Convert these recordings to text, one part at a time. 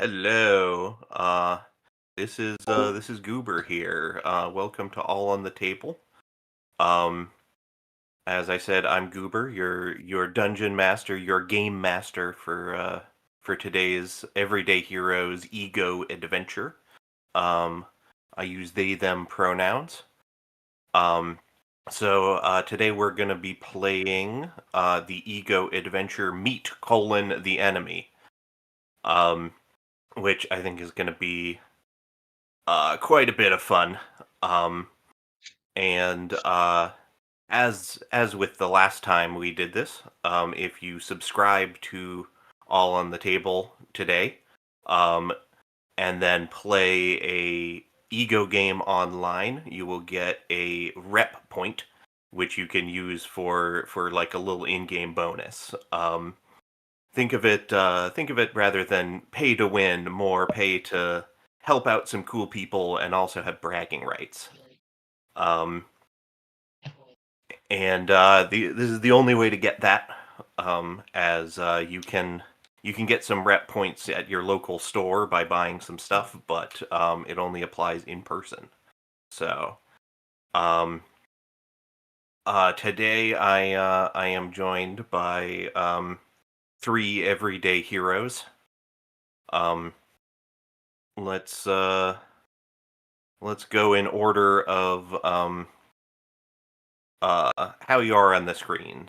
Hello. This is Goober here. Welcome to All on the Table. Um, as I said, I'm Goober, your dungeon master, your game master for today's Everyday Heroes Ego Adventure. Um, I use they them pronouns. Um, Today we're gonna be playing the Ego Adventure Meet colon the enemy. Um, which I think is gonna be quite a bit of fun. Um, and as with the last time we did this, if you subscribe to All on the Table today, um, and then play a ego game online, you will get a rep point, which you can use for like a little in-game bonus. Think of it rather than pay to win, more pay to help out some cool people and also have bragging rights. Um, this is the only way to get that, as you can get some rep points at your local store by buying some stuff, but it only applies in person. So, um, Today I am joined by three everyday heroes. Um, let's uh, let's go in order of how you are on the screen.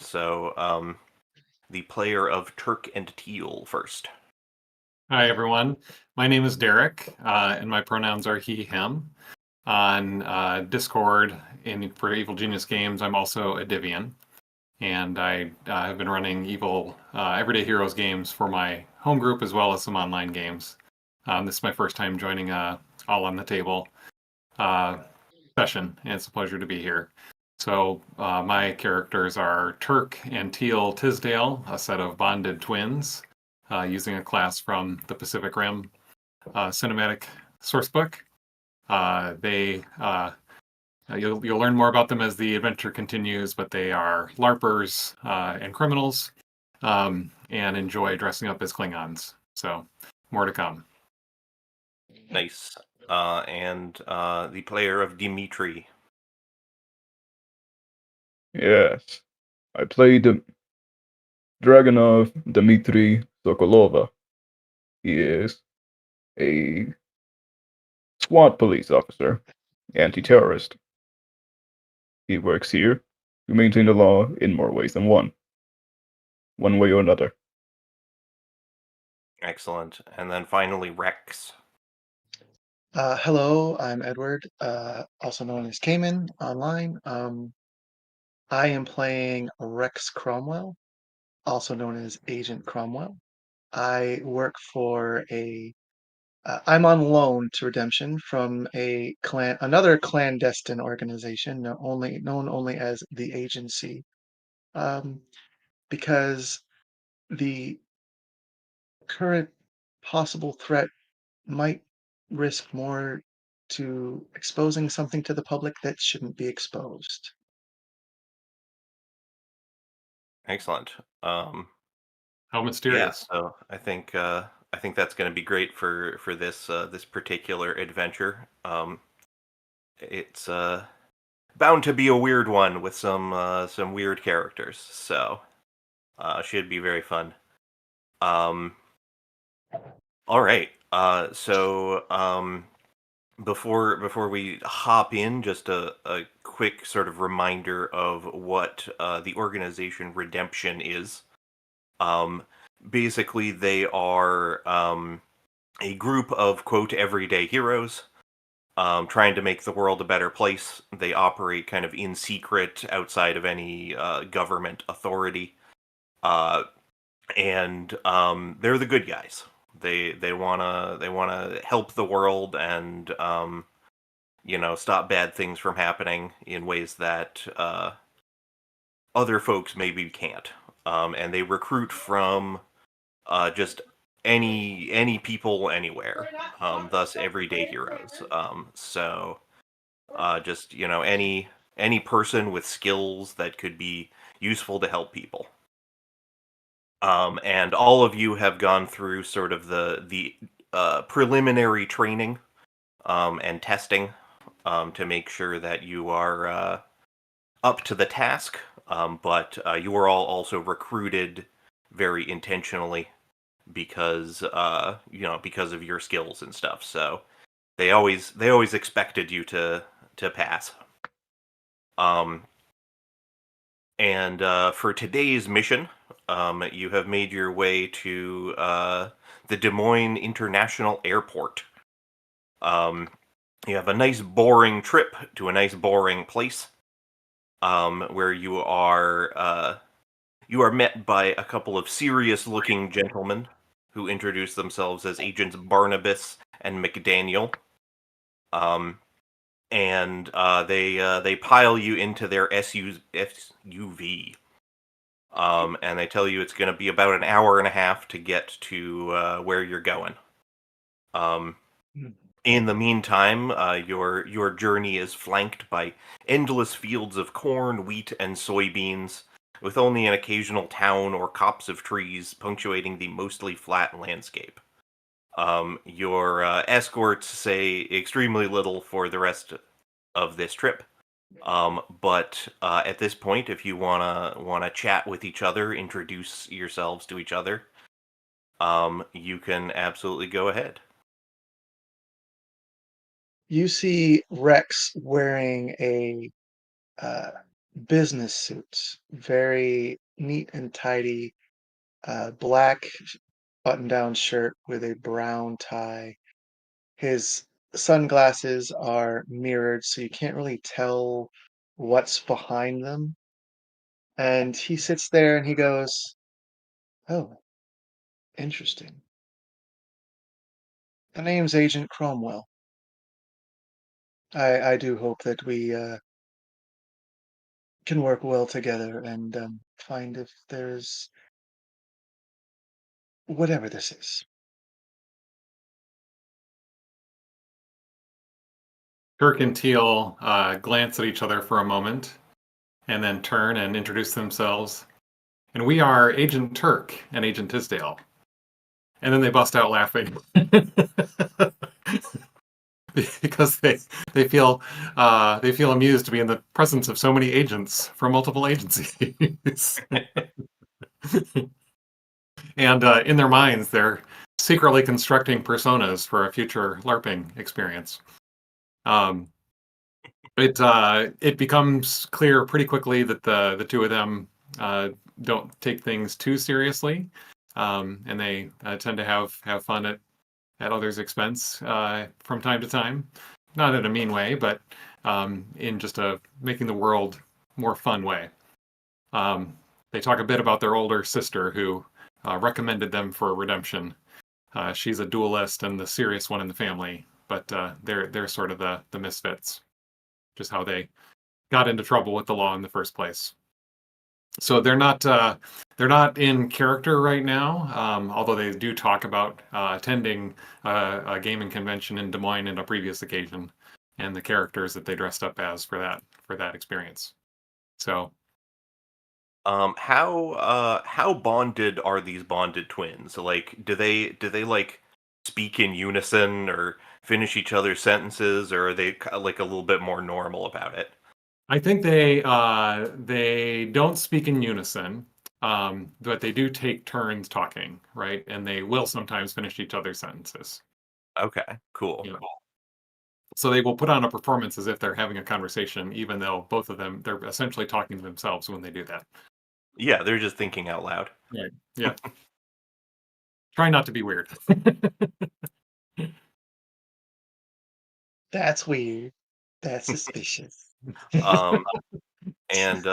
The player of Turk and Teal first. Hi, everyone. My name is Derek, and my pronouns are he, him. On Discord for Evil Genius Games, I'm also a Divian, and I have been running Evil Everyday Heroes games for my home group as well as some online games. This is my first time joining All on the Table session, and it's a pleasure to be here. So my characters are Turk and Teal Tisdale, a set of bonded twins, using a class from the Pacific Rim cinematic sourcebook. You'll learn more about them as the adventure continues, but they are LARPers and criminals, and enjoy dressing up as Klingons. So more to come. Nice. The player of Dimitri. Yes, I played Dragonov Dmitry Sokolova. He is a SWAT police officer, anti-terrorist. He works here to maintain the law in more ways than one way or another. Excellent. And then finally Rex. Hello, I'm Edward, also known as Cayman online. I am playing Rex Cromwell, also known as Agent Cromwell. I work for I'm on loan to Redemption from another clandestine organization, known only as the Agency, um, because the current possible threat might risk more to exposing something to the public that shouldn't be exposed. Excellent. How mysterious. So I think that's going to be great for this particular adventure. It's bound to be a weird one with some weird characters. So should be very fun. All right. Before we hop in, just a quick sort of reminder of what the organization Redemption is. Um, Basically, they are a group of quote everyday heroes trying to make the world a better place. They operate kind of in secret, outside of any government authority, and they're the good guys. They wanna help the world and stop bad things from happening in ways that other folks maybe can't. And they recruit from just any people anywhere. Thus, everyday heroes. Just any person with skills that could be useful to help people. And all of you have gone through sort of the preliminary training and testing to make sure that you are up to the task. But you are all also recruited very intentionally because because of your skills and stuff. So they always expected you to pass. Um, and for today's mission, you have made your way to the Des Moines International Airport. You have a nice boring trip to a nice boring place, where you are met by a couple of serious-looking gentlemen who introduce themselves as Agents Barnabas and McDaniel. And they pile you into their SUV. And they tell you it's going to be about an hour and a half to get to where you're going. In the meantime, your journey is flanked by endless fields of corn, wheat, and soybeans, with only an occasional town or copse of trees punctuating the mostly flat landscape. Your escorts say extremely little for the rest of this trip. But at this point, if you wanna chat with each other, introduce yourselves to each other, you can absolutely go ahead. You see Rex wearing a business suit, very neat and tidy, black button-down shirt with a brown tie. His sunglasses are mirrored, so you can't really tell what's behind them. And he sits there and he goes, "Oh, interesting. The name's Agent Cromwell. I do hope that we can work well together and find if there's whatever this is." Kirk and Teal glance at each other for a moment and then turn and introduce themselves. And we are Agent Turk and Agent Tisdale. And then they bust out laughing because they feel amused to be in the presence of so many agents from multiple agencies. And in their minds, they're secretly constructing personas for a future LARPing experience. It becomes clear pretty quickly that the two of them don't take things too seriously, and they tend to have fun at others' expense from time to time, not in a mean way, but in just a making the world more fun way. They talk a bit about their older sister who recommended them for redemption. She's a duelist and the serious one in the family, but they're sort of the misfits, just how they got into trouble with the law in the first place. So they're not in character right now, although they do talk about attending a gaming convention in Des Moines in a previous occasion, and the characters that they dressed up as for that experience. So How bonded are these bonded twins? Like, do they like speak in unison or finish each other's sentences, or are they like a little bit more normal about it? I think they don't speak in unison, but they do take turns talking, right? And they will sometimes finish each other's sentences. Okay, cool. You know. So they will put on a performance as if they're having a conversation, even though both of them they're essentially talking to themselves when they do that. Yeah, they're just thinking out loud. Right. Yeah. Try not to be weird. That's weird. That's suspicious. Um, and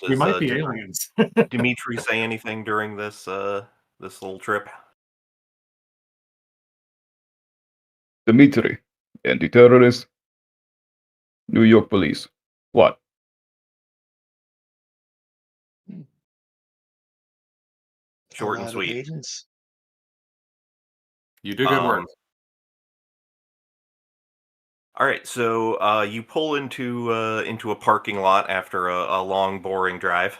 We does might be aliens. Dimitri say anything during this little trip? Dimitri, anti-terrorist, New York police. What? A Short and lot of sweet. agents. You do good work. All right, so you pull into a parking lot after a long, boring drive.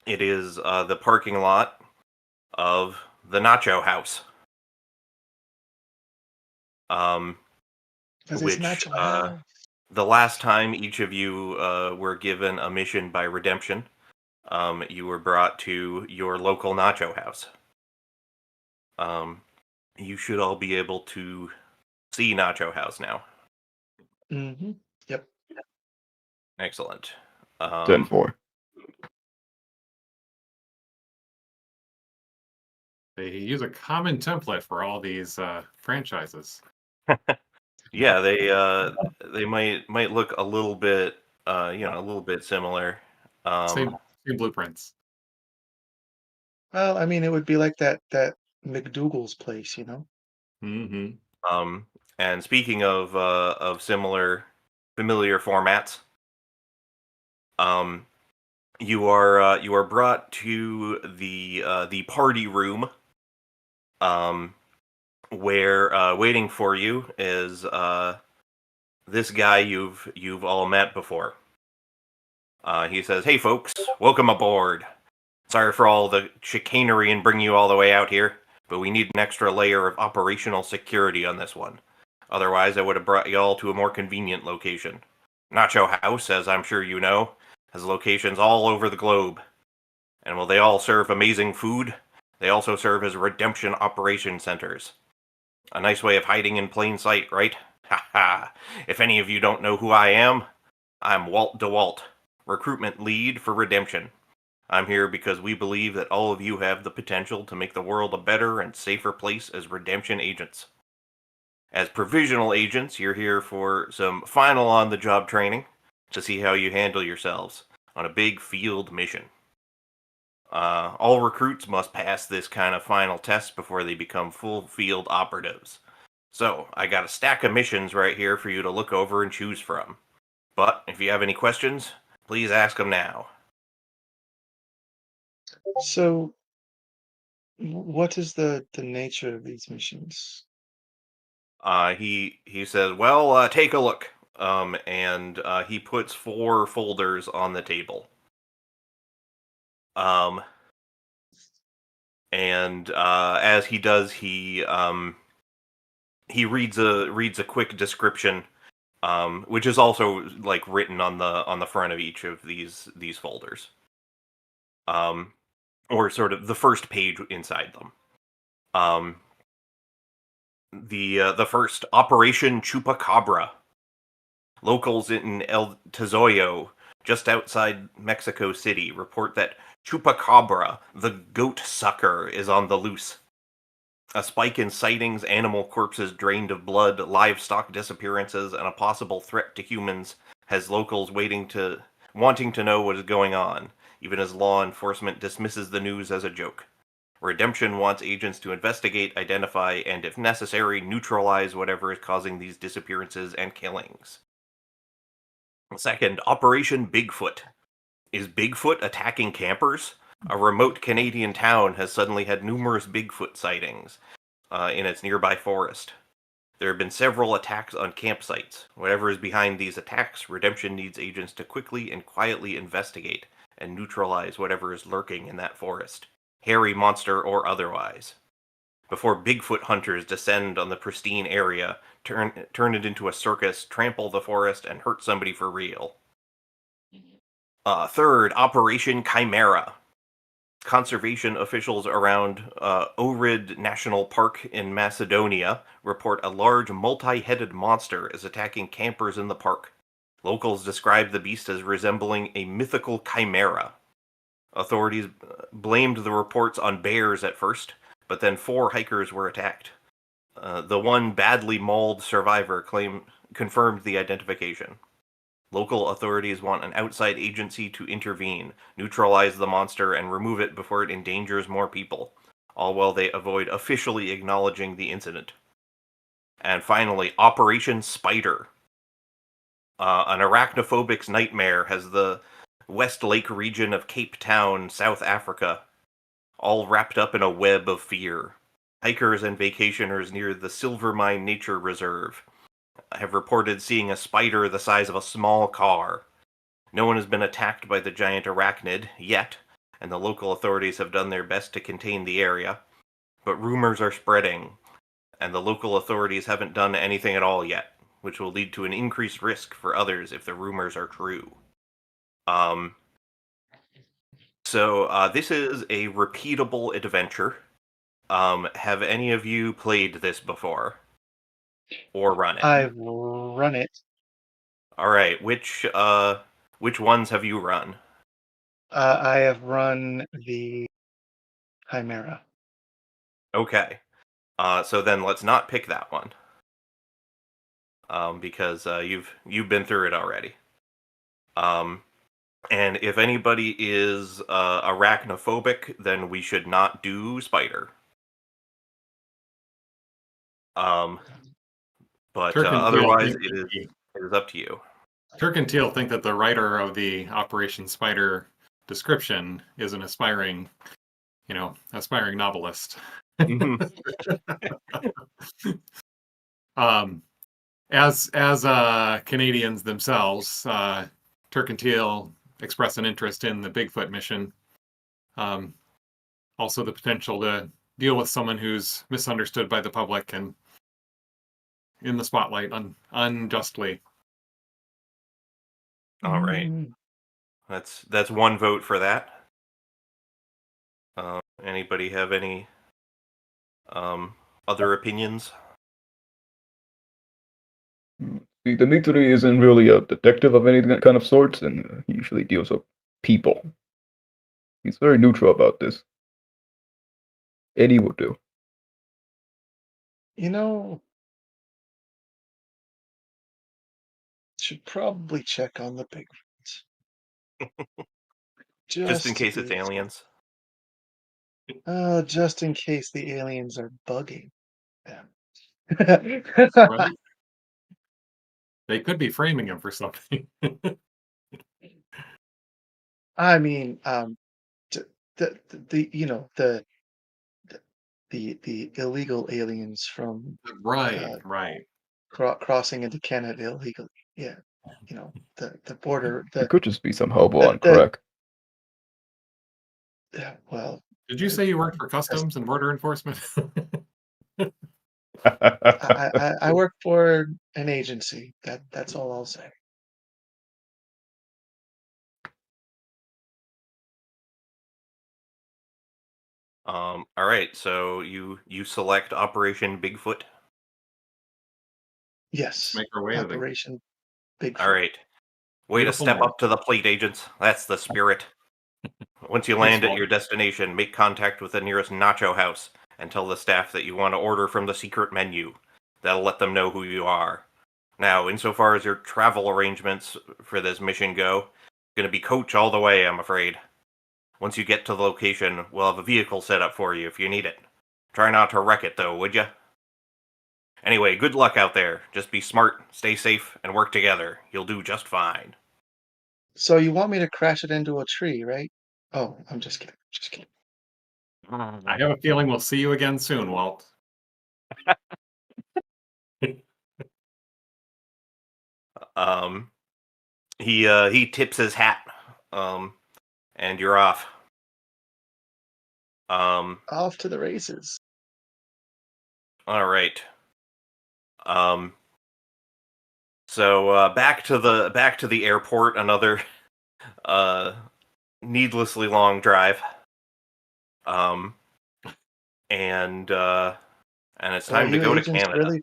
It is the parking lot of the Nacho House. Because it's which Nacho House. the last time each of you were given a mission by Redemption, you were brought to your local Nacho House. You should all be able to see Nacho House now. Mm-hmm. Yep. Excellent. 10-4. They use a common template for all these franchises. Yeah, they might look a little bit a little bit similar. Same blueprints. Well, I mean, it would be like that McDougal's place, you know? Mm-hmm. And speaking of similar familiar formats, you are brought to the party room, where waiting for you is this guy you've all met before. He says, "Hey folks, welcome aboard. Sorry for all the chicanery and bringing you all the way out here, but we need an extra layer of operational security on this one. Otherwise, I would have brought you all to a more convenient location. Nacho House, as I'm sure you know, has locations all over the globe. And while they all serve amazing food, they also serve as redemption operation centers. A nice way of hiding in plain sight, right? Ha ha! If any of you don't know who I am, I'm Walt DeWalt, recruitment lead for Redemption. I'm here because we believe that all of you have the potential to make the world a better and safer place as Redemption agents. As provisional agents, you're here for some final on-the-job training to see how you handle yourselves on a big field mission. All recruits must pass this kind of final test before they become full field operatives. So, I got a stack of missions right here for you to look over and choose from. But if you have any questions, please ask them now." So, what is the nature of these missions? He says, "Well, take a look." And he puts 4 folders on the table. And as he does, he reads a quick description, which is also like written on the front of each of these folders, or sort of the first page inside them. The first, Operation Chupacabra. Locals in El Tezoyo, just outside Mexico City, report that Chupacabra, the goat sucker, is on the loose. A spike in sightings, animal corpses drained of blood, livestock disappearances, and a possible threat to humans has locals wanting to know what is going on, even as law enforcement dismisses the news as a joke. Redemption wants agents to investigate, identify, and if necessary, neutralize whatever is causing these disappearances and killings. Second, Operation Bigfoot. Is Bigfoot attacking campers? A remote Canadian town has suddenly had numerous Bigfoot sightings in its nearby forest. There have been several attacks on campsites. Whatever is behind these attacks, Redemption needs agents to quickly and quietly investigate and neutralize whatever is lurking in that forest, hairy monster or otherwise, before Bigfoot hunters descend on the pristine area, turn it into a circus, trample the forest, and hurt somebody for real. Third, Operation Chimera. Conservation officials around Ohrid National Park in Macedonia report a large multi-headed monster is attacking campers in the park. Locals describe the beast as resembling a mythical chimera. Authorities blamed the reports on bears at first, but then 4 hikers were attacked. The one badly mauled survivor confirmed the identification. Local authorities want an outside agency to intervene, neutralize the monster, and remove it before it endangers more people, all while they avoid officially acknowledging the incident. And finally, Operation Spider. An arachnophobic's nightmare has the West Lake region of Cape Town, South Africa, all wrapped up in a web of fear. Hikers and vacationers near the Silvermine Nature Reserve have reported seeing a spider the size of a small car. No one has been attacked by the giant arachnid yet, and the local authorities have done their best to contain the area. But rumors are spreading and the local authorities haven't done anything at all yet, which will lead to an increased risk for others if the rumors are true. So this is a repeatable adventure. Have any of you played this before? Or run it? I've run it. All right, which ones have you run? I have run the Chimera. Okay. So then let's not pick that one. Because you've been through it already. And if anybody is arachnophobic, then we should not do Spider. But Turk and Teal otherwise, think it is up to you. Turk and Teal think that the writer of the Operation Spider description is an aspiring novelist. As Canadians themselves, Turk and Teal express an interest in the Bigfoot mission. Also, the potential to deal with someone who's misunderstood by the public and in the spotlight unjustly. All right, that's one vote for that. Anybody have any other opinions? See, Dimitri isn't really a detective of any kind of sorts, and he usually deals with people. He's very neutral about this. Any will do. Should probably check on the Bigfoots. Just in to case it's be- aliens. Just in case the aliens are bugging them. Right? They could be framing him for something. I mean, the illegal aliens from Right. crossing into Canada illegally. Yeah, the border. It could just be some hobo on the- crack. Well, Did you say you worked for Customs and Border Enforcement? I work for an agency. That's all I'll say. All right, so you select Operation Bigfoot. Yes, Make our way to the Operation Bigfoot. All right, way to beautiful step north. up to the plate, agents. That's the spirit. Once you land at your destination, make contact with the nearest nacho house and tell the staff that you want to order from the secret menu. That'll let them know who you are. Now, insofar as your travel arrangements for this mission go, gonna be coach all the way, I'm afraid. Once you get to the location, we'll have a vehicle set up for you if you need it. Try not to wreck it, though, would ya? Anyway, good luck out there. Just be smart, stay safe, and work together. You'll do just fine. So you want me to crash it into a tree, right? Oh, I'm just kidding. Just kidding. I have a feeling we'll see you again soon, Walt. He tips his hat, and you're off. Off to the races. All right. So back to the airport. Another needlessly long drive. And it's time to You go to agents Canada. really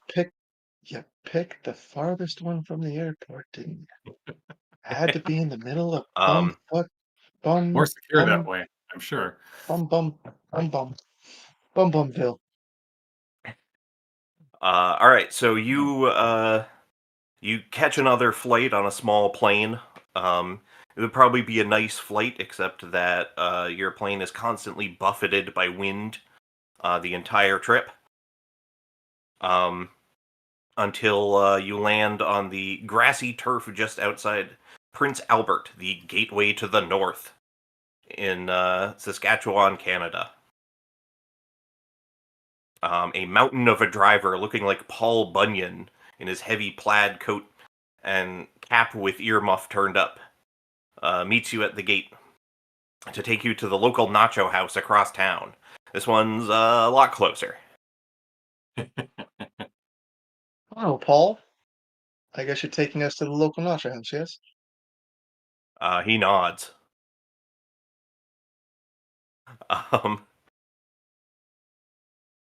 picked the farthest one from the airport, didn't you? Had to be in the middle of More secure that way, I'm sure. Bumville. All right, so you catch another flight on a small plane. It would probably be a nice flight, except that your plane is constantly buffeted by wind the entire trip. Until you land on the grassy turf just outside Prince Albert, the gateway to the north in Saskatchewan, Canada. A mountain of a driver looking like Paul Bunyan in his heavy plaid coat and cap with earmuff turned up meets you at the gate to take you to the local nacho house across town. This one's a lot closer. Oh, Paul, I guess you're taking us to the local Nacho House, yes? He nods. Um,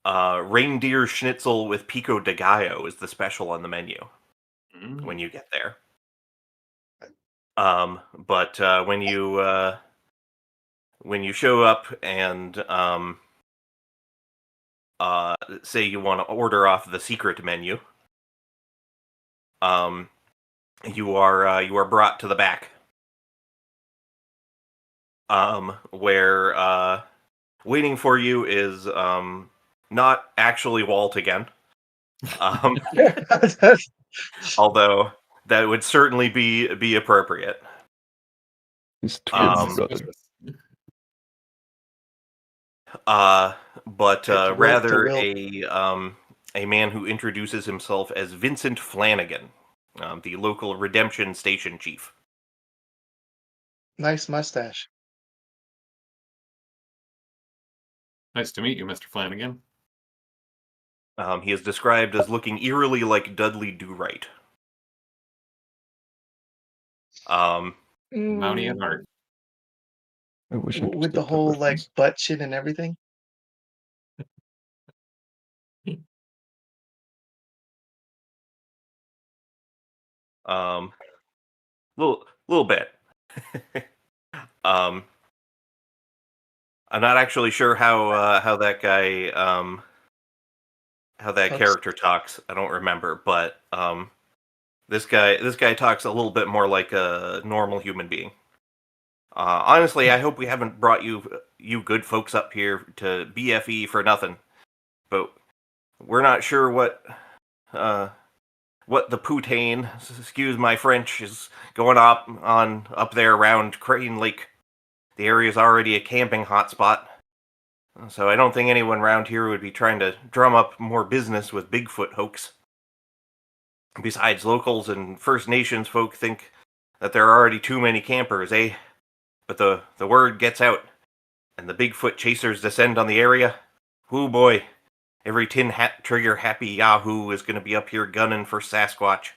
Reindeer schnitzel with pico de gallo is the special on the menu when you get there. But when you show up and say you want to order off the secret menu, you are brought to the back, where waiting for you is not actually Walt again, although that would certainly be appropriate. His twin Um, brother. but It's Wilt to rather Wilt. a man who introduces himself as Vincent Flanagan, the local redemption station chief. Nice mustache. Nice to meet you, Mr. Flanagan. He is described as looking eerily like Dudley Do-Right. Mountie at Mm, heart. I wish I with the understood that whole like reference. butt shit and everything. Um, little bit. I'm not actually sure how that guy how that Talks. character talks. I don't remember, but this guy talks a little bit more like a normal human being. Honestly, I hope we haven't brought you good folks up here to BFE for nothing, but we're not sure what the poutine, excuse my French, is going up there around Crane Lake. The area's already a camping hotspot, so I don't think anyone around here would be trying to drum up more business with Bigfoot hoax. Besides, locals and First Nations folk think that there are already too many campers, eh? But the word gets out, and the Bigfoot chasers descend on the area. Whoo boy, every tin hat trigger happy Yahoo is gonna be up here gunning for Sasquatch.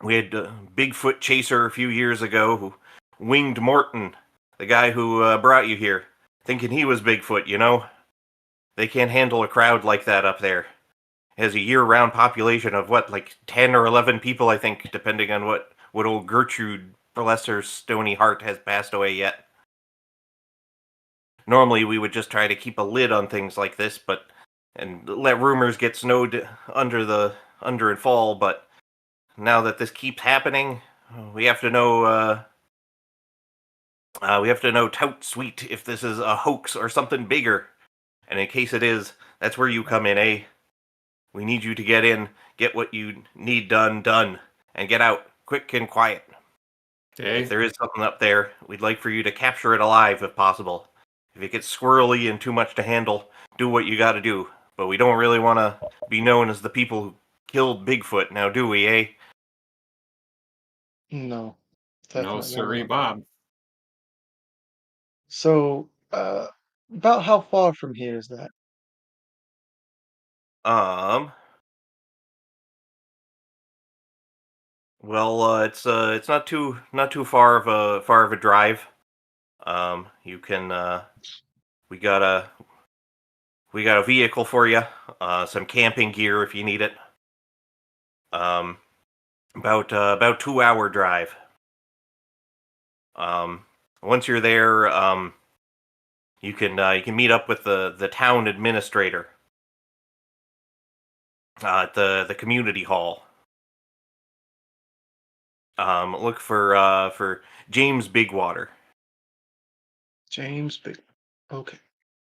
We had a Bigfoot chaser a few years ago who winged Morton, the guy who brought you here, thinking he was Bigfoot, you know? They can't handle a crowd like that up there. It has a year-round population of what, like 10 or 11 people, I think, depending on what old Gertrude, bless her stony heart, has passed away yet. Normally, we would just try to keep a lid on things like this, and let rumors get snowed under and fall. But now that this keeps happening, we have to know. We have to know tout sweet if this is a hoax or something bigger. And in case it is, that's where you come in, eh? We need you to get in, get what you need done, and get out, quick and quiet. Okay. If there is something up there, we'd like for you to capture it alive if possible. If it gets squirrely and too much to handle, do what you gotta do. But we don't really want to be known as the people who killed Bigfoot, now do we, eh? No, No, definitely sirree, not. Bob. So, about how far from here is that? Um, well, it's not too far of a drive. You can we got a vehicle for you, some camping gear if you need it. About 2 hour drive. Once you're there, you can meet up with the town administrator at the community hall. Look for James Bigwater. James Big. Okay,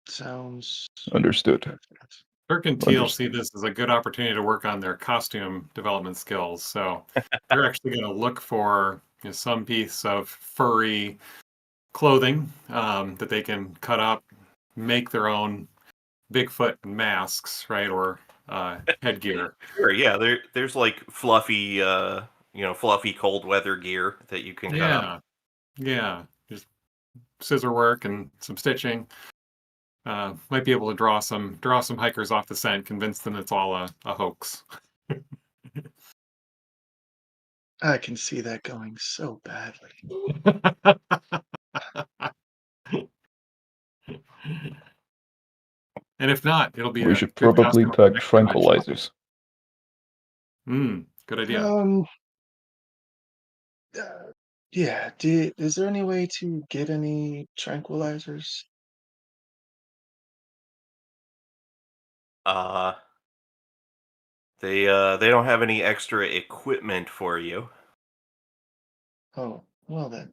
sounds Understood. perfect. Kirk and Teal see Understood. this as a good opportunity to work on their costume development skills. So they're actually going to look for some piece of furry clothing that they can cut up, make their own Bigfoot masks, right, or headgear. Sure, yeah. There's like fluffy cold weather gear that you can cut up. Yeah, just scissor work and some stitching. Might be able to draw some hikers off the scent, convince them it's all a hoax. I can see that going so badly. And if not, it'll be We a should good probably costume for pack next time I show up. tranquilizers. Good idea. Yeah. Is there any way to get any tranquilizers? Uh, they don't have any extra equipment for you. Oh, well then.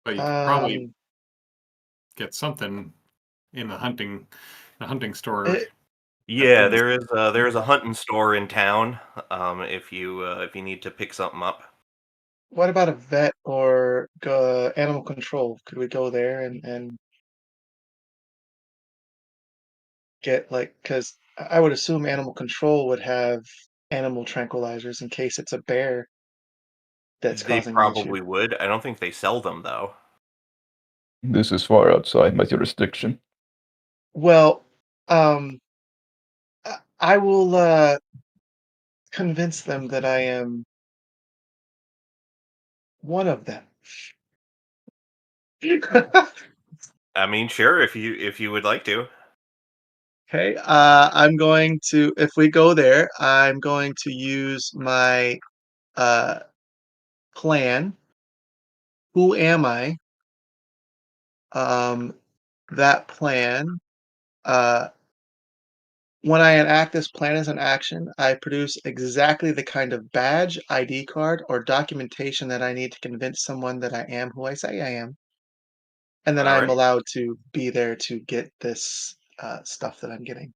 But you could probably Um, get something in the hunting store it, at Yeah, the there is a hunting store in town. If you need to pick something up. what about a vet or animal control? Could we go there and get like, because I would assume animal control would have animal tranquilizers in case it's a bear that's They causing the issue. probably would. I don't think they sell them though. This is far outside my jurisdiction. Well, um, I will convince them that I am one of them. I mean, sure, if you would like to. Okay, I'm going to, if we go there, I'm going to use my uh, plan. Who am I? Um, that plan. Uh, when I enact this plan as an action, I produce exactly the kind of badge, ID card, or documentation that I need to convince someone that I am who I say I am. And then All I'm right. allowed to be there to get this stuff that I'm getting.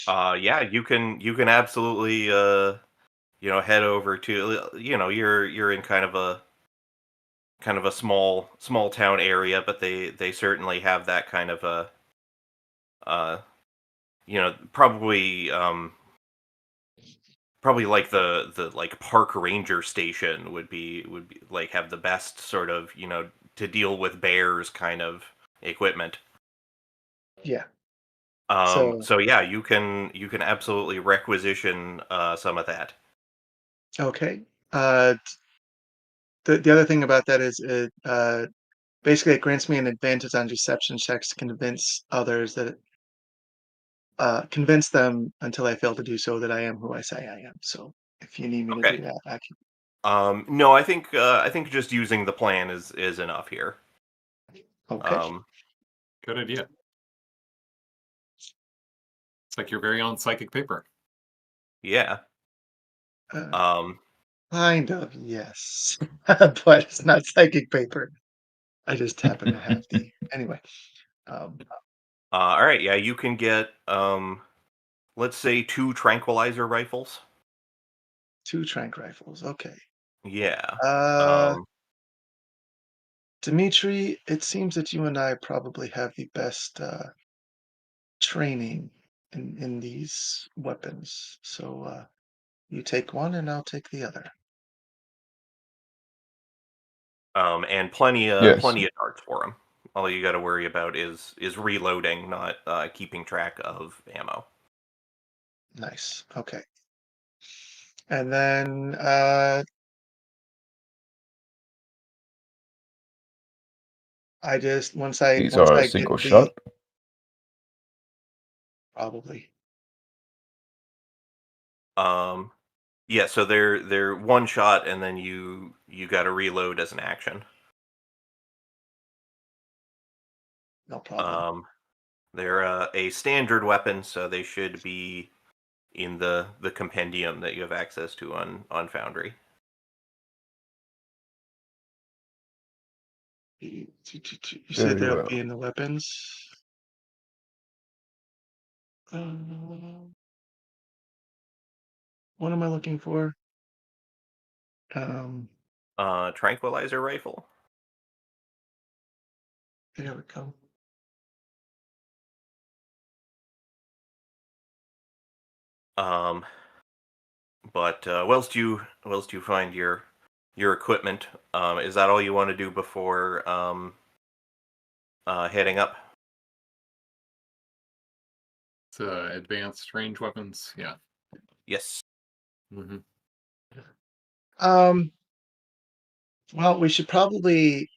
Yeah, you can absolutely head over to you're in kind of a small town area, but they certainly have that kind of a uh probably probably like the like park ranger station would be like have the best sort of to deal with bears kind of equipment. Yeah. So, So yeah, you can absolutely requisition some of that. okay. The other thing about that is it basically it grants me an advantage on deception checks to convince others that convince them until I fail to do so that I am who I say I am. So if you need me to do Okay. that, I can. No, I think just using the plan is enough here. Okay. Um, Good idea. It's like your very own psychic paper. yeah. Uh, Um, kind of, yes, but it's not psychic paper. I just happen to have the anyway. Um, all right. Yeah, you can get let's say two tranquilizer rifles. two trank rifles. Okay. Yeah. Uh, Um, Dimitri, it seems that you and I probably have the best training in these weapons. So you take one and I'll take the other. and Yes, plenty of darts for them. All you got to worry about is reloading, not keeping track of ammo. Nice. Okay. And then I just these once are a I get single the shot. probably Um, yeah. So they're one shot, and then you got to reload as an action. no problem. Um, they're a standard weapon, so they should be in the compendium that you have access to on Foundry. You said Very they'll be well. in the weapons. Uh, what am I looking for? Um, Tranquilizer rifle. there we go. Um, but what else do you find your equipment? Is that all you want to do before heading up? It's advanced range weapons. Yeah. Yes. Hmm. Um, well, we should probably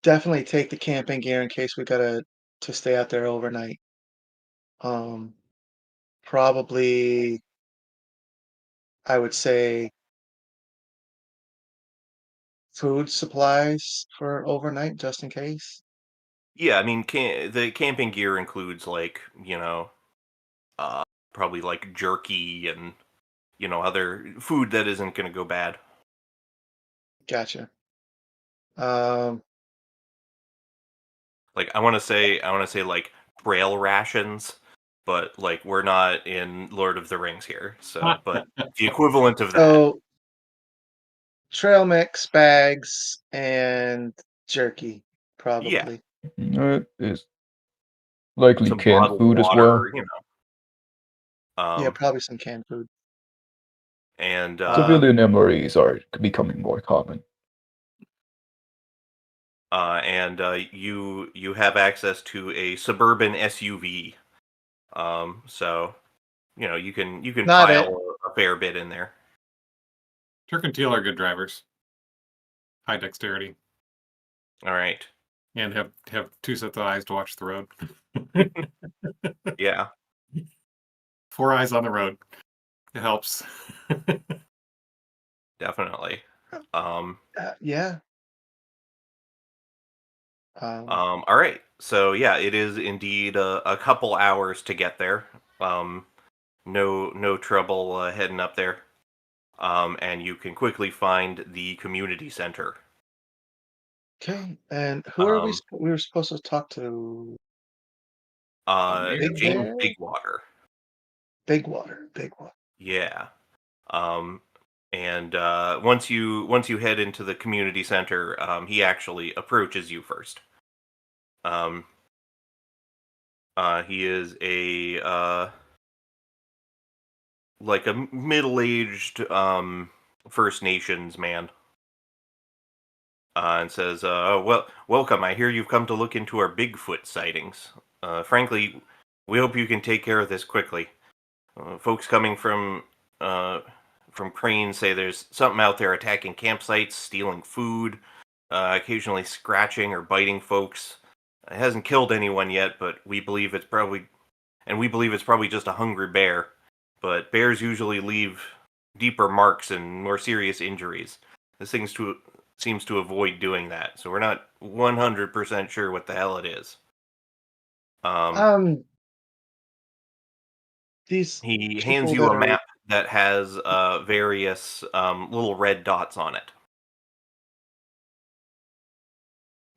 definitely take the camping gear in case we gotta to stay out there overnight. Um, Probably, I would say food supplies for overnight just in case. Yeah, I mean, the camping gear includes like uh, probably like jerky and other food that isn't going to go bad. Gotcha. Um, Like I want to say like trail rations, but like we're not in Lord of the Rings here, so but the equivalent of that. so trail mix, bags, and jerky, Yeah, probably. It is likely some canned bottled food as well. water, Yeah, um, probably some canned food. and Civilian MREs are becoming more common. you have access to a suburban SUV, so you can Not it. pile a fair bit in there. Turk and teal are good drivers, high dexterity, All right, and have two sets of eyes to watch the road. yeah, 4 eyes on the road. It helps. definitely. Um, Yeah. Um, all right, so yeah, it is indeed a couple hours to get there. Um, no trouble heading up there. And you can quickly find the community center. okay. And who are we? Um, We were supposed to talk to Big James Bear, Bigwater. Big Water, Big Water. Yeah. Um, and once you head into the community center, he actually approaches you first. Um, he is a like a middle-aged First Nations man, and says, "Well, welcome. I hear you've come to look into our Bigfoot sightings. Frankly, we hope you can take care of this quickly. Folks coming from Crane say there's something out there attacking campsites, stealing food, occasionally scratching or biting folks. It hasn't killed anyone yet, but we believe it's probably just a hungry bear. But bears usually leave deeper marks and more serious injuries. This seems to avoid doing that, so we're not 100% sure what the hell it is." Um, Um, these he hands people you that a are map that has various little red dots on it.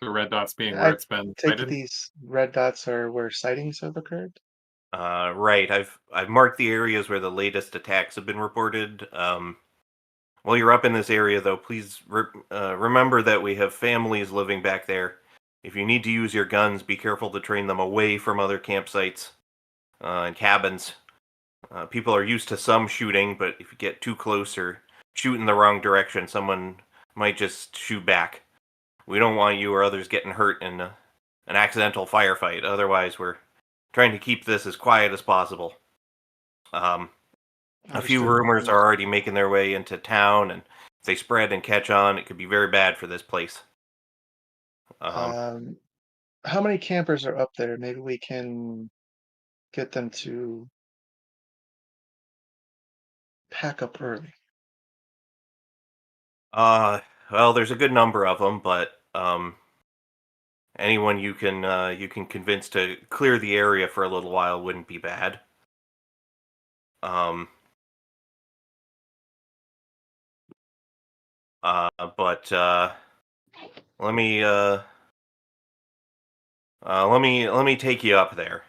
The red dots being where I it's been take it sighted. these red dots are where sightings have occurred. Right, I've marked the areas where the latest attacks have been reported. While you're up in this area, though, please remember that we have families living back there. If you need to use your guns, be careful to train them away from other campsites and cabins. People are used to some shooting, but if you get too close or shoot in the wrong direction, someone might just shoot back. We don't want you or others getting hurt in an accidental firefight. Otherwise, we're trying to keep this as quiet as possible. Um, a few Understood. rumors are already making their way into town, and if they spread and catch on, it could be very bad for this place. Um, Um, how many campers are up there? Maybe we can get them to pack up early. uh, well, there's a good number of them, but anyone you can convince to clear the area for a little while wouldn't be bad. Um, but let me let me take you up there.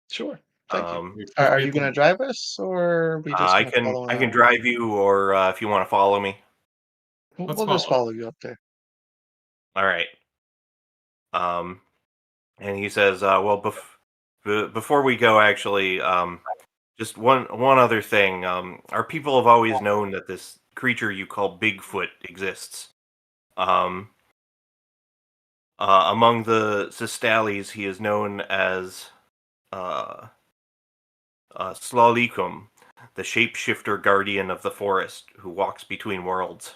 Sure. Thank you. Um, We Are appreciate you going to the drive us, or are we just I going to can follow I can along? drive you, or if you want to follow me. let's We'll just follow. follow you up there. All right. Um, and he says, "Well, before we go, actually, just one other thing. Our people have always known that this creature you call Bigfoot exists. Um, among the Sistalis, he is known as uh, Slalikum, the shapeshifter guardian of the forest who walks between worlds.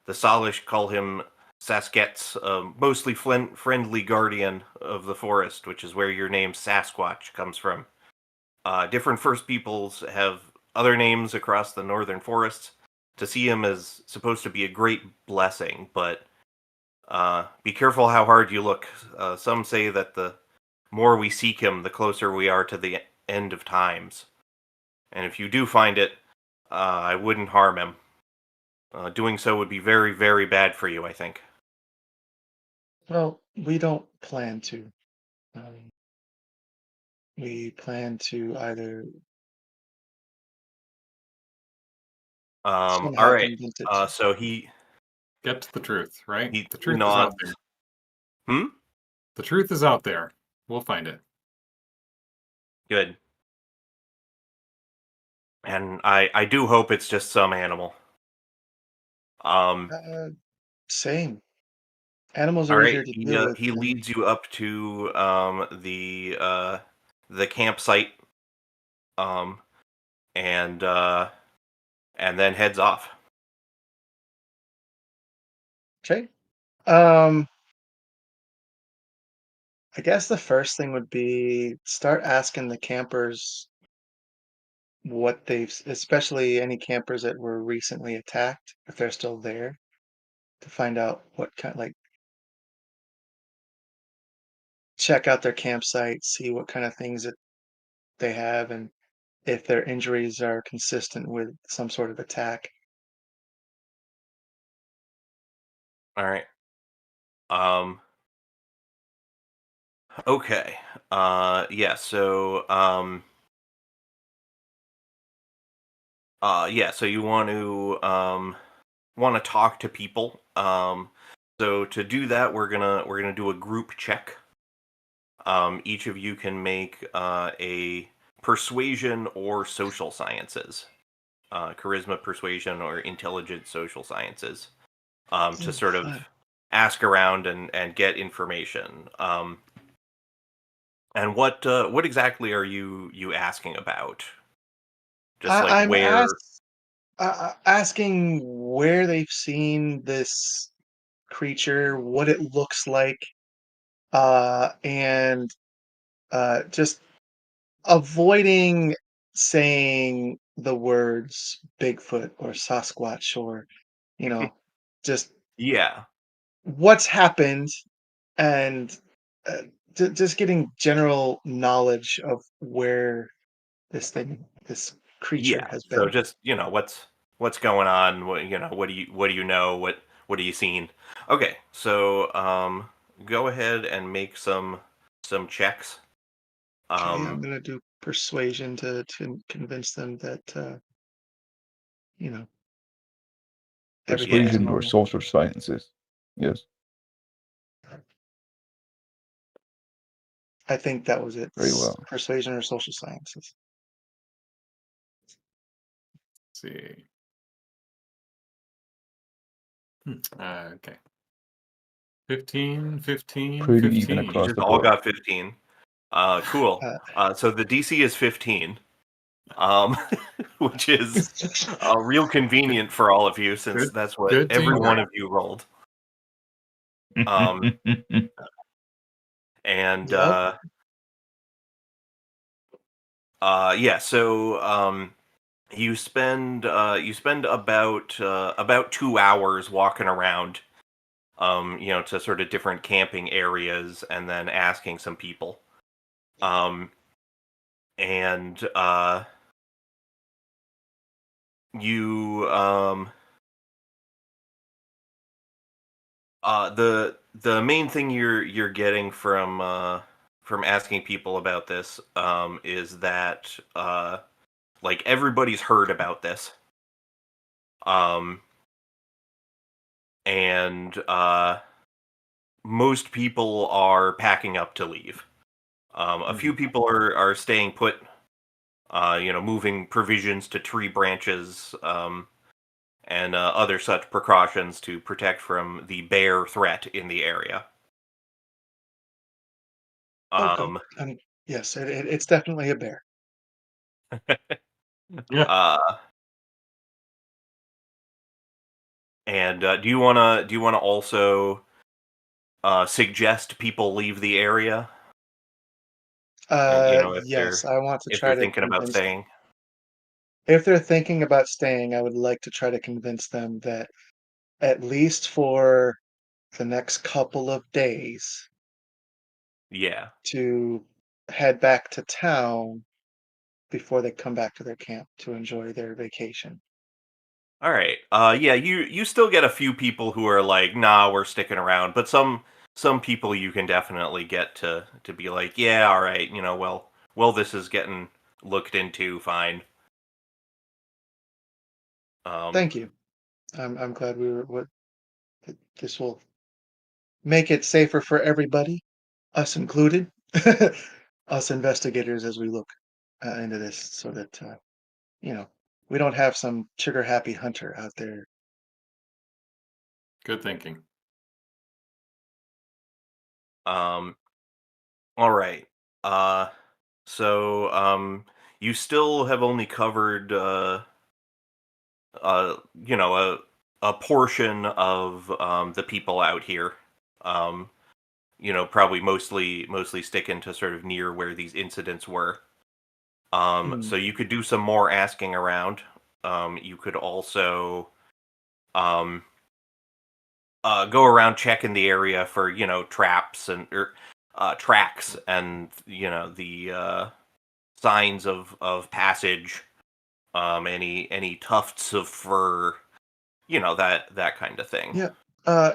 The Salish call him Sasket's mostly friendly guardian of the forest, which is where your name Sasquatch comes from. Different First Peoples have other names across the northern forests. To see him is supposed to be a great blessing, but be careful how hard you look. Some say that the more we seek him, the closer we are to the end of times. And if you do find it, I wouldn't harm him. Doing so would be very, very bad for you, I think. Well, we don't plan to. Um, we plan to either All somehow right. convince it. So he Get to the truth, right? he The truth is out there. nods. Hmm. The truth is out there. We'll find it. Good. And I do hope it's just some animal. Uh, Same. Animals All are right. easier to deal with He than leads you up to the campsite um and then heads off. okay. Um, I guess the first thing would be start asking the campers what especially any campers that were recently attacked, if they're still there, to find out what kind, like check out their campsite, see what kind of things that they have, and if their injuries are consistent with some sort of attack. All right. Um okay. Yeah, so yeah, so you want to talk to people. So to do that, we're gonna do a group check. Each of you can make a persuasion or social sciences, charisma, persuasion, or intelligent social sciences, to Ooh, sort of fun. ask around and get information. And what exactly are you asking about? Just like I'm where? asking where they've seen this creature, what it looks like, and just avoiding saying the words Bigfoot or Sasquatch or, you know, just Yeah, what's happened and uh, just getting general knowledge of where this creature yeah. has So been. just what's going on? What do you know? What have you seen? Okay, so go ahead and make some checks. Okay, I'm Um, gonna do persuasion to convince them that you know everything's yeah. Persuasion or normal. social sciences. Yes, I think that was it. very well. Persuasion or social sciences. Let's see. Okay. 15, 15, Pretty even 15. You across just the all board. got 15. Cool. Uh, So the DC is 15, um, which is real Good, convenient for all of you since good, that's what good every one teamwork. of you rolled. Um, and yep. yeah, so you spend about 2 hours walking around, to sort of different camping areas, and then asking some people. Um, and you the main thing you're getting from asking people about this is that like everybody's heard about this, um and most people are packing up to leave. A few Mhm. people are staying put, moving provisions to tree branches, and other such precautions to protect from the bear threat in the area. Oh, good. Um, Yes, it's definitely a bear. Yeah. And do you wanna also suggest people leave the area? If Yes, I want to if try they're to thinking about convince staying. if they're thinking about staying, I would like to try to convince them that at least for the next couple of days Yeah. to head back to town before they come back to their camp to enjoy their vacation. All right. Yeah, you still get a few people who are like, "Nah, we're sticking around," but some people you can definitely get to be like, "Yeah, all right, well, this is getting looked into, fine." Um, Thank you. I'm glad we were what this will make it safer for everybody, us included, us investigators as we look into this, so that you know we don't have some trigger happy hunter out there. Good thinking. um, all right. Uh, you still have only covered a portion of the people out here. Um, probably mostly sticking to sort of near where these incidents were. So Mm, you could do some more asking around. You could also um, go around checking the area for traps and tracks and the signs of passage. Any tufts of fur, that kind of thing. yeah.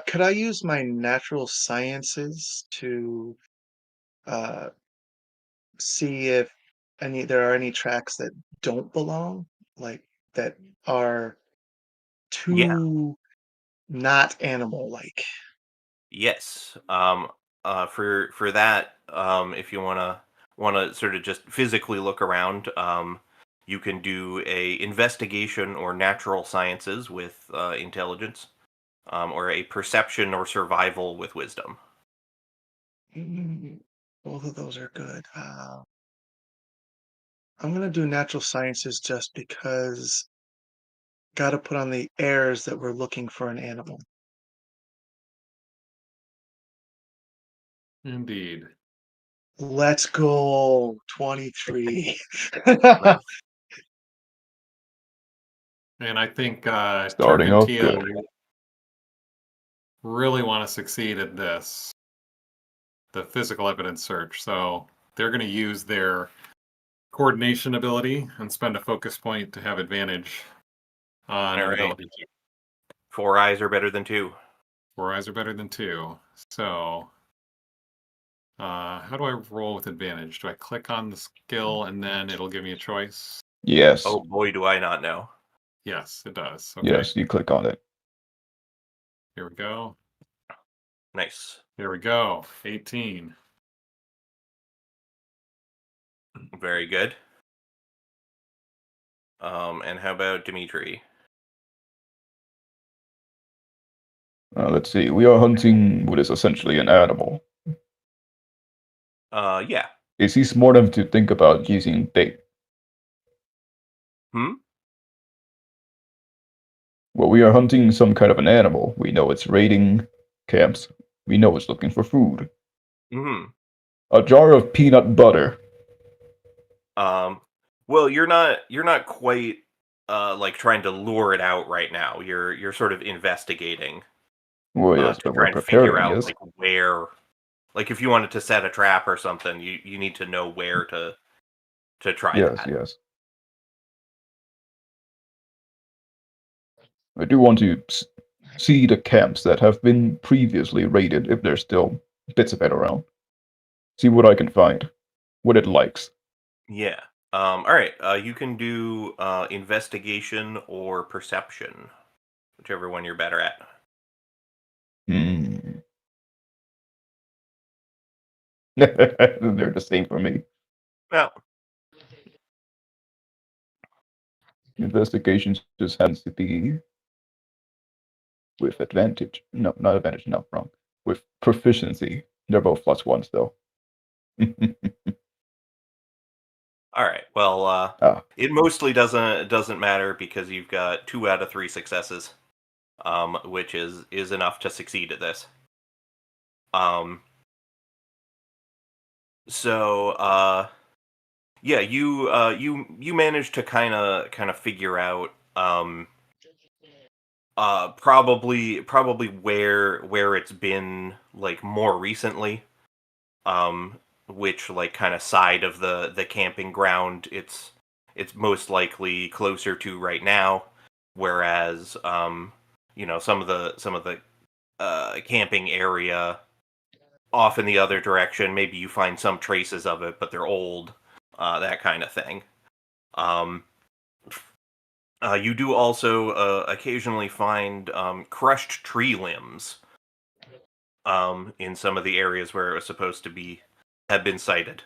Could I use my natural sciences to uh, see if there are any tracks that don't belong, like that are Yeah. too not animal like? Yes. For that, if you wanna sort of just physically look around, you can do a investigation or natural sciences with intelligence, or a perception or survival with wisdom. Mm, both of those are good. I'm gonna do natural sciences just because gotta put on the airs that we're looking for an animal. Indeed. Let's go. 23. Nice. And I think Turk Starting and off Tia good. really want to succeed at this, the physical evidence search. So they're going to use their coordination ability and spend a focus point to have advantage on All an right. ability check. 4 eyes are better than 2. 4 eyes are better than 2. So how do I roll with advantage? Do I click on the skill and then it'll give me a choice? Yes. Oh boy, do I not know. Yes, it does. Okay, Yes, you click on it. here we go. Nice. Here we go. 18. Very good. And how about Dimitri? Let's see. We are hunting what is essentially an animal. Yeah. Is he smart enough to think about using bait? Hmm? Well, we are hunting some kind of an animal. We know it's raiding camps. We know it's looking for food. Hmm. A jar of peanut butter. Um, well, you're not quite like trying to lure it out right now. You're sort of investigating Well, yes, to but we're try and figure preparing, out yes? like where, like if you wanted to set a trap or something, you need to know where to try Yes, that. yes. I do want to see the camps that have been previously raided, if there's still bits of it around. See what I can find. What it likes. Yeah. All right. You can do investigation or perception, whichever one you're better at. Hmm. They're the same for me. Well, Investigation just happens to be with advantage. No, not advantage, no, wrong. With proficiency. They're both +1s, though. All right. Well, Ah, it mostly doesn't matter because you've got 2 out of 3 successes, which is enough to succeed at this. Um, so yeah, you managed to kind of figure out probably where it's been like more recently, um which like kind of side of the camping ground it's most likely closer to right now, whereas some of the camping area off in the other direction, maybe you find some traces of it but they're old, that kind of thing. um you do also occasionally find crushed tree limbs in some of the areas where it was supposed to be have been sighted,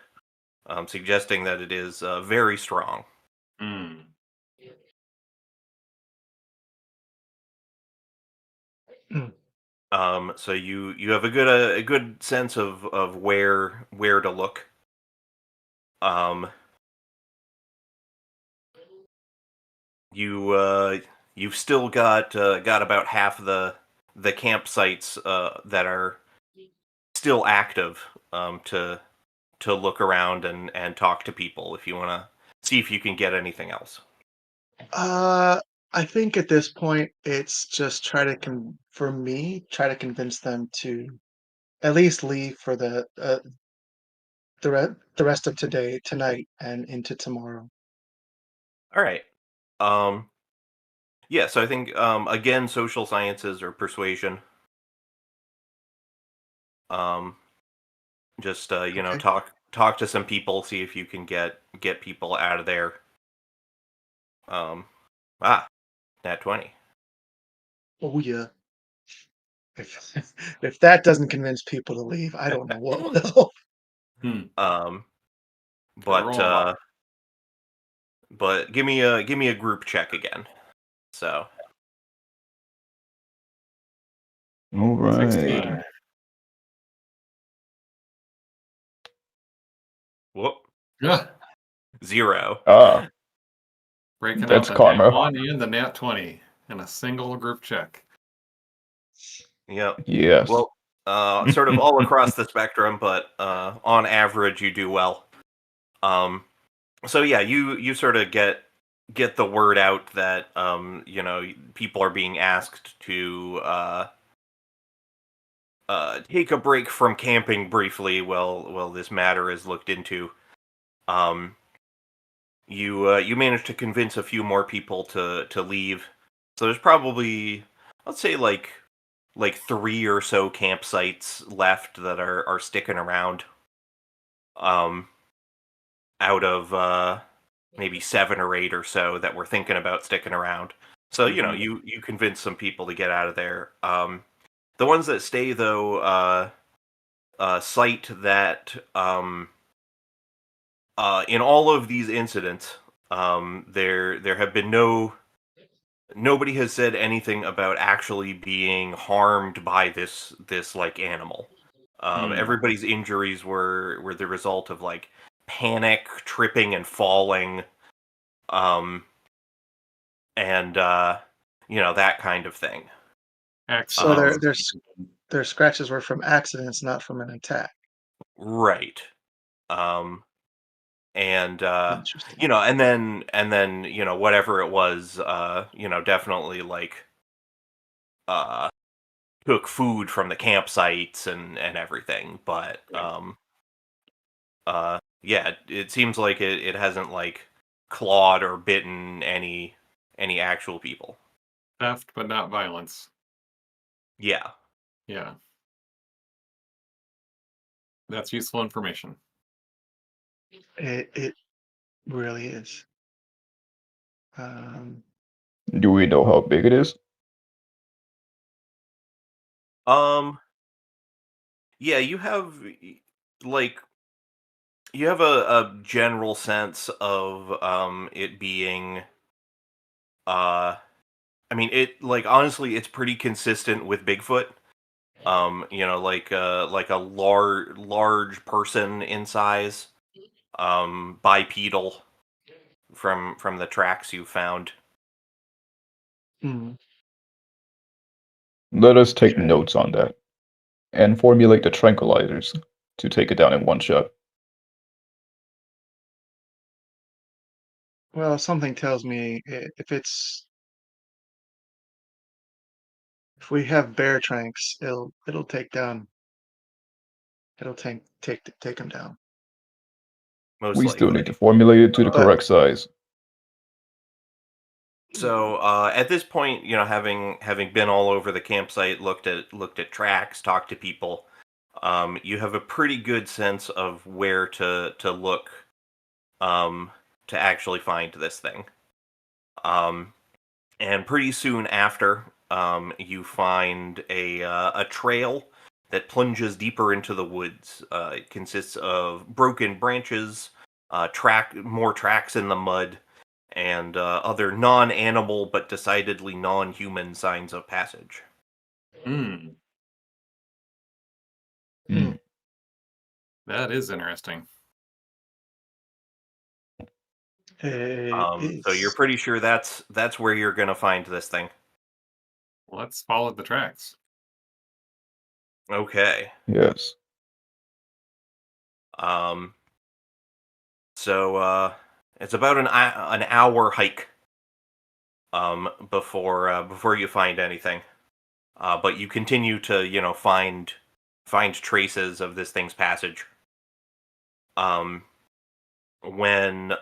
suggesting that it is very strong. Hmm. Hmm. So you have a good sense of where to look. Um, you you've still got about half the campsites that are still active, to look around and talk to people if you want to see if you can get anything else. Uh, I think at this point, it's just for me, try to convince them to at least leave for the rest of tonight, and into tomorrow. All right. Um, yeah, so I think again, social sciences or persuasion. Um, just Okay. talk to some people, see if you can get people out of there. Um, ah, nat 20. Oh yeah. If if that doesn't convince people to leave, I don't know what will. Hmm. Um, Gotta but roll hard. give me a group check again. So all right. 16. whoop, Yeah. 0. Ah, Breaking out that's the nat karma. 1 and the nat 20 in a single group check. Yep. Yes. Well, sort of all across the spectrum, but on average, you do well. Um, so yeah, you sort of get the word out that people are being asked to take a break from camping briefly while this matter is looked into. Um, you managed to convince a few more people to leave. So there's probably, let's say, like 3 or so campsites left that are sticking around. Um, out of maybe 7 or 8 or so that were thinking about sticking around. So Mhm. you convince some people to get out of there. The ones that stay though, cite that in all of these incidents, there have been nobody has said anything about actually being harmed by this like animal. Hmm. Everybody's injuries were the result of like panic, tripping, and falling, um, and that kind of thing. So Accidents. their scratches were from accidents, not from an attack. Right. Um, and Interesting. and then whatever it was, definitely like uh took food from the campsites and everything, but yeah, it seems like it hasn't like clawed or bitten any actual people. Theft, but not violence. Yeah. Yeah. That's useful information. It really is. Um, Do we know how big it is? Um yeah, like you have a general sense of it being uh I mean, it like honestly it's pretty consistent with Bigfoot. Like a large person in size. bipedal from the tracks you found. Mm. Let us take Okay. notes on that and formulate the tranquilizers to take it down in one shot. Well, something tells me if we have bear tranks, it'll take down. It'll take him down. Most We still need likely. to formulate it to the But correct size. So at this point, having been all over the campsite, looked at tracks, talked to people, you have a pretty good sense of where to look um, to actually find this thing. And pretty soon after, you find a trail that plunges deeper into the woods. It consists of broken branches, more tracks in the mud, and other non-animal but decidedly non-human signs of passage. Hmm, Hmm. that is interesting. it So you're is. pretty sure that's where you're gonna find this thing. Let's follow the tracks. Okay. Yes. Um, so it's about an hour hike before you find anything. But you continue to find traces of this thing's passage. Um, when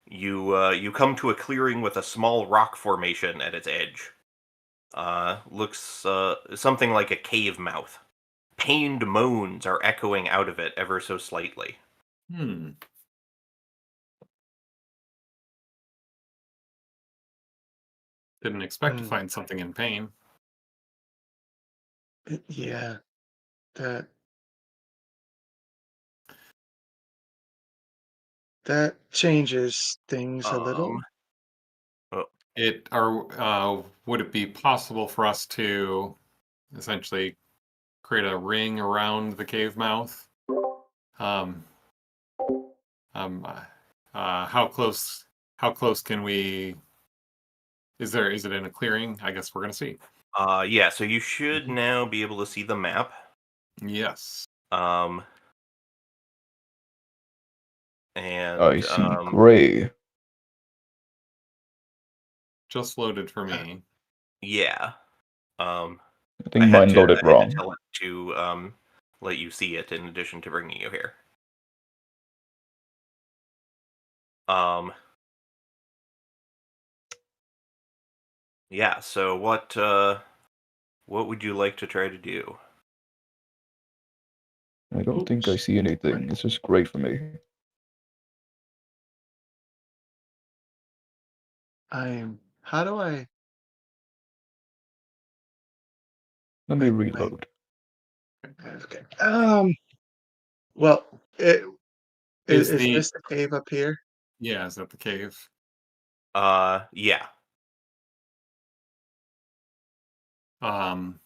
you come to a clearing with a small rock formation at its edge. Looks something like a cave mouth. Pained moans are echoing out of it ever so slightly. Hmm. Didn't expect to Mm, find something in pain. yeah, that that changes things a Um, little. Would it be possible for us to essentially create a ring around the cave mouth? Um, um, uh, how close can we? Is it in a clearing? I guess we're gonna see. yeah, so you should Mhm. now be able to see the map. Yes. Um, I and see gray. Just loaded for Uh, me. yeah, um, I think mine loaded I had to wrong. tell it to let you see it in addition to bringing you here. Um, yeah. So what would you like to try to do? I don't think I oops. see anything. It's just gray for me. How do I? Let me Wait. reload. Okay. Well, Is is the this the cave up here? Yeah, is that the cave? Yeah. Um,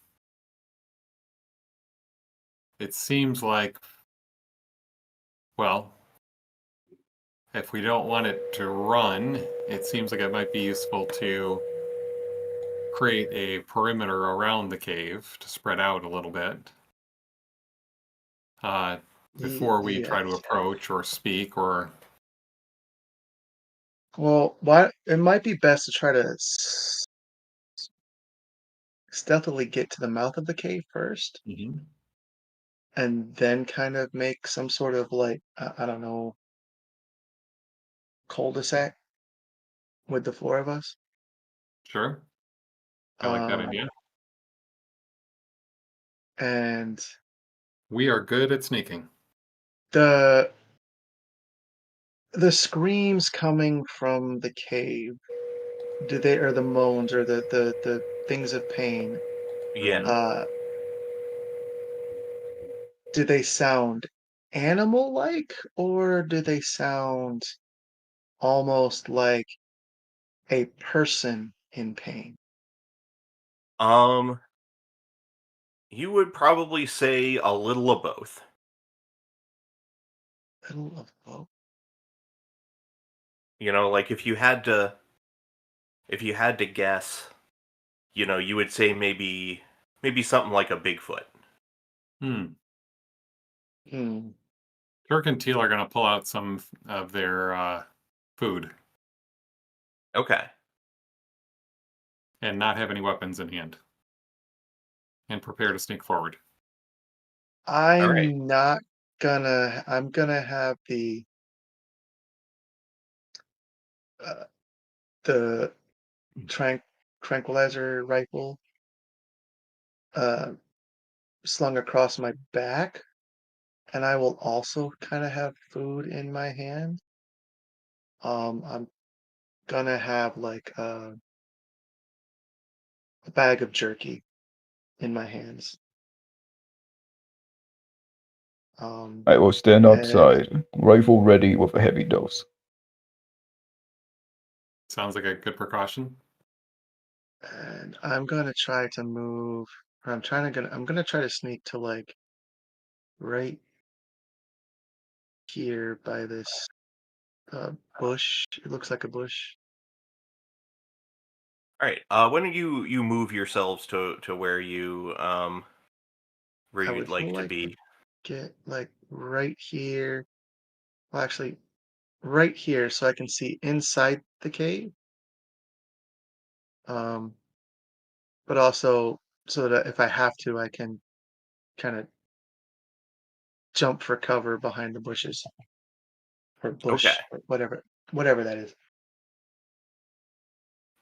it seems like, well, if we don't want it to run, it seems like it might be useful to create a perimeter around the cave to spread out a little bit uh, before we try to Yes. approach or speak or. Well, why it might be best to try to stealthily get to the mouth of the cave first, Mhm. and then kind of make some sort of like I don't know, cul-de-sac with the four of us. Sure, I like that Um, idea. and We are good at sneaking. the the screams coming from the cave, do they or the moans or the things of pain, Yeah. Mhm. uh, do they sound animal-like or do they sound almost like a person in pain? Um, you would probably say a little of both. Middle of the boat. Like if you had to guess, you would say maybe something like a Bigfoot. Hmm. Hmm. Turk and Teal are going to pull out some of their food Okay. and not have any weapons in hand and prepare to sneak forward. All right. I'm gonna have uh, the tranquilizer rifle uh, slung across my back, and I will also kind of have food in my hand. I'm gonna have like a bag of jerky in my hands. Um, I will stand and outside, rifle ready with a heavy dose. Sounds like a good precaution. and I'm gonna try to move. Or I'm gonna try to sneak to like right here by this bush. It looks like a bush. All right. Why don't you move yourselves to where I you'd would like to like to be? get like right here. Well, actually, right here, so I can see inside the cave. Um, but also so that if I have to, I can kind of jump for cover behind the bushes or Okay. bush or whatever that is.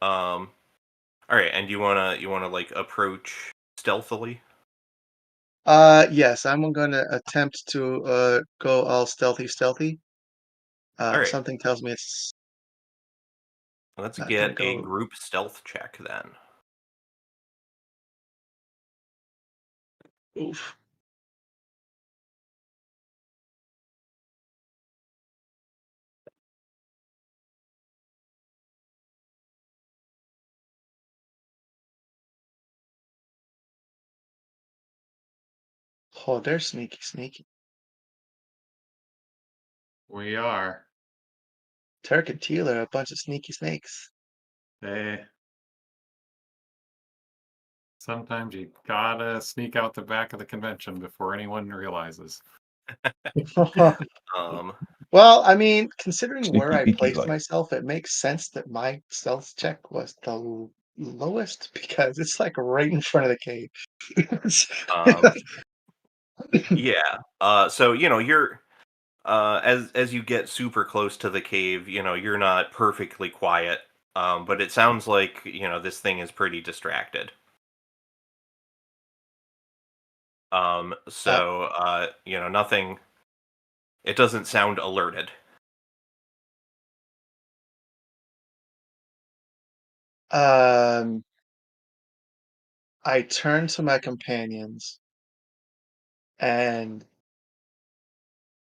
Um. All right. And you wanna like approach stealthily? Yes, I'm gonna attempt to go all stealthy. All right. Something tells me it's Let's not gonna get a go. group stealth check then. Oof. Oh, they're sneaky. We are. Turk and Teal are a bunch of sneaky snakes. Hey, sometimes you gotta sneak out the back of the convention before anyone realizes. Um. Well, I mean, considering where Sneaky I peeky placed like. myself, it makes sense that my stealth check was the lowest because it's like right in front of the cave. Um. Yeah. So you're as you get super close to the cave, you're not perfectly quiet. But it sounds like this thing is pretty distracted. Uh, So nothing. It doesn't sound alerted. um, I turn to my companions and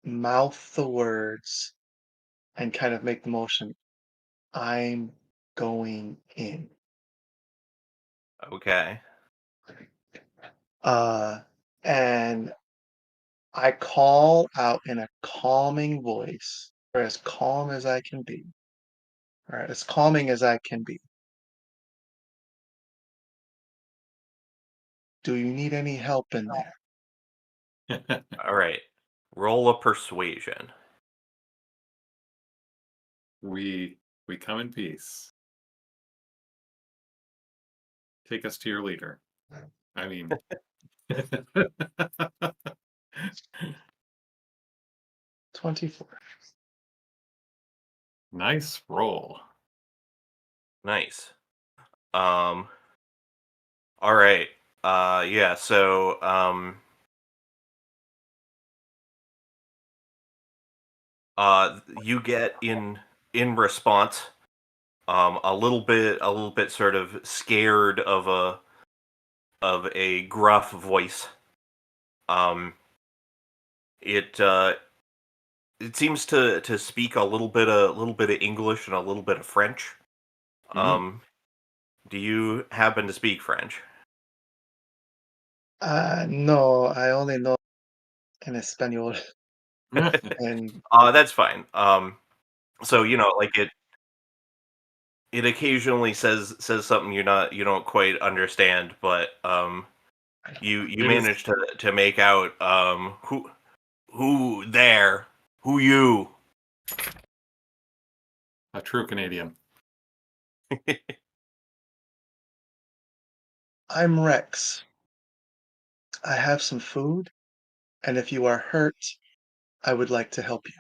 mouth the words and kind of make the motion. I'm going in. Okay. Uh, and I call out in a calming voice, or as calm as I can be, or as calming as I can be. Do you need any help in there? All right. Roll a persuasion. we we come in peace. Take us to your leader. I mean, 24. nice roll. Nice. Um. All right. Yeah. So you get in response a little bit sort of scared of a gruff voice. Um. It seems to speak a little bit of English and a little bit of French. Mm. Um, do you happen to speak French? No, I only know en español. and That's fine. So like it occasionally says something you don't quite understand, but you It is manage to make out who there, who you. a true Canadian. I'm Rex. I have some food, and if you are hurt, I would like to help you.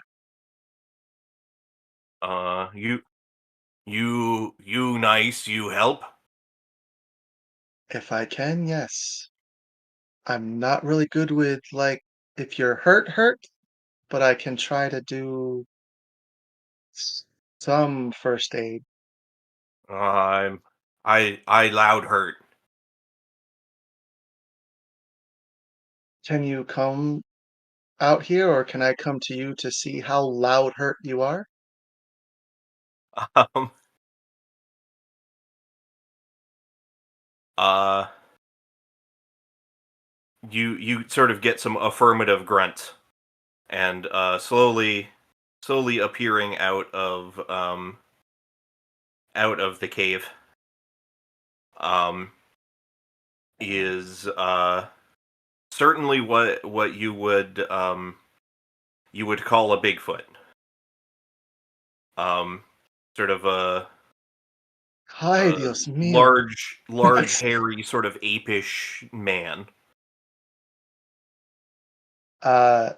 You nice, you help. If I can, yes. I'm not really good with, like, if you're hurt, but I can try to do some first aid. I'm I loud hurt. Can you come out here, or can I come to you to see how loud hurt you are? Um, uh, you sort of get some affirmative grunts, and slowly appearing out of the cave um is certainly what you would call a Bigfoot. Um, sort of Hi, a Dios mío. large hairy sort of apish man. Uh,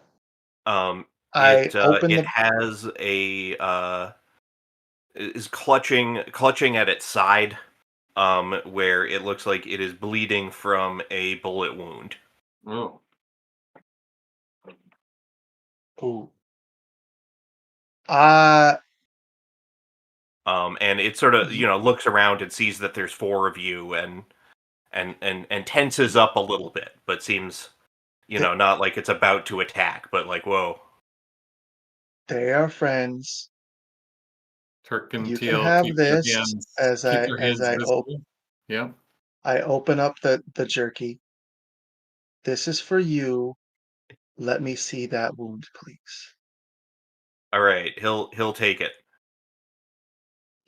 Um, I open it the has a is clutching at its side, where it looks like it is bleeding from a bullet wound. Oh, ooh. Uh, And it sort of y looks around and sees that there's four of you, and tenses up a little bit, but seems th not like it's about to attack, but like whoa. they are friends. Turk and You can teal, have this keep your hands visible. Yeah. I open up the jerky. This is for you. Let me see that wound, please. All right, he'll take it.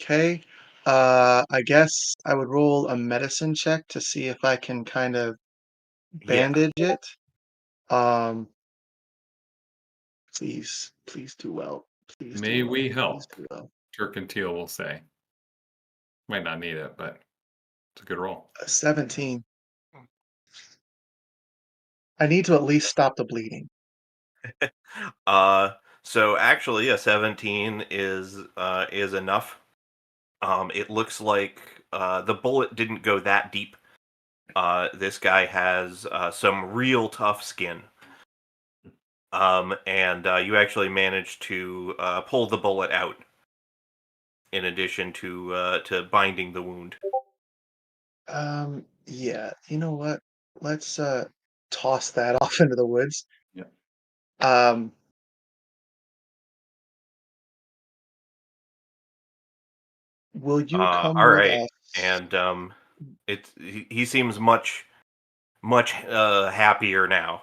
Okay. I guess I would roll a medicine check to see if I can kind of Yeah. bandage it. Um, please do well. Please do May well. we Please help? do well. Turk and teal will say. Might not need it, but it's a good roll. 17. I need to at least stop the bleeding. Uh, so actually, a 17 is enough. It looks like the bullet didn't go that deep. This guy has some real tough skin. And you actually managed to pull the bullet out, in addition to binding the wound. Yeah, you know what? Let's toss that off into the woods. Yeah. Um, will you come All with right, us? and he seems much happier now.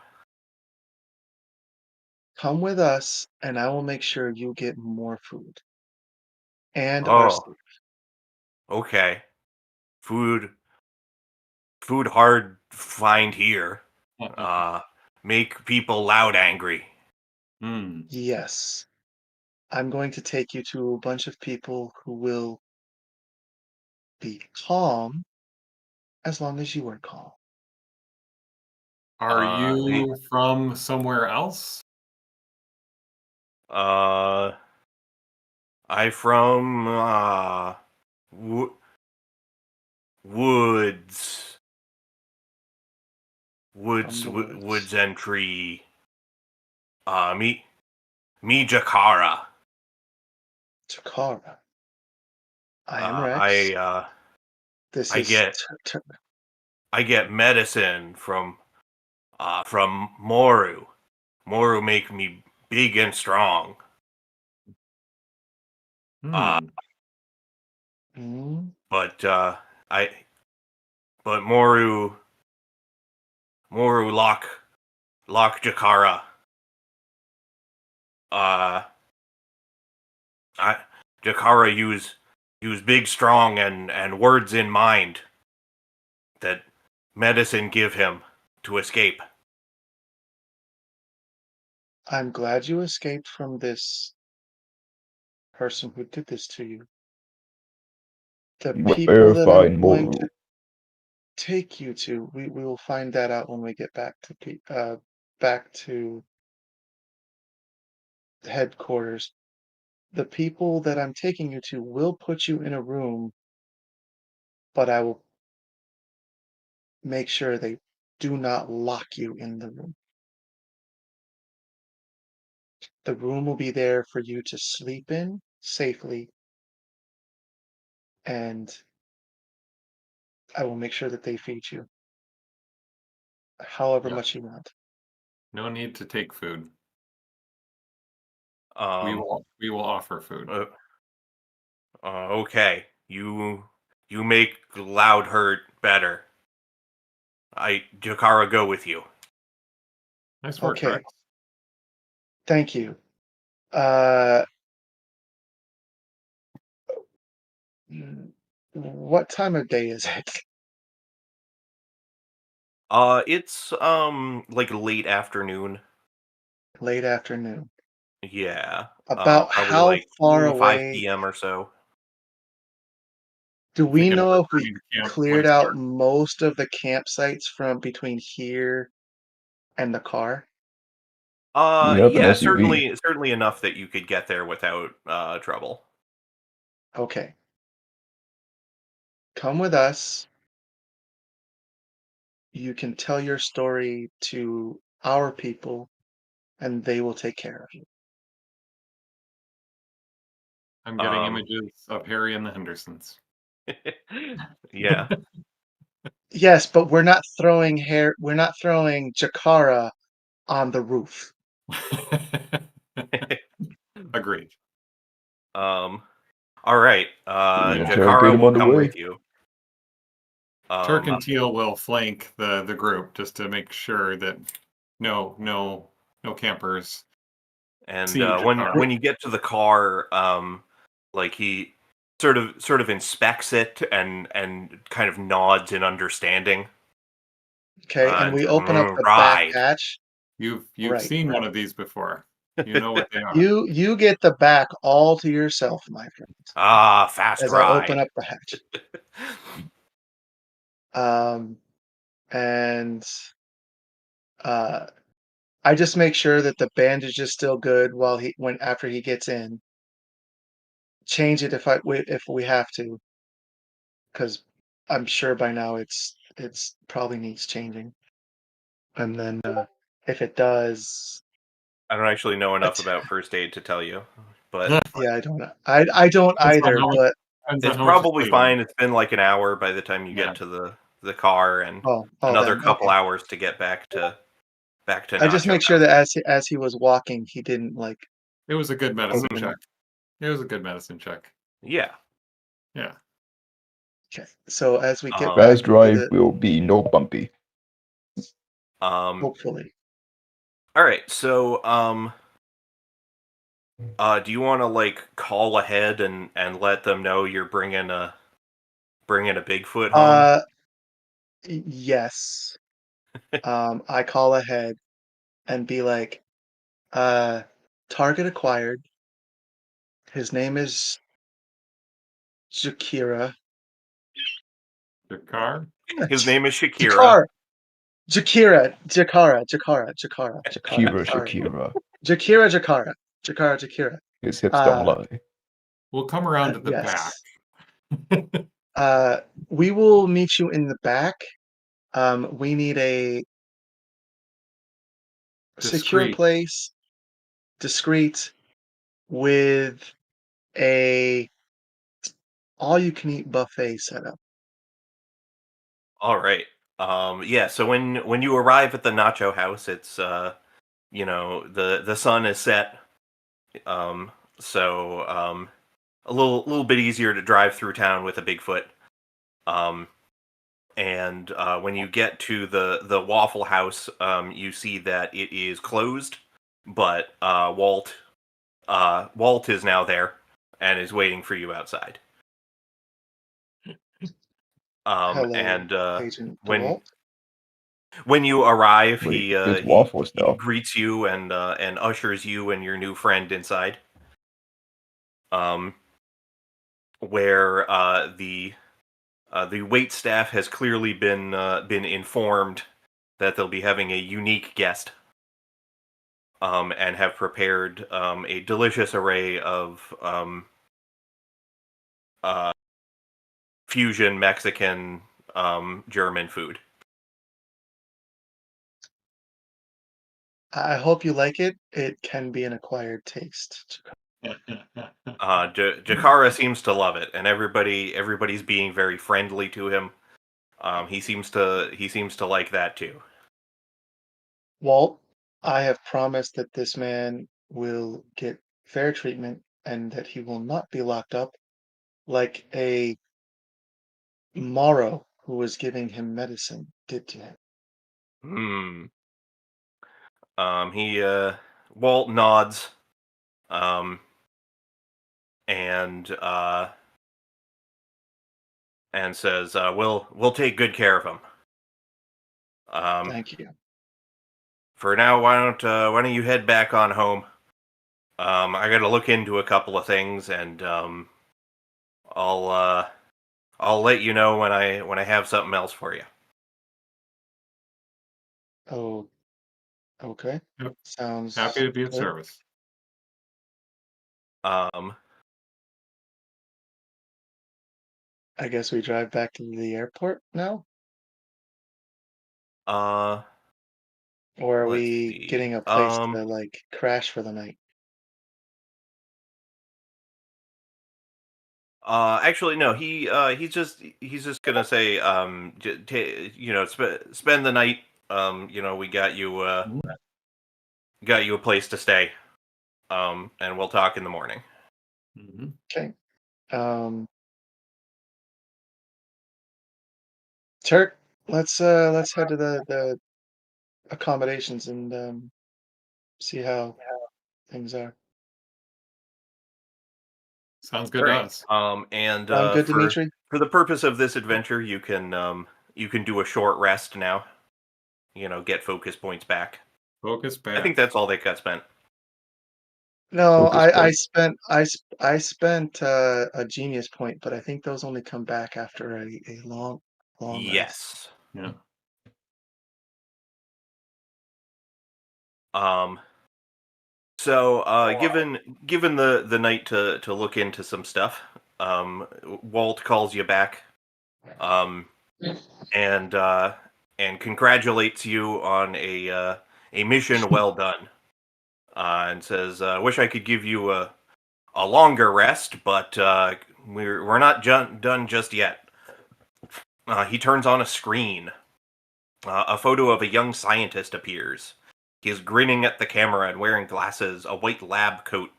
Come with us, and I will make sure you get more food and are Oh, safe. okay. Food hard to find here. Uh, make people loud angry. Hmm. Yes, I'm going to take you to a bunch of people who will be calm as long as you are calm. Are He, you from somewhere else? uh, I from wo- woods, From the woods. woods entry. Me Jakara. Takara. I am Uh, Rex. I uh, This I is get I get medicine from Moru. Moru make me big and strong. Uh, Hmm. Mm, but I but Moru lock Jakara. I Jakara use big, strong, and words in mind that medicine give him to escape. I'm glad you escaped from this person who did this to you. The people that I'm Verifying going to moral. take you to, we will find that out when we get back to headquarters. The people that I'm taking you to will put you in a room, but I will make sure they do not lock you in the room. The room will be there for you to sleep in safely, and I will make sure that they feed you however Yep. much you want. No need to take food. We Um, will offer food. Okay. You make loud hurt better. Jakara, go with you. Nice work, Okay, Rex. thank you. Uh, what time of day is it? It's like late afternoon. Late afternoon. Yeah. About Probably how like far 5 away p.m. or so. do we Thinking of know if we returning to camp when cleared it's out dark. most of the campsites from between here and the car? We have an Yeah, SUV. certainly enough that you could get there without trouble. Okay. Come with us. You can tell your story to our people, and they will take care of you. I'm getting Um, images of Harry and the Hendersons. yeah. Yes, but we're not throwing Jakara on the roof. Agreed. All right. We interrogate Jakara him will on the come way. with you. Turk Um, and Teal will flank the group just to make sure that no campers and see Jakara. when you get to the car, like he sort of inspects it and kind of nods in understanding. Okay, and And we open up the back right. hatch. You've Right. seen one of these before. You know what they are. You get the back all to yourself, my friend, Fast as I open ride. up the hatch. Um, and uh, I just make sure that the bandage is still good while when after he gets in. Change it if we have to, because I'm sure by now it's probably needs changing. And then if it does, I don't actually know enough att- about first aid to tell you, but yeah, I don't know. I don't Depends on either, how much, but depends on it's how much is probably bleeding. fine. It's been like an hour by the time you Yeah. get to the car, and another then couple okay. hours to get back to I just Nacho make sure House. that as he was walking, he didn't like It was a good medicine open. check. It was a good medicine check. Yeah. Yeah. Okay, so as we get Um. back Fast into drive the will be no bumpy. hopefully, All right. So, do you want to like call ahead and let them know you're bringing a Bigfoot home? uh, yes. I call ahead and be like, uh, target acquired. His name is Jakira. Jakar? His name is Shakira. Jakar, Jakara. Shakira, Sorry, Shakira. Jakira. His hips don't Uh, lie. We'll come around to the back. yes. Uh, we will meet you in the back. We need a secure Discreet. place, discreet, with a all-you-can-eat buffet setup. All right. Yeah. So when you arrive at the Nacho House, it's the sun is set. Um. So a little bit easier to drive through town with a Bigfoot. Um. And when you get to the Waffle House, you see that it is closed, but Walt Walt is now there and is waiting for you outside. Hello, And Agent when DeWalt. when you arrive, Wait, he it's Waffles he though. greets you and ushers you and your new friend inside. Where the wait staff has clearly been informed that they'll be having a unique guest. And have prepared a delicious array of fusion Mexican German food. I hope you like it. It can be an acquired taste. Jakara seems to love it, and everybody's being very friendly to him. He seems to like that too. Walt, I have promised that this man will get fair treatment and that he will not be locked up like a Morrow who was giving him medicine did to him. Hmm. He Walt nods. Um. And says, "We'll take good care of him." Thank you. For now, why don't you head back on home? I got to look into a couple of things, and I'll let you know when I have something else for you. Oh, okay. Yep. Sounds Happy to be of good. service. Um, I guess we drive back to the airport now? uh, Or are let's we see. getting a place to like crash for the night? Actually, no. He's just gonna say, spend the night. We got you a place to stay. And we'll talk in the morning. Mm-hmm. Okay. Turk, let's head to the accommodations and see how things are. Sounds good All to right. us. And Sound good, for Dimitri? the purpose of this adventure, you can do a short rest now. Get focus points back. Focus I think back. that's all they got spent. No, Focus point. I spent a genius point, but I think those only come back after a long rest. Yes. Yeah. Um. So, given the night to look into some stuff, Walt calls you back, um, and congratulates you on a mission well done, and says, "Wish I could give you a longer rest, but we're not done just yet." He turns on a screen. A photo of a young scientist appears. He is grinning at the camera and wearing glasses, a white lab coat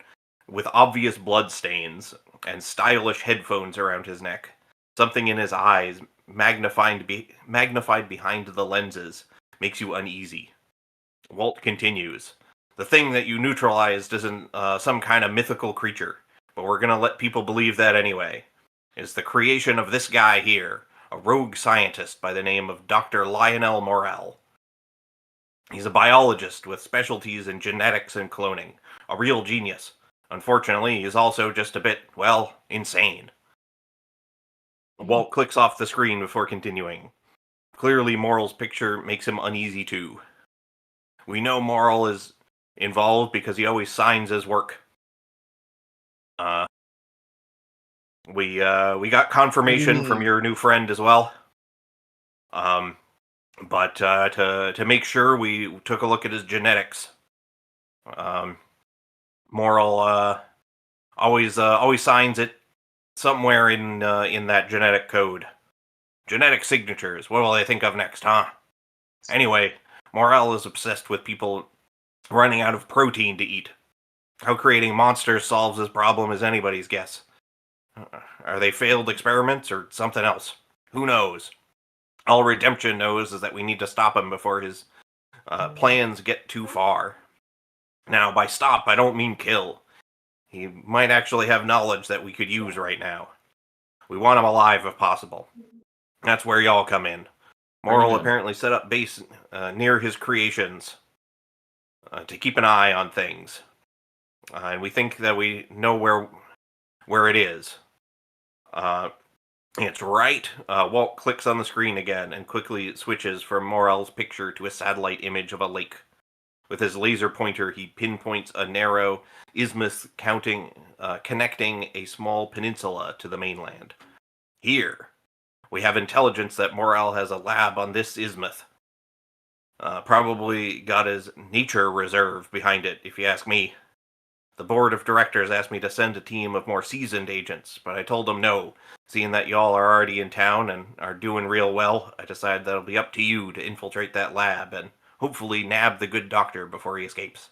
with obvious blood stains, and stylish headphones around his neck. Something in his eyes, magnified behind the lenses, makes you uneasy. Walt continues. The thing that you neutralized isn't some kind of mythical creature, but we're gonna let people believe that anyway. It's the creation of this guy here, a rogue scientist by the name of Dr. Lionel Morel. He's a biologist with specialties in genetics and cloning, a real genius. Unfortunately, he's also just a bit, well, insane. Walt clicks off the screen before continuing. Clearly, Morrel's picture makes him uneasy too. We know Morrel is involved because he always signs his work. Uh, we got What do you confirmation from mean? your new friend as well. But to make sure, we took a look at his genetics. Morrel always signs it somewhere in that genetic code. Genetic signatures. What will they think of next, huh? Anyway, Morel is obsessed with people running out of protein to eat. How creating monsters solves this problem is anybody's guess. Are they failed experiments or something else? Who knows? All Redemption knows is that we need to stop him before his plans get too far. Now, by stop, I don't mean kill. He might actually have knowledge that we could use right now. We want him alive if possible. That's where y'all come in. Bring him Moral in. apparently set up base near his creations to keep an eye on things. And we think that we know where it is. It's right. Walt clicks on the screen again and quickly switches from Morel's picture to a satellite image of a lake. With his laser pointer, he pinpoints a narrow isthmus connecting a small peninsula to the mainland. Here, we have intelligence that Morel has a lab on this isthmus. Probably got his nature reserve behind it, if you ask me. The board of directors asked me to send a team of more seasoned agents, but I told them no. Seeing that y'all are already in town and are doing real well, I decided that it'll be up to you to infiltrate that lab and hopefully nab the good doctor before he escapes.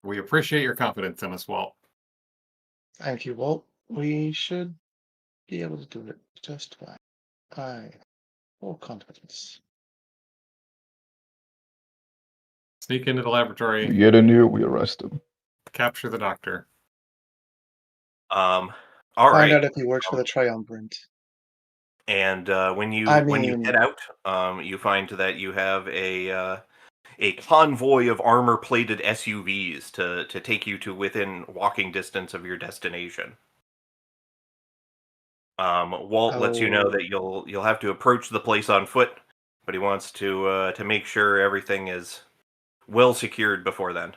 We appreciate your confidence in us, Walt. Thank you, Walt. We should be able to do it just fine. I have full confidence. Sneak into the We laboratory, get in here, we arrest him. capture the doctor. All Find right. out if he works for the Triumvirate. And when you I head out, you find that you have a convoy of armor-plated SUVs to take you to within walking distance of your destination. Walt lets you know that you'll have to approach the place on foot, but he wants to make sure everything is well secured before then.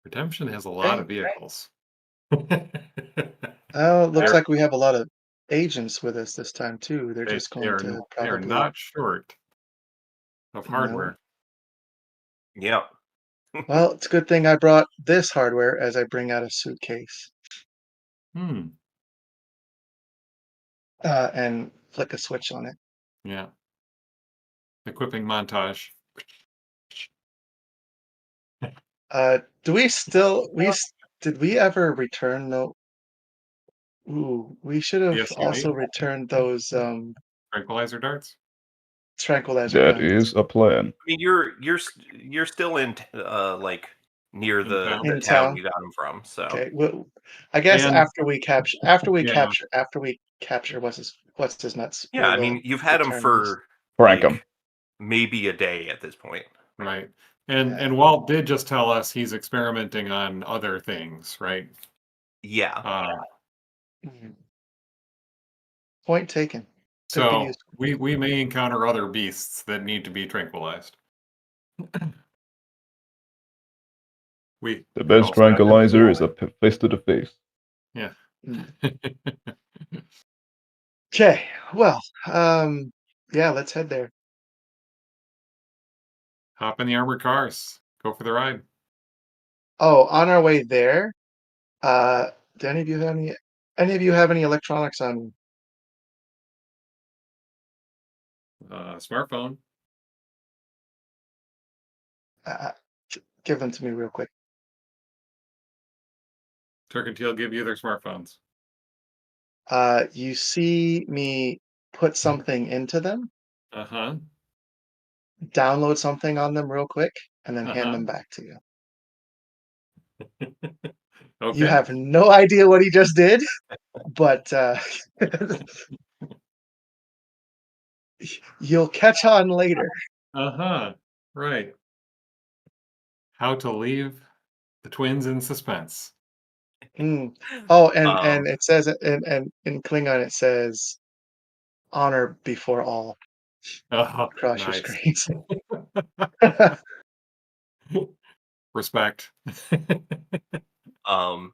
Redemption has a lot of vehicles. Oh, looks like we have a lot of agents with us this time too. They're just They going are, to they are probably not short of hardware. Yeah. Well, it's a good thing I brought this hardware as I bring out a suitcase and flick a switch on it. Yeah. Equipping montage. Do we still did we ever return though? Ooh, we should have Yes, you also need. returned those Tranquilizer darts? tranquilizer That guns is a plan. I mean, you're still in like near In the town? the in town town. you got them from. So Okay, well, I guess And after we capture yeah. what's his nuts. yeah, I We'll mean, you've had them return these. for Prank like him. maybe a day at this point. Right. And Yeah. Walt did just tell us he's experimenting on other things, right? Yeah. Mhm. Point taken. Could be So useful. we may encounter other beasts that need to be tranquilized. We The could best also have them tranquilizer is fly. a fist to the face. Yeah. Okay, well, yeah, let's head there. Hop in the armored cars. Go for the ride. Oh, on our way there, do any of you have any electronics on? Smartphone. Uh, give them to me real quick. Turkentile give you their smartphones. You see me put something into them, Uh-huh. download something on them real quick, and then hand Uh-huh. them back to you. You Okay. have no idea what he just did, but you'll catch on later. Uh-huh. Right. How to leave the twins in suspense. Mm. Oh, and Um, it says in Klingon it says honor before all Oh, across your nice. screens. Respect. all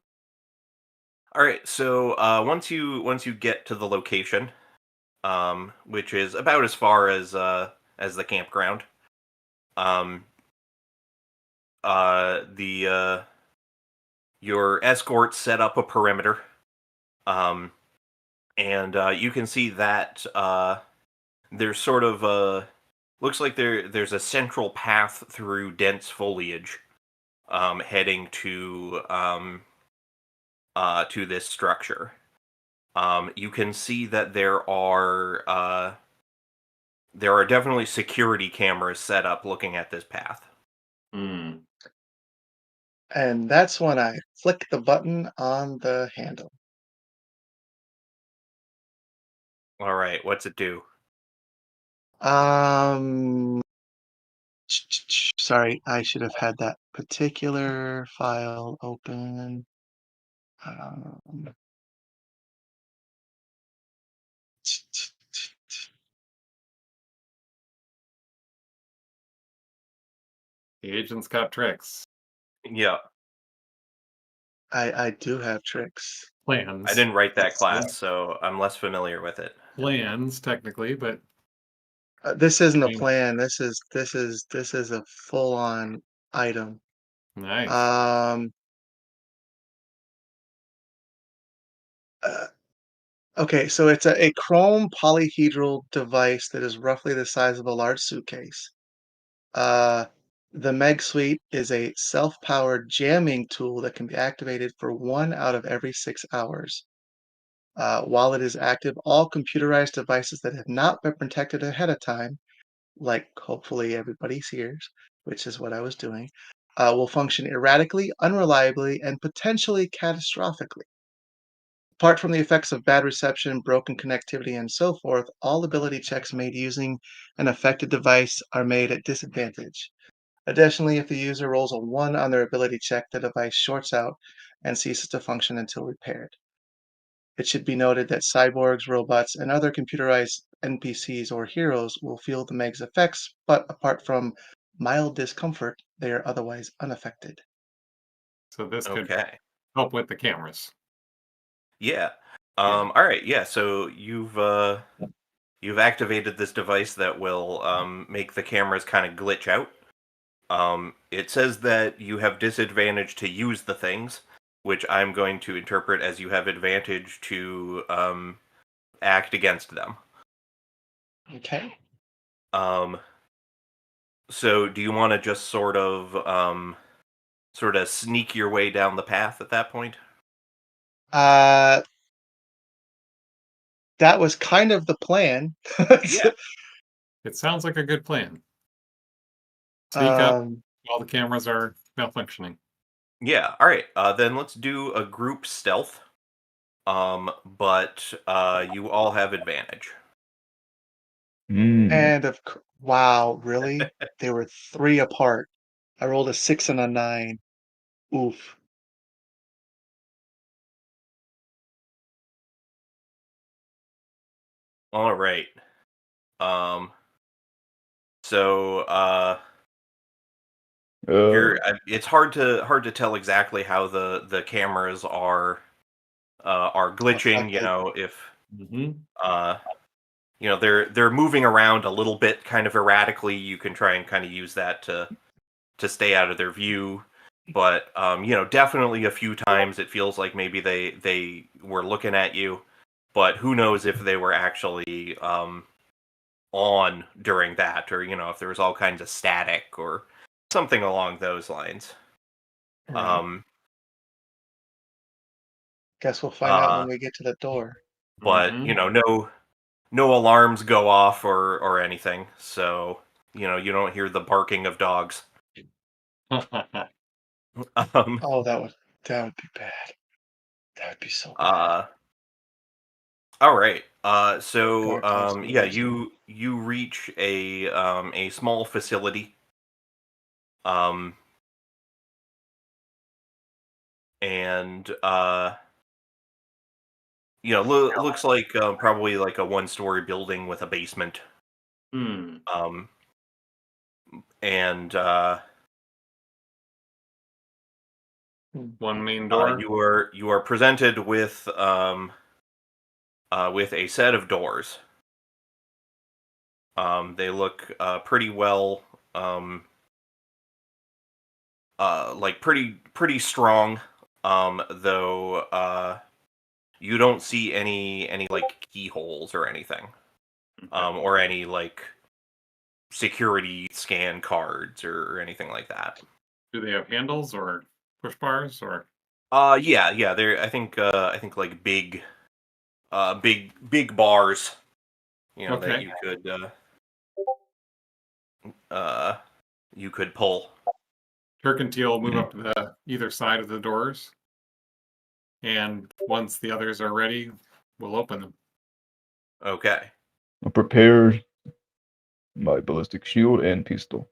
right. So once you get to the location, which is about as far as the campground, um, the your escort set up a perimeter, and you can see that there's sort of a looks like there's a central path through dense foliage, heading to this structure. You can see that there are definitely security cameras set up looking at this path. Hmm. And that's when I flick the button on the handle. All right, what's it do? Um, sorry, I should have had that particular file open. Um, The agent's got tricks. Yeah, I do have tricks. I Plans. didn't write that Let's class, see. so I'm less familiar with it. Plans, technically, but This isn't a yeah, plan. This is a full-on item. nice. Um, uh, okay, so it's a chrome polyhedral device that is roughly the size of a large suitcase. Uh, the Meg Suite is a self-powered jamming tool that can be activated for 1 out of every 6 hours. While it is active, all computerized devices that have not been protected ahead of time, like hopefully everybody's ears, which is what I was doing, will function erratically, unreliably, and potentially catastrophically. Apart from the effects of bad reception, broken connectivity, and so forth, all ability checks made using an affected device are made at disadvantage. Additionally, if the user rolls a 1 on their ability check, the device shorts out and ceases to function until repaired. It should be noted that cyborgs, robots, and other computerized NPCs or heroes will feel the Meg's effects, but apart from mild discomfort, they are otherwise unaffected. So this could Okay. help with the cameras. Yeah. Yeah. All right. Yeah. So you've activated this device that will make the cameras kind of glitch out. It says that you have disadvantage to use the things, which I'm going to interpret as you have advantage to act against them. Okay. Um, so do you want to just sort of sneak your way down the path at that point? Uh, that was kind of the plan. Yeah. It sounds like a good plan. Sneak up Um, while the cameras are malfunctioning. Yeah. All right. Then let's do a group stealth. But you all have advantage. Mm. and wow, really? They were 3 apart. I rolled a 6 and a 9. Oof. All right. Um, so Uh, it's hard to tell exactly how the cameras are glitching. You Affected. know, if Mm-hmm. uh they're moving around a little bit, kind of erratically. You can try and kind of use that to stay out of their view. But definitely a few times it feels like maybe they were looking at you, but who knows if they were actually on during that, or if there was all kinds of static or something along those lines. Right. Um, Guess we'll find out when uh, we get to the door. but Mm-hmm. no alarms go off or anything, so you don't hear the barking of dogs. Um, Oh, that would be bad. That would be so bad. uh, all right. Guard So dogs yeah, doors. you reach a small facility. Um, and looks like probably like a one-story building with a basement. Hmm. Um, and Hmm. One main door. you are presented with a set of doors. They look pretty well, um, like pretty strong. Though you don't see any like keyholes or anything, Okay. or any like security scan cards or anything like that. Do they have handles or push bars or? Yeah, they're I think like big bars, that Okay. uh you could pull. Turk and Teal move up to the either side of the doors. And once the others are ready, we'll open them. Okay. I prepared my ballistic shield and pistol.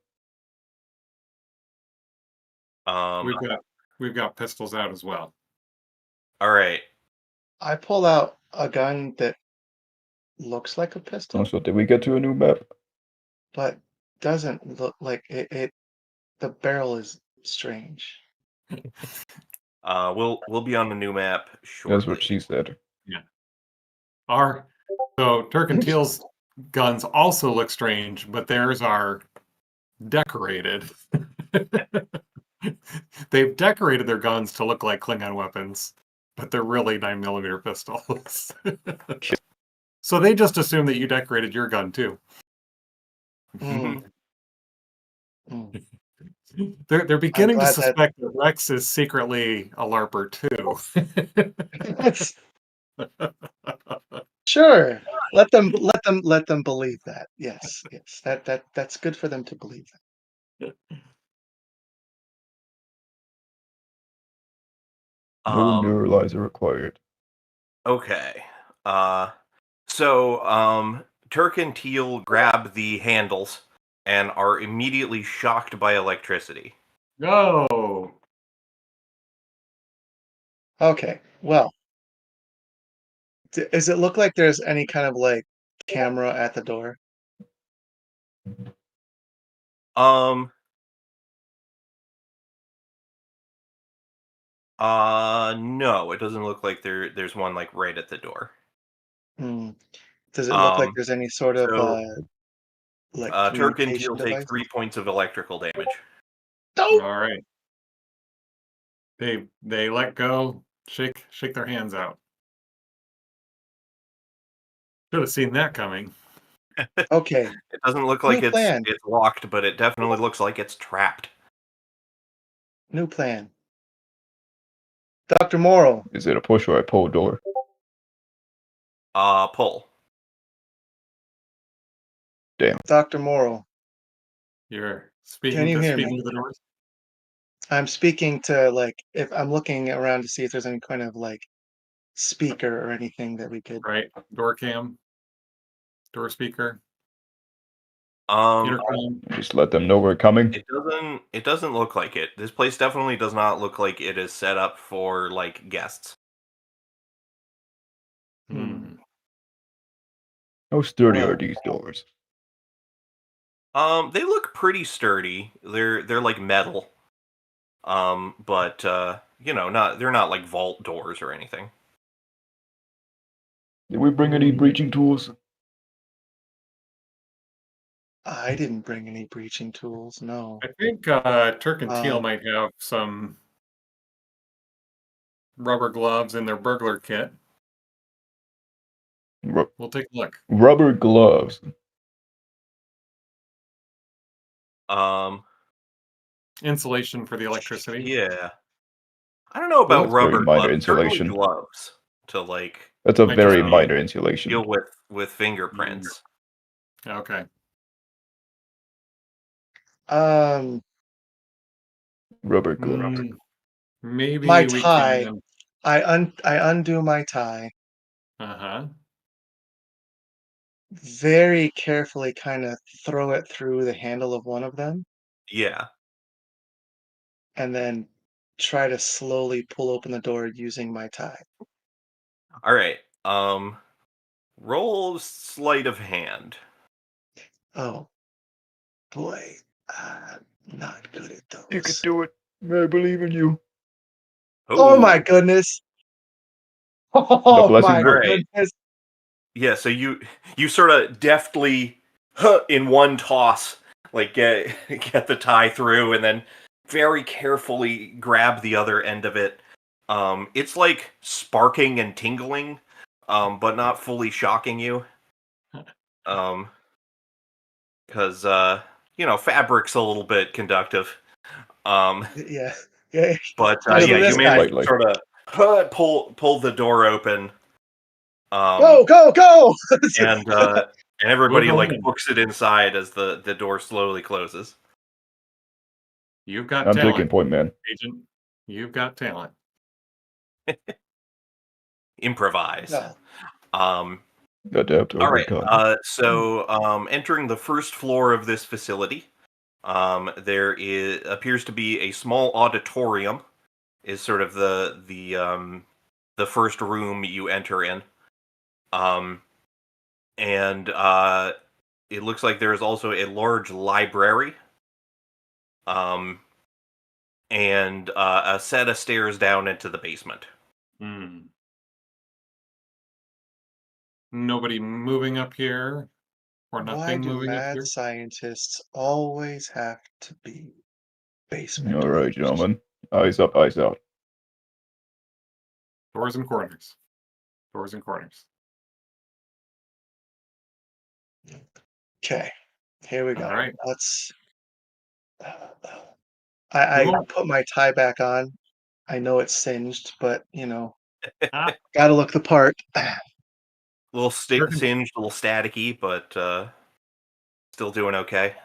We've got pistols out as well. All right. I pull out a gun that looks like a pistol, So did we get to a new map? but doesn't look like it. The barrel is strange. We'll be on the new map shortly. That's what she said. Yeah. So Turk and Teal's guns also look strange, but theirs are decorated. They've decorated their guns to look like Klingon weapons, but they're really 9mm pistols. So they just assume that you decorated your gun too. Mm. Mm. They're beginning to glad that- suspect that Rex is secretly a LARPer too. Sure. Let them believe that. Yes. That's good for them to believe that. No neuralizer required. Okay. Turk and Teal grab the handles and are immediately shocked by electricity. Go. Okay. Well, does it look like there's any kind of like camera at the door? No, it doesn't look like there's one like right at the door. Hmm. Does it look like Um, there's any sort of so, like Turk and Teal communication take device? 3 points of electrical damage. No. All right. They let go, shake their hands out. Should have seen that coming. Okay. It doesn't look like New plan. it's locked, but it definitely looks like it's trapped. New plan. Dr. Morrow. Is it a push or a pull door? Pull. Damn. Dr. Morrow. You're Can you hear me? speaking to the doors. I'm speaking to like if I'm looking around to see if there's any kind of like speaker or anything that we could. Right. Door cam. Door speaker. Um, Intercom. Just let them know we're coming. it doesn't look like it. This place definitely does not look like it is set up for like guests. Hmm. How sturdy Well- are these doors? They look pretty sturdy. They're like metal. But they're not like vault doors or anything. Did we bring any breaching tools? I didn't bring any breaching tools. No. I think Turk and Teal might have some rubber gloves in their burglar kit. We'll take a look. Rubber gloves. Insulation for the electricity. Yeah. I don't know about That's very rubber minor gloves. Certainly insulation. gloves to like That's a Might very just be- minor insulation. deal with fingerprints. Okay. Rubber gloves. Maybe My we tie. can. I undo my tie. Uh-huh. Very carefully kind of throw it through the handle of one of them Yeah. and then try to slowly pull open the door using my tie. All right. Roll sleight of hand. Oh boy, not good at those. You can do it. I believe in you. Oh my goodness! Oh blessing my works. goodness! Yeah, so you sort of deftly in one toss like get the tie through and then very carefully grab the other end of it. It's like sparking and tingling, but not fully shocking you. Because fabric's a little bit conductive. Yeah. But Here's yeah, this you guy. managed to sort of pull the door open. Go! And everybody We'll go like in. books it inside as the door slowly closes. You've got I'm talent, taking point, man. Agent. You've got talent. Improvise. No. Adapt or All right. become. So entering the first floor of this facility, appears to be a small auditorium. Is sort of the first room you enter in, and it looks like there is also a large library, and a set of stairs down into the basement. Hmm. Nobody moving up here, or Why nothing do moving up mad here. scientists always have to be basement? All right, gentlemen. Eyes up, eyes out. Doors and corners. Doors and corners. Okay, here we go. All right. Let's. You I won't. put my tie back on. I know it's singed, but Ah, gotta look the part. A little Dirk and, singed, a little staticky, but still doing okay.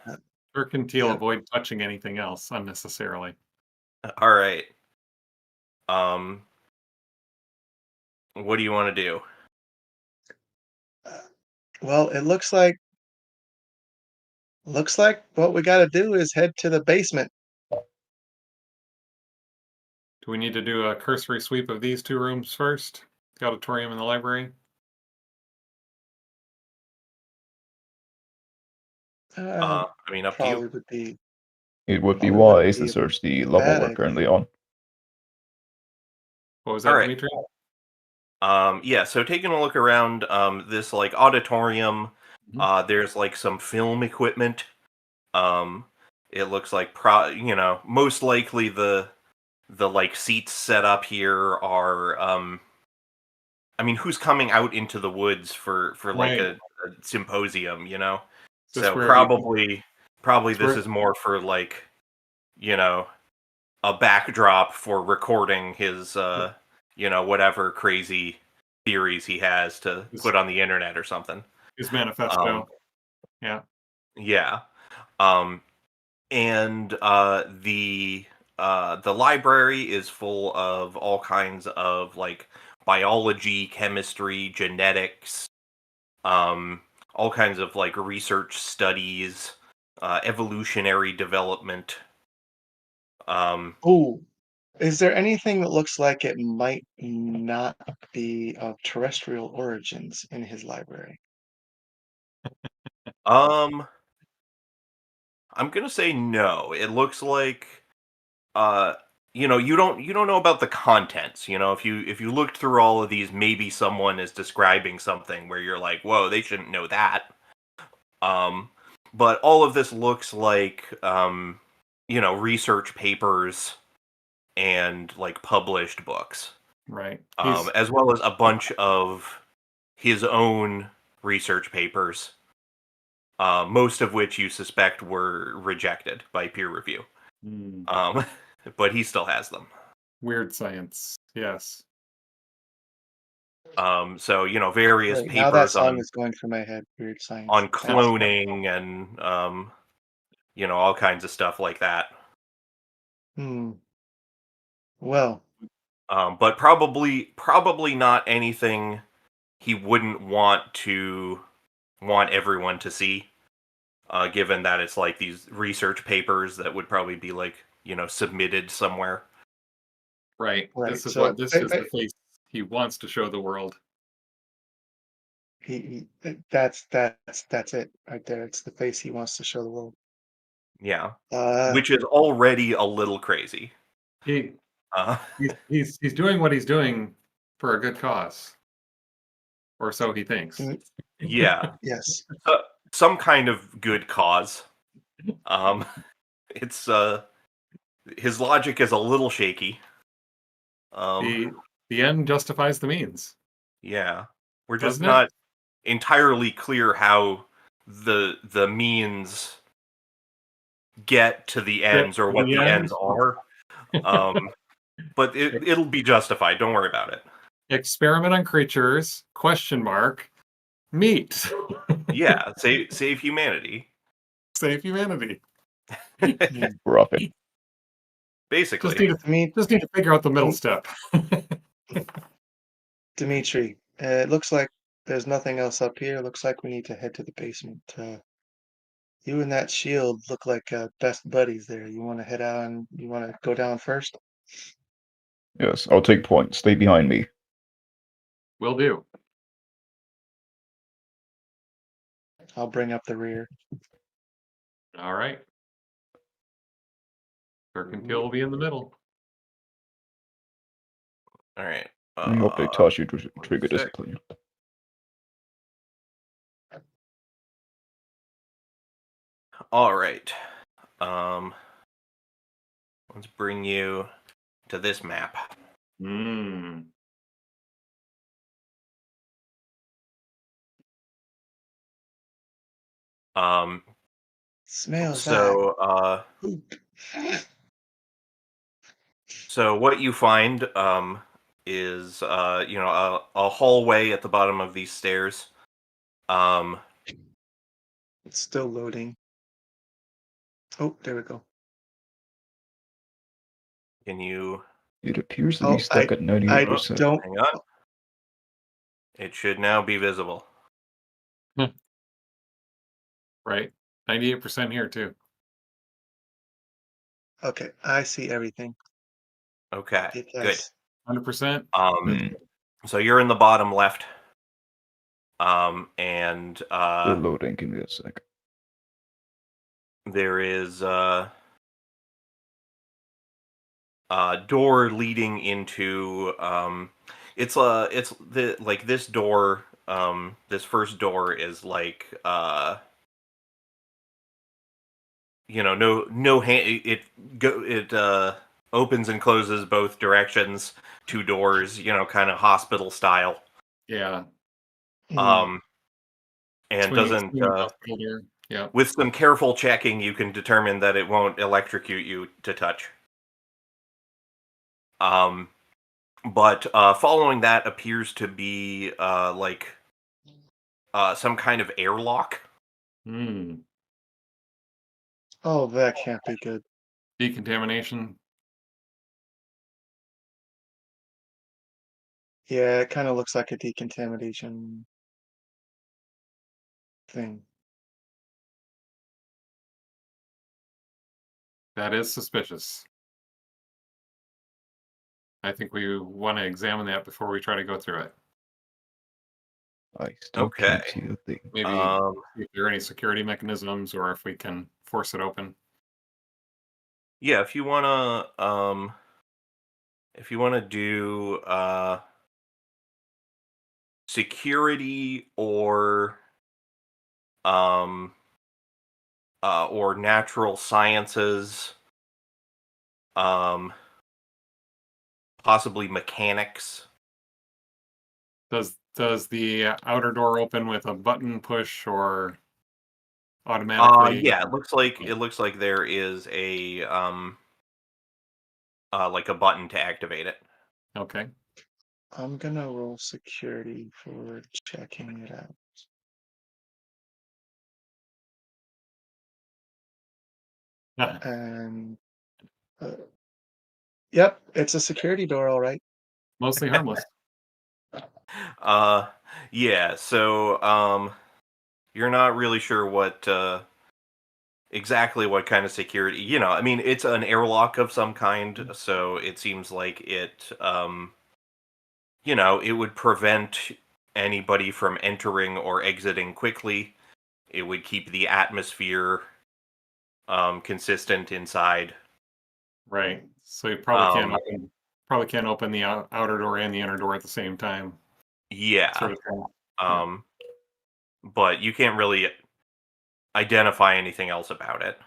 Dirk and Teal Yeah. avoid touching anything else unnecessarily. All right. What do you want to do? Well, it looks like what we gotta do is head to the basement. Do we need to do a cursory sweep of these two rooms first? The auditorium and the library? Uh, I mean, up to you. probably would be It would be Probably wouldn't wise be to a search the level bad we're idea. currently on. What was All that, right. Dimitri? Yeah, so taking a look around this like auditorium, Mhm. there's like some film equipment. Um, it looks like most likely the like seats set up here are I mean, who's coming out into the woods for like Right. a symposium, Is this So where he, probably it's this where, is more for like, you know, a backdrop for recording his whatever crazy theories he has to his, put on the internet or something. his Um, manifesto. Yeah. yeah. Um, and the library is full of all kinds of like biology, chemistry, genetics, all kinds of like research studies, evolutionary development. Ooh, is there anything that looks like it might not be of terrestrial origins in his library? Um, I'm gonna say no. It looks like uh you don't know about the contents. If you looked through all of these, maybe someone is describing something where you're like, whoa, they shouldn't know that. Um, but all of this looks like research papers and like published books, Right. He's as well as a bunch of his own research papers, most of which you suspect were rejected by peer review. Um, but he still has them. weird science. Yes. So various Right, now that papers song on is going through my head. Weird science. on That's cloning and all kinds of stuff like that. hmm. Well, But probably not anything he wouldn't want everyone to see. Given that it's like these research papers that would probably be like submitted somewhere. Right. right. This is So the face he wants to show the world. that's it right there. It's the face he wants to show the world. Yeah, Uh, which is already a little crazy. He Uh, he's doing what he's doing for a good cause. Or so he thinks. yeah, yes. some kind of good cause. It's his logic is a little shaky. The end justifies the means. Yeah, we're just Doesn't it? not entirely clear how the means get to the ends or what The the end. ends are. But it'll be justified. Don't worry about it. Experiment on creatures, question mark, meat. Yeah, save humanity. Save humanity. Hmm. Profit. Basically. Just need to figure out the middle step. Dimitri, it looks like there's nothing else up here. Looks like we need to head to the basement. You and that shield look like best buddies there. You want to head out and you want to go down first? Yes, I'll take point. Stay behind me. Will do. I'll bring up the rear. All right. Turk and Kill will be in the middle. All right. I hope they toss you to trigger 26. discipline. All right. Let's bring you to this map. Mm. Smells So so what you find is a hallway at the bottom of these stairs. It's still loading. Oh, there we go. Can you It appears to Oh, be stuck at 98%. don't. hang on? It should now be visible. Right. 98% here too. Okay, I see everything. Okay, It good. does. 100%. So you're in the bottom left. And Still loading. Give me a sec. there is a door leading into it's this door, this first door is like no hand, it opens and closes both directions, two doors, kind of hospital style. Yeah. And doesn't yeah. with some careful checking you can determine that it won't electrocute you to touch. But following that appears to be some kind of airlock. Oh, that can't be good. Decontamination. Yeah, it kind of looks like a decontamination thing. That is suspicious. I think we want to examine that before we try to go through it. I still can't see the thing. Maybe if there are any security mechanisms or if we can force it open. Yeah, if you wanna do security or natural sciences, possibly mechanics. Does the outer door open with a button push or automatically? Yeah, it looks like there is a like a button to activate it. Okay. I'm gonna roll security for checking it out. And yep, it's a security door, all right. Mostly harmless. Yeah, so you're not really sure what exactly what kind of security, I mean, it's an airlock of some kind, so it seems like it it would prevent anybody from entering or exiting quickly. It would keep the atmosphere consistent inside. Right. So you probably can't open the outer door and the inner door at the same time. Yeah. Sort of thing. But you can't really identify anything else about it.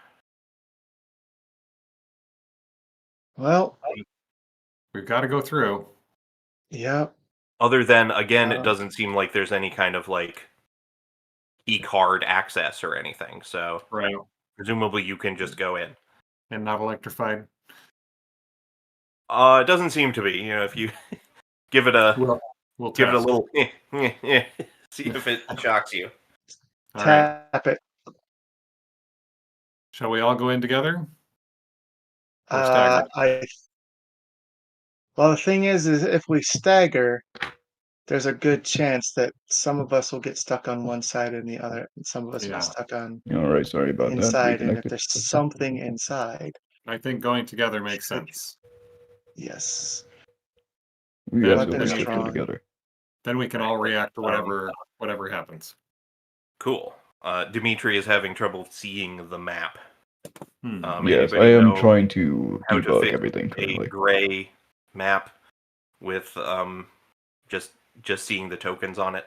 Well, we've got to go through. Yep. Other than, again, it doesn't seem like there's any kind of e-card access or anything. So right. Presumably you can just go in. And not electrified? It doesn't seem to be. If you give it a we'll give test. it a little see if it shocks you. All right. Tap it. Shall we all go in together? Or staggered? Well, the thing is if we stagger, there's a good chance that some of us will get stuck on one side and the other, and some of us will Yeah. get stuck on All right, sorry about that. inside. And if Reconnected. there's something inside, I think going together makes sense. yes, We Then- have to weapon is stick drawn. together. Then we can all react to whatever happens. Cool. Dimitri is having trouble seeing the map. Yes, I Anybody am know trying to how to debug fix everything a currently. gray map with just seeing the tokens on it?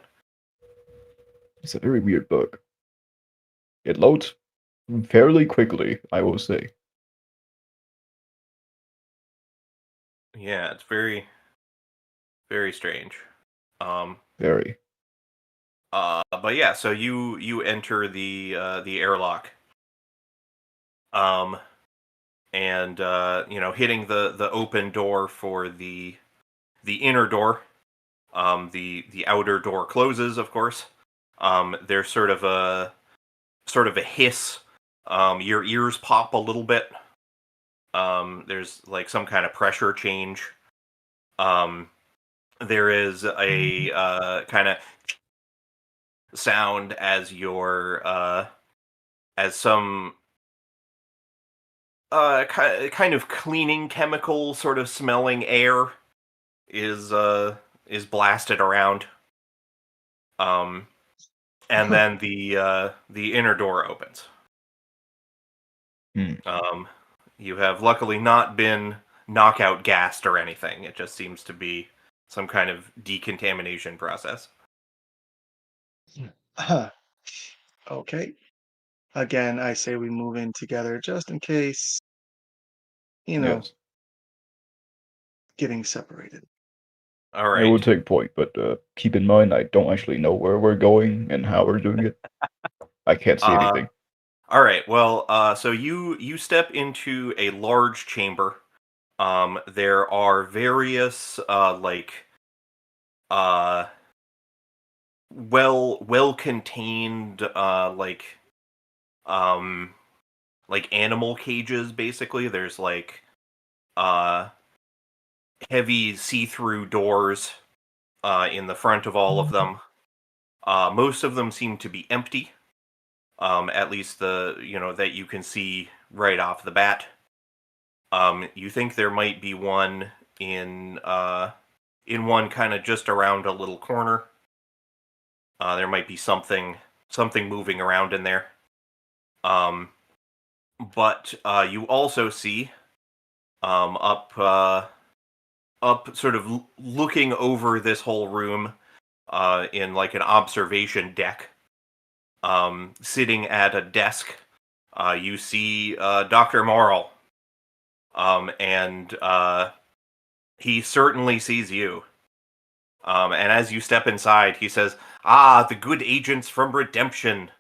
It's a very weird bug. It loads fairly quickly, I will say. Yeah, it's very, very strange. Very. But yeah, so you enter the airlock. And hitting the open door for the inner door. The outer door closes, of course. There's sort of a hiss. Your ears pop a little bit. There's like some kind of pressure change. There is a kind of sound as as some kind of cleaning chemical sort of smelling air is blasted around. And then the inner door opens. You have luckily not been knockout gassed or anything. It just seems to be some kind of decontamination process. Okay. Again, I say we move in together just in case, Yes. getting separated. All I right. will take point, but keep in mind I don't actually know where we're going and how we're doing it. I can't see anything. All right. Well, so you step into a large chamber. There are various well contained like animal cages. Basically, there's like heavy see-through doors in the front of all of them. Most of them seem to be empty. At least that you can see right off the bat. You think there might be one in one kind of just around a little corner. There might be something moving around in there. But you also see up sort of looking over this whole room in like an observation deck. Sitting at a desk, you see Dr. Morrill. And he certainly sees you. And as you step inside, he says, "Ah, the good agents from Redemption.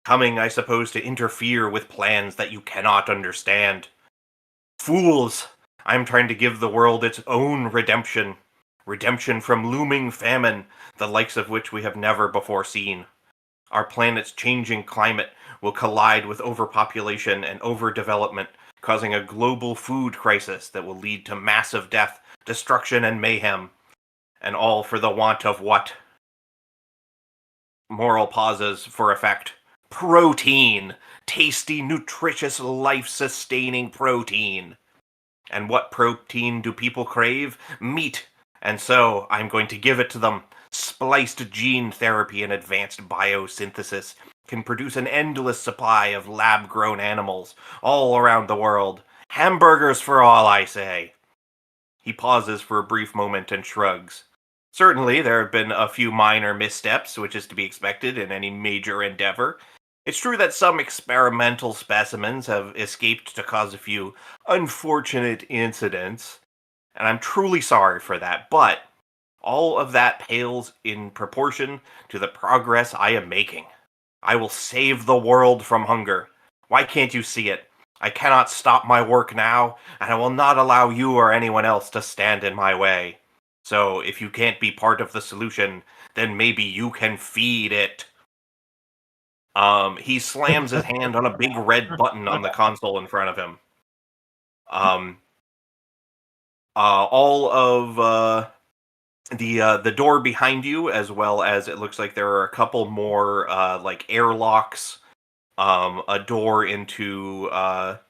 Coming, I suppose, to interfere with plans that you cannot understand. Fools! I'm trying to give the world its own redemption. Redemption from looming famine, the likes of which we have never before seen. Our planet's changing climate will collide with overpopulation and overdevelopment, causing a global food crisis that will lead to massive death, destruction, and mayhem. And all for the want of what?" Moral pauses for effect. "Protein! Tasty, nutritious, life-sustaining protein. And what protein do people crave? Meat. And so, I'm going to give it to them. Spliced gene therapy and advanced biosynthesis can produce an endless supply of lab-grown animals all around the world. Hamburgers for all, I say." He pauses for a brief moment and shrugs. "Certainly, there have been a few minor missteps, which is to be expected in any major endeavor. It's true that some experimental specimens have escaped to cause a few unfortunate incidents, and I'm truly sorry for that, but all of that pales in proportion to the progress I am making. I will save the world from hunger. Why can't you see it? I cannot stop my work now, and I will not allow you or anyone else to stand in my way. So, if you can't be part of the solution, then maybe you can feed it." He slams his hand on a big red button on the console in front of him. All of the door behind you, as well as it looks like there are a couple more like airlocks, a door into a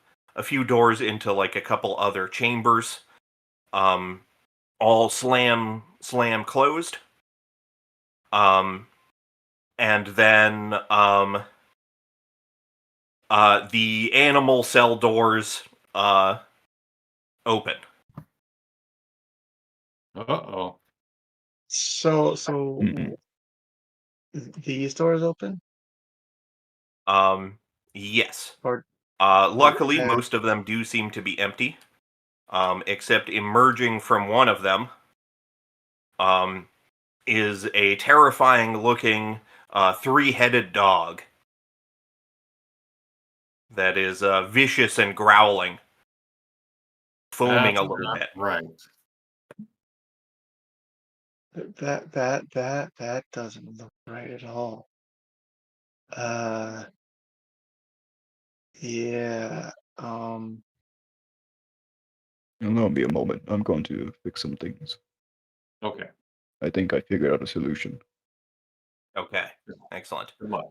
few doors into like a couple other chambers, all slam closed. And then the animal cell doors open. Uh-oh. So Mm-mm. these doors open, Yes. or Luckily, and most of them do seem to be empty, except emerging from one of them is a terrifying-looking three-headed dog that is vicious and growling, foaming That's a little not bit. right. that doesn't look right at all. Yeah. Allow me a moment. I'm going to fix some things. Okay. I think I figured out a solution. Okay, excellent. Good luck.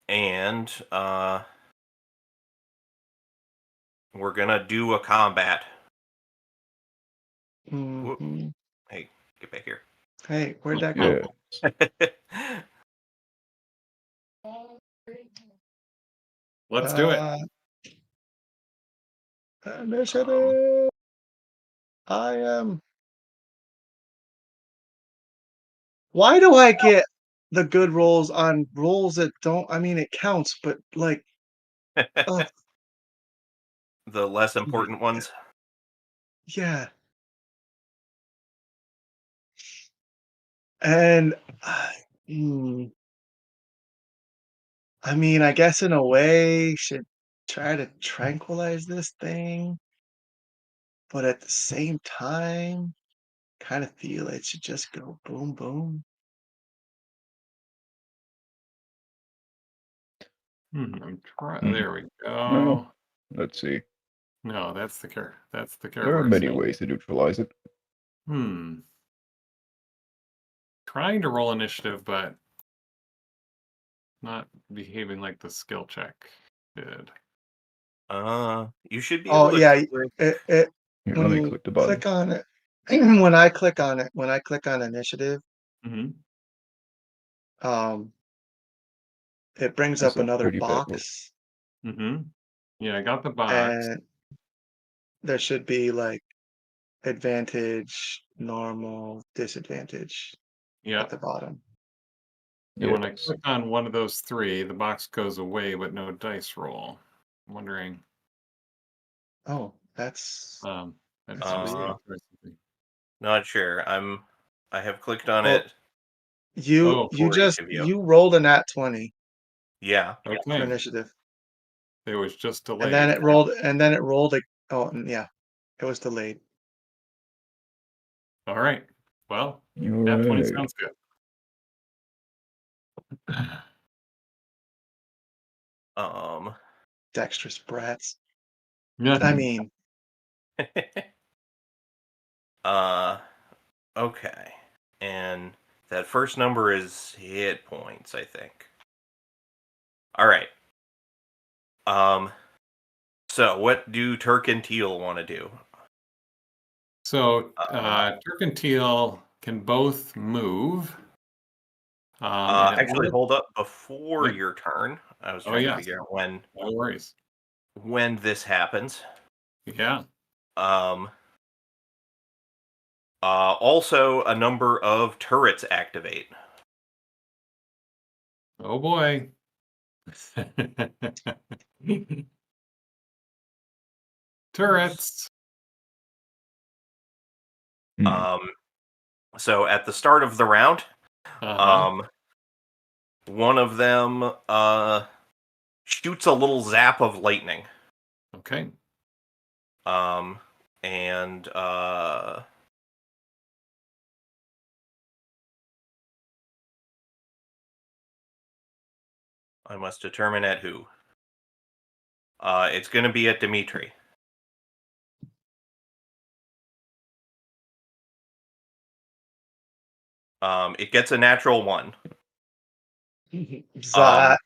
And we're gonna do a combat. Whoop. Mhm. Hey, get back here. Hey, where'd that go? Yeah. Let's do it. Initiative. I am. Why do I get the good rolls on rolls that don't? I mean, it counts, but like, oh, The less my important ones. yeah. And hmm, I mean, I guess in a way, should try to tranquilize this thing, but at the same time, kind of feel it should just go boom, boom. There we Well, go. let's see. No, that's the care. That's the care There are many works. ways to neutralize it. Trying to roll initiative, but not behaving like the skill check did. You should be Oh able to yeah, click. it Here, when let me you click the button. click on it, when I click on it, when I click on initiative, Mm-hmm. um, it brings That's up a another pretty bad roll. box, Mm-hmm. Yeah, I got the box. and there should be like advantage, normal, disadvantage Yeah. at the bottom. And when I Yes. click on one of those three, the box goes away, but no dice roll. I'm wondering. Oh, that's I just that's missed weird. Uh, that something. Not sure. I have clicked on Well, it Oh, for each of you. you rolled a nat 20 Yeah. for okay. initiative, It was just and then delayed. it rolled a, oh yeah, it was delayed. All right. Well, All that 20 right. sounds good. Um. Dexterous brats. Yeah. I mean, uh. Okay. And that first number is hit points, I think. All right. Um. So, what do Turk and Teal want to do? So Turk and Teal can both move. And it Actually, looks, hold up. Before yeah. your turn, I was Oh, trying to yes. figure out No worries. when this happens. Yeah. Um. Also, a number of turrets activate. Oh boy. Turrets. Hmm. Um. So at the start of the round, Uh-huh. um, one of them shoots a little zap of lightning. Okay. Um, and I must determine at who. It's going to be at Dimitri. It gets a natural 1. Zot.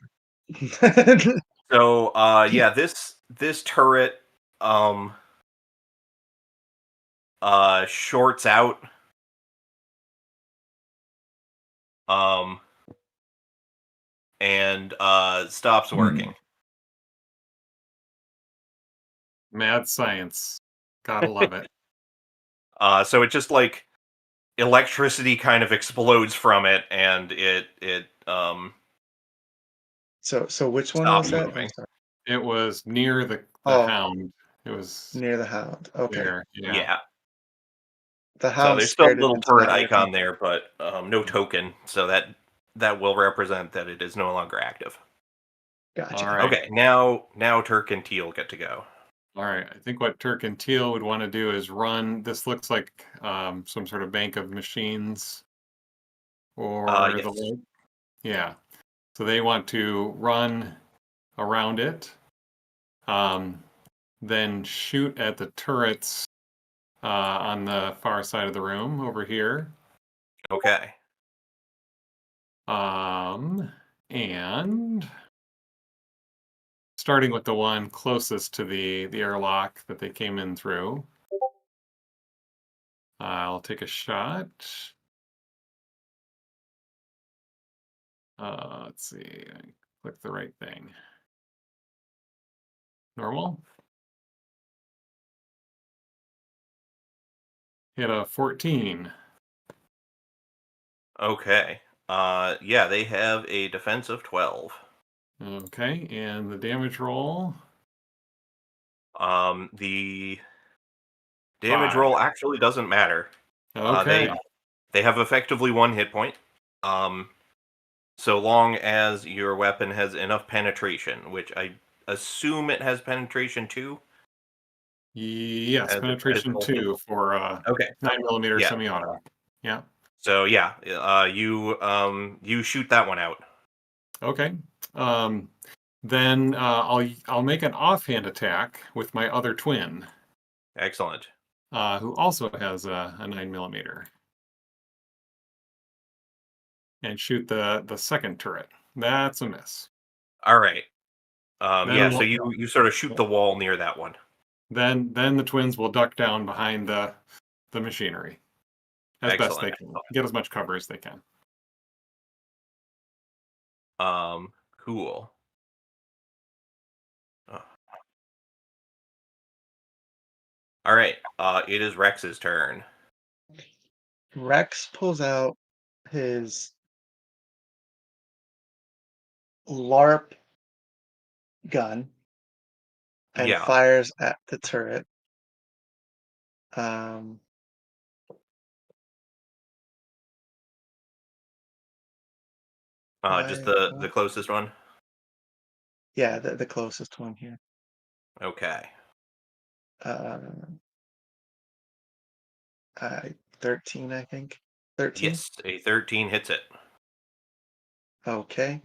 So, yeah, this turret shorts out and stops working. Mad science. Gotta love it. So it just like electricity kind of explodes from it, and it So which one stops was that? I'm moving. sorry. It was near the Oh, hound. It was near the hound. Okay. there. Yeah. Yeah. The So hound there's still a scared it little into turret not working. icon there, but no token. So that will represent that it is no longer active. Gotcha. All right. Okay, now Turk and Teal get to go. All right. I think what Turk and Teal would want to do is run. This looks like some sort of bank of machines or Yes. the like. Yeah. So they want to run around it, then shoot at the turrets on the far side of the room over here. Okay. And starting with the one closest to the airlock that they came in through. I'll take a shot. Let's see. Click the right thing. Normal. Hit a 14. Okay. Yeah, they have a defense of 12. Okay, and the damage roll. The damage 5. roll actually doesn't matter. Okay. They have effectively 1 hit point. So long as your weapon has enough penetration, which I assume it has penetration 2. Yes, As penetration both 2 for Okay. 9mm Yeah. semi-auto. Yeah. So yeah, you shoot that one out. Okay. Then I'll make an offhand attack with my other twin, Excellent. who also has a 9mm, and shoot the second turret. That's a miss. All right. Then Yeah, so we'll- you sort of shoot the wall near that one. then the twins will duck down behind the machinery as best they Excellent. can. Get as much cover as they can. Cool. All right. It is Rex's turn. Rex pulls out his LARP gun and Yeah. fires at the turret. Um, Just five, the closest one. yeah, the closest one here. Okay. I 13, I think. 13? Yes, a 13 hits it. Okay.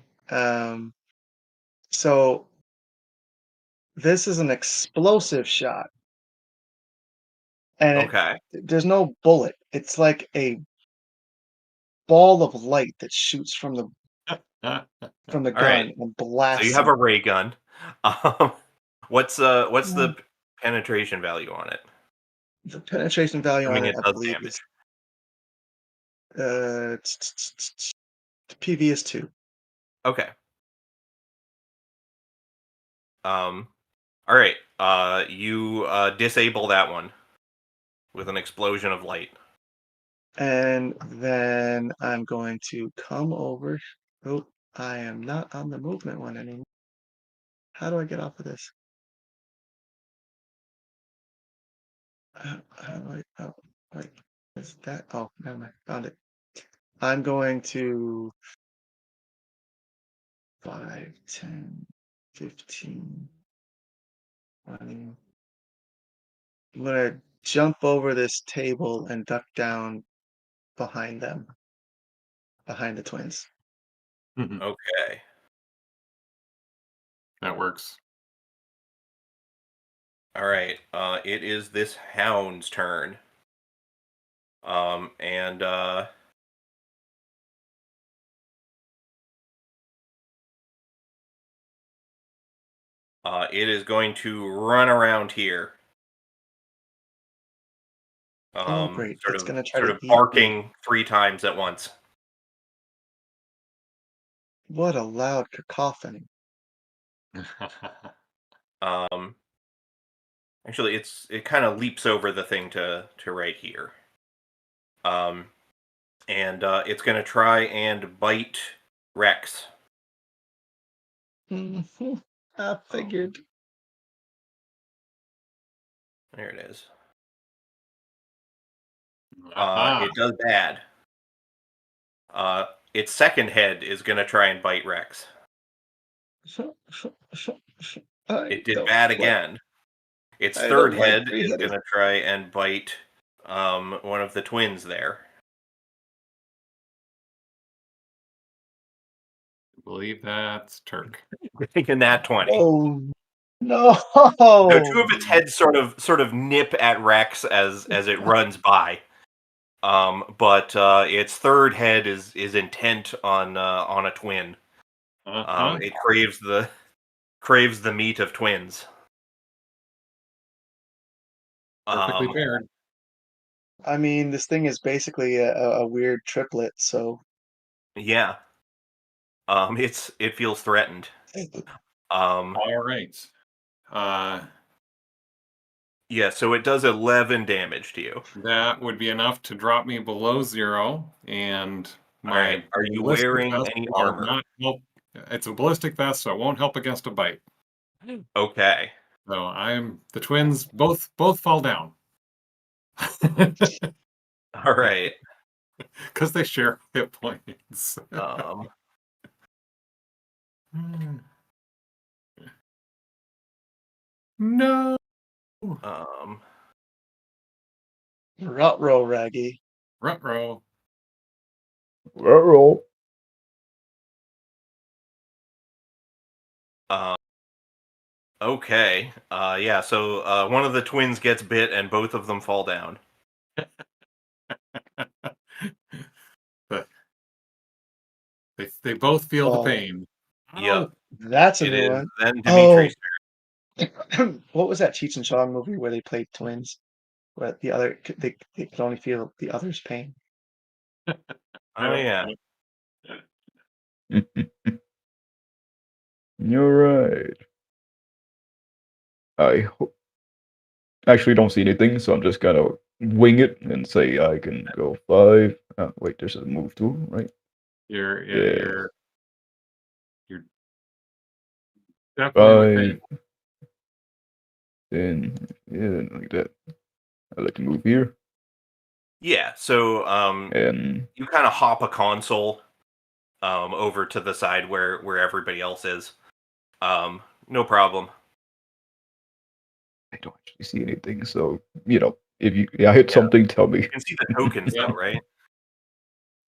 So this is an explosive shot, and Okay. there's no bullet. It's like a ball of light that shoots from the Ah, All right. gun and So you blasts have him. a ray gun. Um, what's Yeah. the penetration value on it? The penetration value on Assuming it, it I does believe, damage. is PV is 2. Okay. All right. You disable that one with an explosion of light. And then I'm going to come over. Oh, I am not on the movement one anymore. How do I get off of this? How do I? Oh, wait. Is that? Oh, never mind. Found it. I'm going to 5, 10, 15, 20. I'm going to jump over this table and duck down behind them, behind the twins. mhm. Okay. That works. All right. It is this hound's turn. And it is going to run around here. Oh, great. Sort It's of gonna try to eat me. barking 3 times at once. What a loud cacophony. Um, Actually, it kind of leaps over the thing to right here. And it's going to try and bite Rex. Mhm. I figured. There it is. Aha. It does bad. Its second head is going to try and bite Rex. I It did don't bad like again. Its I third don't like head is three-headed. going to try and bite one of the twins there. I believe that's Turk. Taking that 20. Oh no! So two of its heads sort of nip at Rex as it runs by. But its third head is intent on a twin. Uh-huh. It craves the meat of twins. Perfectly Um, paired. I mean, this thing is basically a weird triplet, so yeah. It feels threatened. All right. Yeah. So it does 11 damage to you. That would be enough to drop me below 0, and All right. my Are you ballistic wearing vest any will armor? not help. It's a ballistic vest, so it won't help against a bite. Okay. So the twins both fall down. All right. Because they share hit points. Um, No. um, Ruh-roh, Raggy. Ruh-roh. Roll. uh, okay. Yeah. So one of the twins gets bit, and both of them fall down. They both feel the Well, pain. Yep. Ow. that's a It new is one. then Oh, Dimitri's what was that Cheech and Chong movie where they played twins? Where they could only feel the other's pain. turn. Oh yeah. You're right. I actually don't see anything, so I'm just gonna wing it and say I can go 5. Wait, there's a move tool, right? You're Yeah, you're definitely 5. within. Then yeah, like that. I like to move here, Yeah. So and you kind of hop a console over to the side where everybody else is. No problem. I don't actually see anything. So if I hit Yeah. something, tell me. You can see the tokens Yeah. though, right?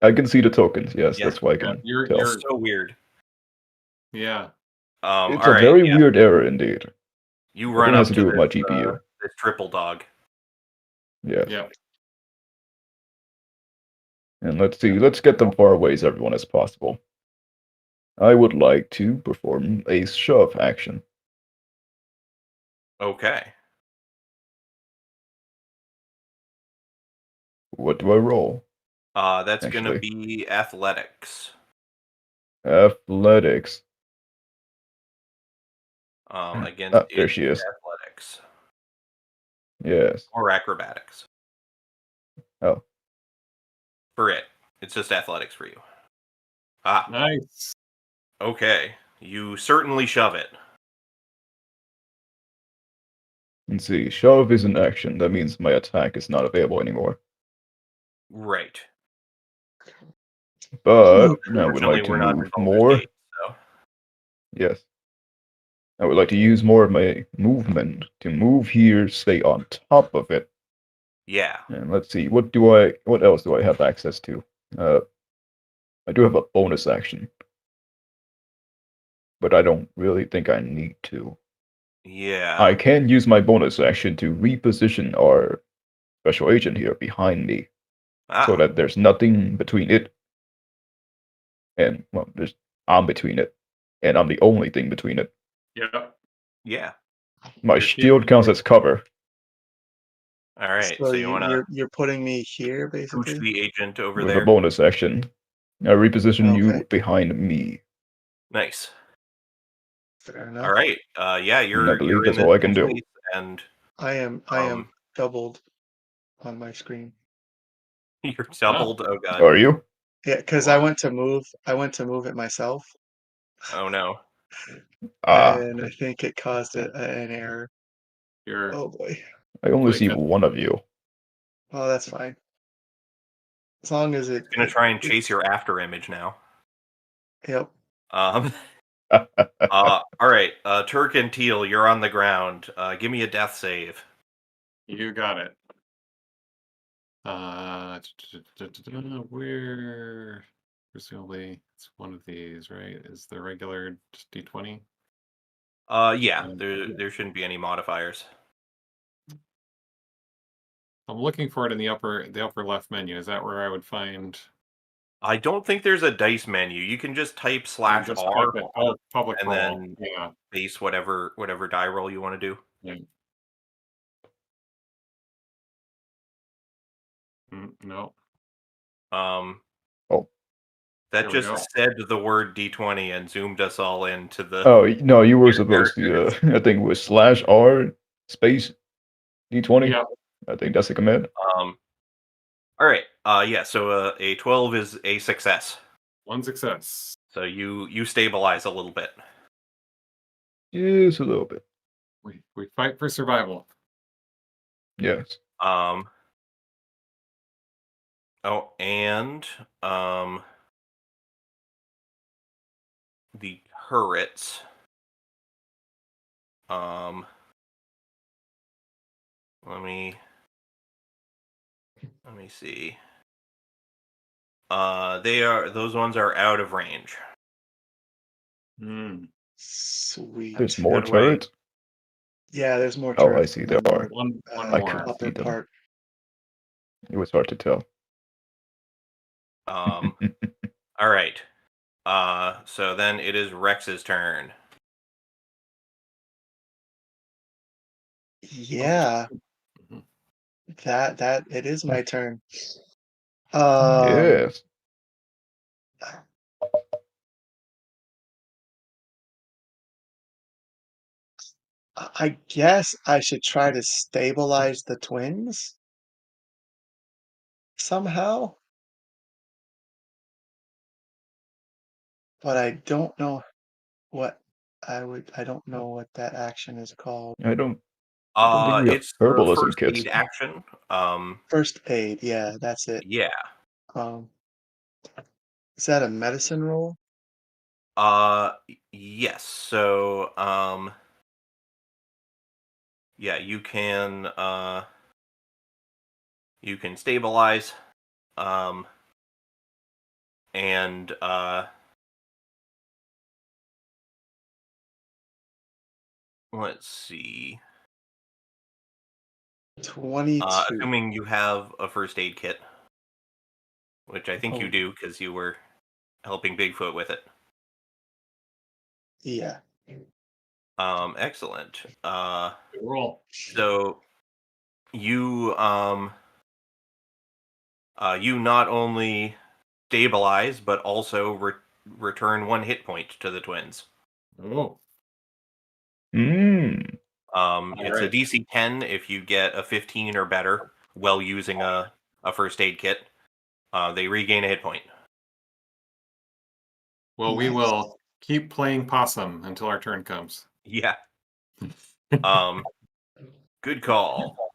I can see the tokens. Yes, Yeah. that's why I Yeah, can you're tell. So weird. yeah. It's All a right. very Yeah. weird error indeed. You I run think it has up to to do with my GPU. this triple dog. Yes. Yeah. And let's see. Let's get them far away as everyone as possible. I would like to perform a shove action. Okay. What do I roll? That's gonna Actually, be athletics. athletics. Against There its she is. athletics Yes. or acrobatics Oh, for it. It's just athletics for you. Ah. Nice. Okay. You certainly shove it. let's see. Shove is an action. That means my attack is not available anymore. Right. But I would Unfortunately, like to we're not in move Baldur's more. Gate, so Yes. I would like to use more of my movement to move here, stay on top of it. yeah. And let's see, what else do I have access to? I do have a bonus action, but I don't really think I need to. Yeah. I can use my bonus action to reposition our special agent here behind me, so Ah, that there's nothing between it and well, I'm between it, and I'm the only thing between it. Yep. yeah. My You're shield keeping counts me- as cover. All right. So So you want to you're putting me here pooch basically. the agent over With a there? bonus action, I reposition Okay, you behind me. Nice. fair All enough. right. Yeah, And I you're believe in that's this all I can do. space, and I am um, doubled on my screen. you're doubled. Oh God. Are you? Yeah, because Wow. I went to move it myself, Oh no. Ah, and I think it caused an error. You're Oh boy. I only Like see that. one of you. Well, that's fine. As long as Gonna try and it chase your after image now. yep. Um. All right. Turk and Teal, you're on the ground. Give me a death save. You got it. Where presumably it's one of these, right? Is the regular D20? Yeah. Um, There shouldn't be any modifiers. I'm looking for it in the upper left menu. Is that where I would find? I don't think there's a dice menu. You can just type I slash just type R it. Oh, public and roll. then Yeah. base whatever die roll you want to do. Yeah. No. Um, Oh, that There we just go. said the word D20 and zoomed us all into the oh no, you were your supposed to. characters. I think it was /R space D20. Yeah. I think that's the command. All right. Yeah. So a 12 is a success. One success. So you stabilize a little bit. Just a little bit. We fight for survival. Yes. Oh, and the turrets. Um, let me see. Those ones are out of range. Hmm. Sweet. There's more Good way. turrets. Yeah, there's more Oh, I turrets see. in There the are. One I more. couldn't see upper them. part. It was hard to tell. All right. So then it is Rex's turn. Yeah, Mhm. that it is my turn. Um, Yes. I guess I should try to stabilize the twins somehow, but I don't know what I don't know what that action is called. I don't think we have It's the herbalism first kits. aid action. First aid, yeah, that's it. Yeah. Um, is that a medicine roll? Yes. So, yeah, you can stabilize, um, and let's see. 22. Assuming you have a first aid kit, which I think you Oh, do because you were helping Bigfoot with it. yeah. Excellent. Good roll. So you you not only stabilize but also return 1 hit point to the twins. Oh. Hmm. It's a Alright. DC 10 if you get a 15 or better while using a first aid kit. They regain a hit point. Well, we Nice. will keep playing possum until our turn comes. Yeah. Good call.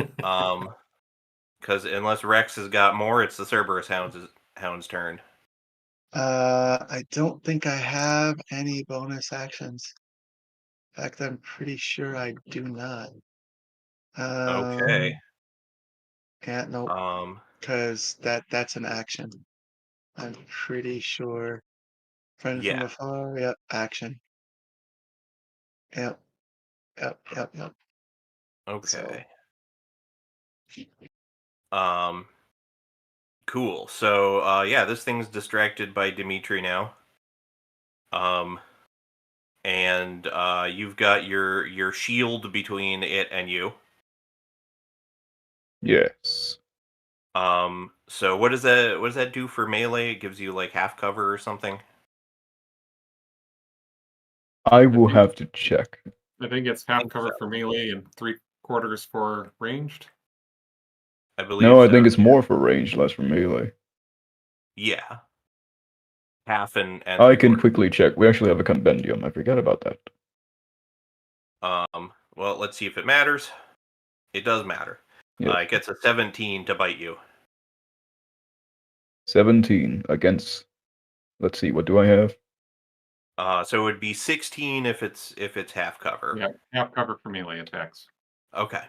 Because unless Rex has got more, it's the Cerberus Hound's turn. I don't think I have any bonus actions. In fact, I'm pretty sure I do not. Okay. Yeah, nope, because that's an action. I'm pretty sure. Friend from Yeah. afar, yep, action. Yep. Yep. Okay. Cool. So, yeah, this thing's distracted by Dimitri now. And you've got your shield between it and you. Yes. So what does that do for melee? It gives you like half cover or something? I will have to check. I think it's half think cover so. for melee and 3/4 for ranged. I believe No, I so. think it's more for range, less for melee. Yeah. Half and I can 3/4. quickly check. We actually have a compendium. I forgot about that. Well, let's see if it matters. It does matter. Yeah. It gets a 17 to bite you. 17 against. Let's see. What do I have? So it would be 16 if it's half cover. Yeah, half cover for melee attacks. Okay.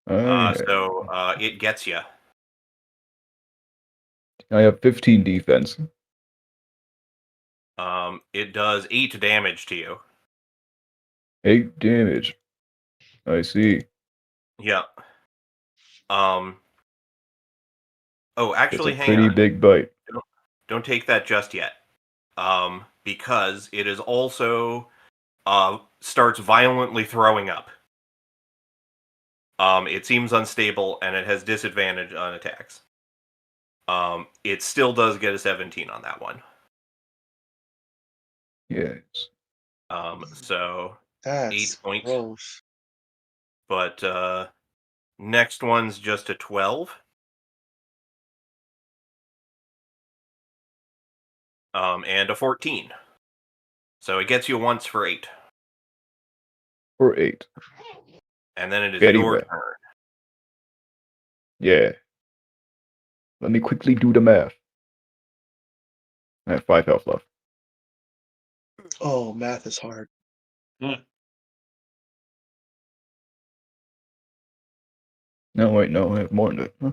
I So it gets you. have 15 defense. It does 8 damage to you. 8 damage. I see. Yep. Oh, It's actually, a hang pretty on. big bite. Don't take that just yet. Because it is also starts violently throwing up. It seems unstable and it has disadvantage on attacks. It still does get a 17 on that one. Yes. So 8 That's points. gross. But next one's just a 12. And a 14. So it gets you once for 8. For 8. And then it is Very your well. turn. Yeah. Let me quickly do the math. I have 5 health left. Oh, math is hard. No, wait, no, I have more than that. Huh?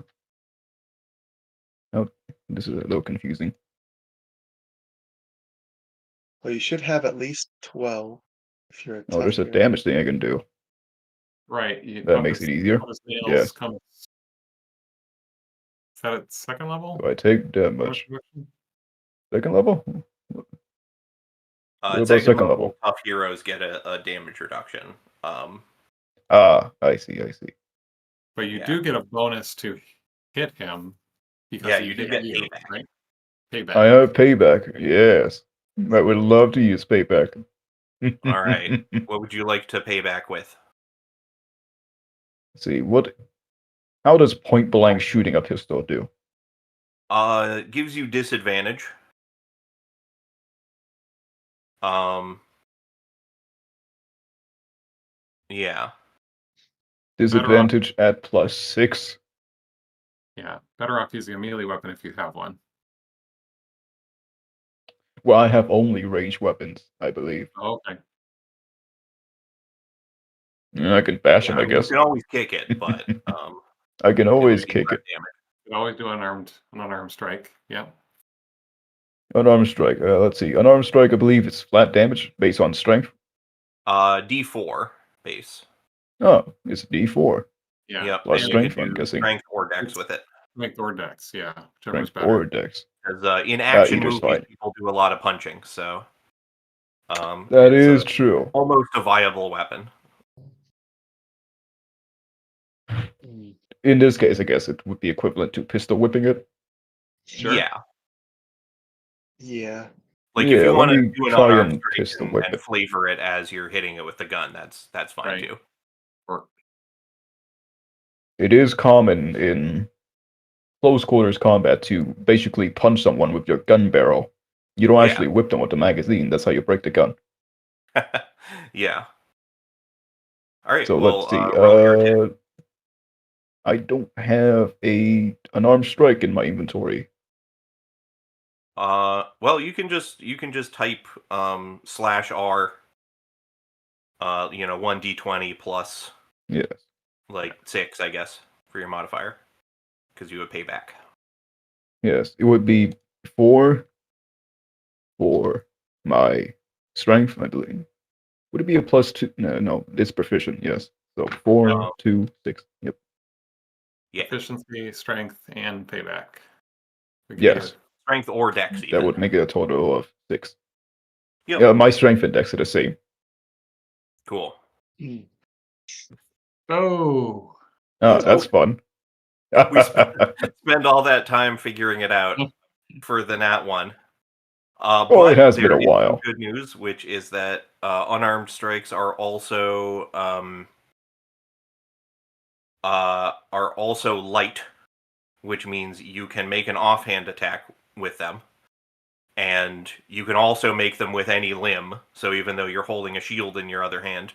Oh, this is a little confusing. Well, you should have at least 12 if you're a Oh, there's a tiger. damage thing I can do. Right. That makes it easier. How does nails Yeah. come? Is that at second level? Do I take that much? Second level? What about Second second level level? tough heroes get a damage reduction. Ah, I see. But you Yeah. do get a bonus to hit him because Yeah, he you do hit get you, payback. right? Payback. I have payback. Yes. I would love to use payback. All right. What would you like to pay back with? See, how does point blank shooting a pistol do? Gives you disadvantage. Yeah. Disadvantage at +6. Yeah, better off using a melee weapon if you have one. Well, I have only ranged weapons, I believe. Oh, okay. Yeah, I can bash him, I You guess. can always kick it, but I can it always would be kick flat it. damage. You can always do an unarmed strike. Yeah. Unarmed strike. Let's see. Unarmed strike, I believe it's flat damage based on strength. D4 base. Oh, it's D4. Yeah. Yep. Plus And you strength, can I'm do guessing. strength or dex with it. Strength or dex, yeah. Whichever's Strength better. or dex. Because in action either's movies, fine. people do a lot of punching, so That it's is true. almost a viable weapon. In this case, I guess it would be equivalent to pistol whipping it. Sure. Yeah. Yeah. Like Yeah, if you let want to me do an try unarmed and strike pistol whip and it. flavor it as you're hitting it with the gun, that's fine Right. too. Or It is common in close quarters combat to basically punch someone with your gun barrel. You don't Yeah. actually whip them with the magazine. That's how you break the gun. Yeah. All right. So well, let's see. roll your attack. I don't have an unarmed strike in my inventory. Well, you can just type /R. 1d20 plus Yes. like 6, I guess, for your modifier, because you would pay back. Yes. It would be 4 for my strength, I believe. Would it be a +2? No, it's proficient. Yes. So 4, Oh. 2, 6. Yep. Yeah, Efficiency, strength, and payback. We could Yes. strength or dex even. That would make it a total of 6. Yep. Yeah, my strength and dex are the same. Cool. Mm. Oh. That's fun. We spend all that time figuring it out for the nat one. Well, But it has been there a is some while. good news, which is that unarmed strikes are also light, which means you can make an offhand attack with them, and you can also make them with any limb. So even though you're holding a shield in your other hand,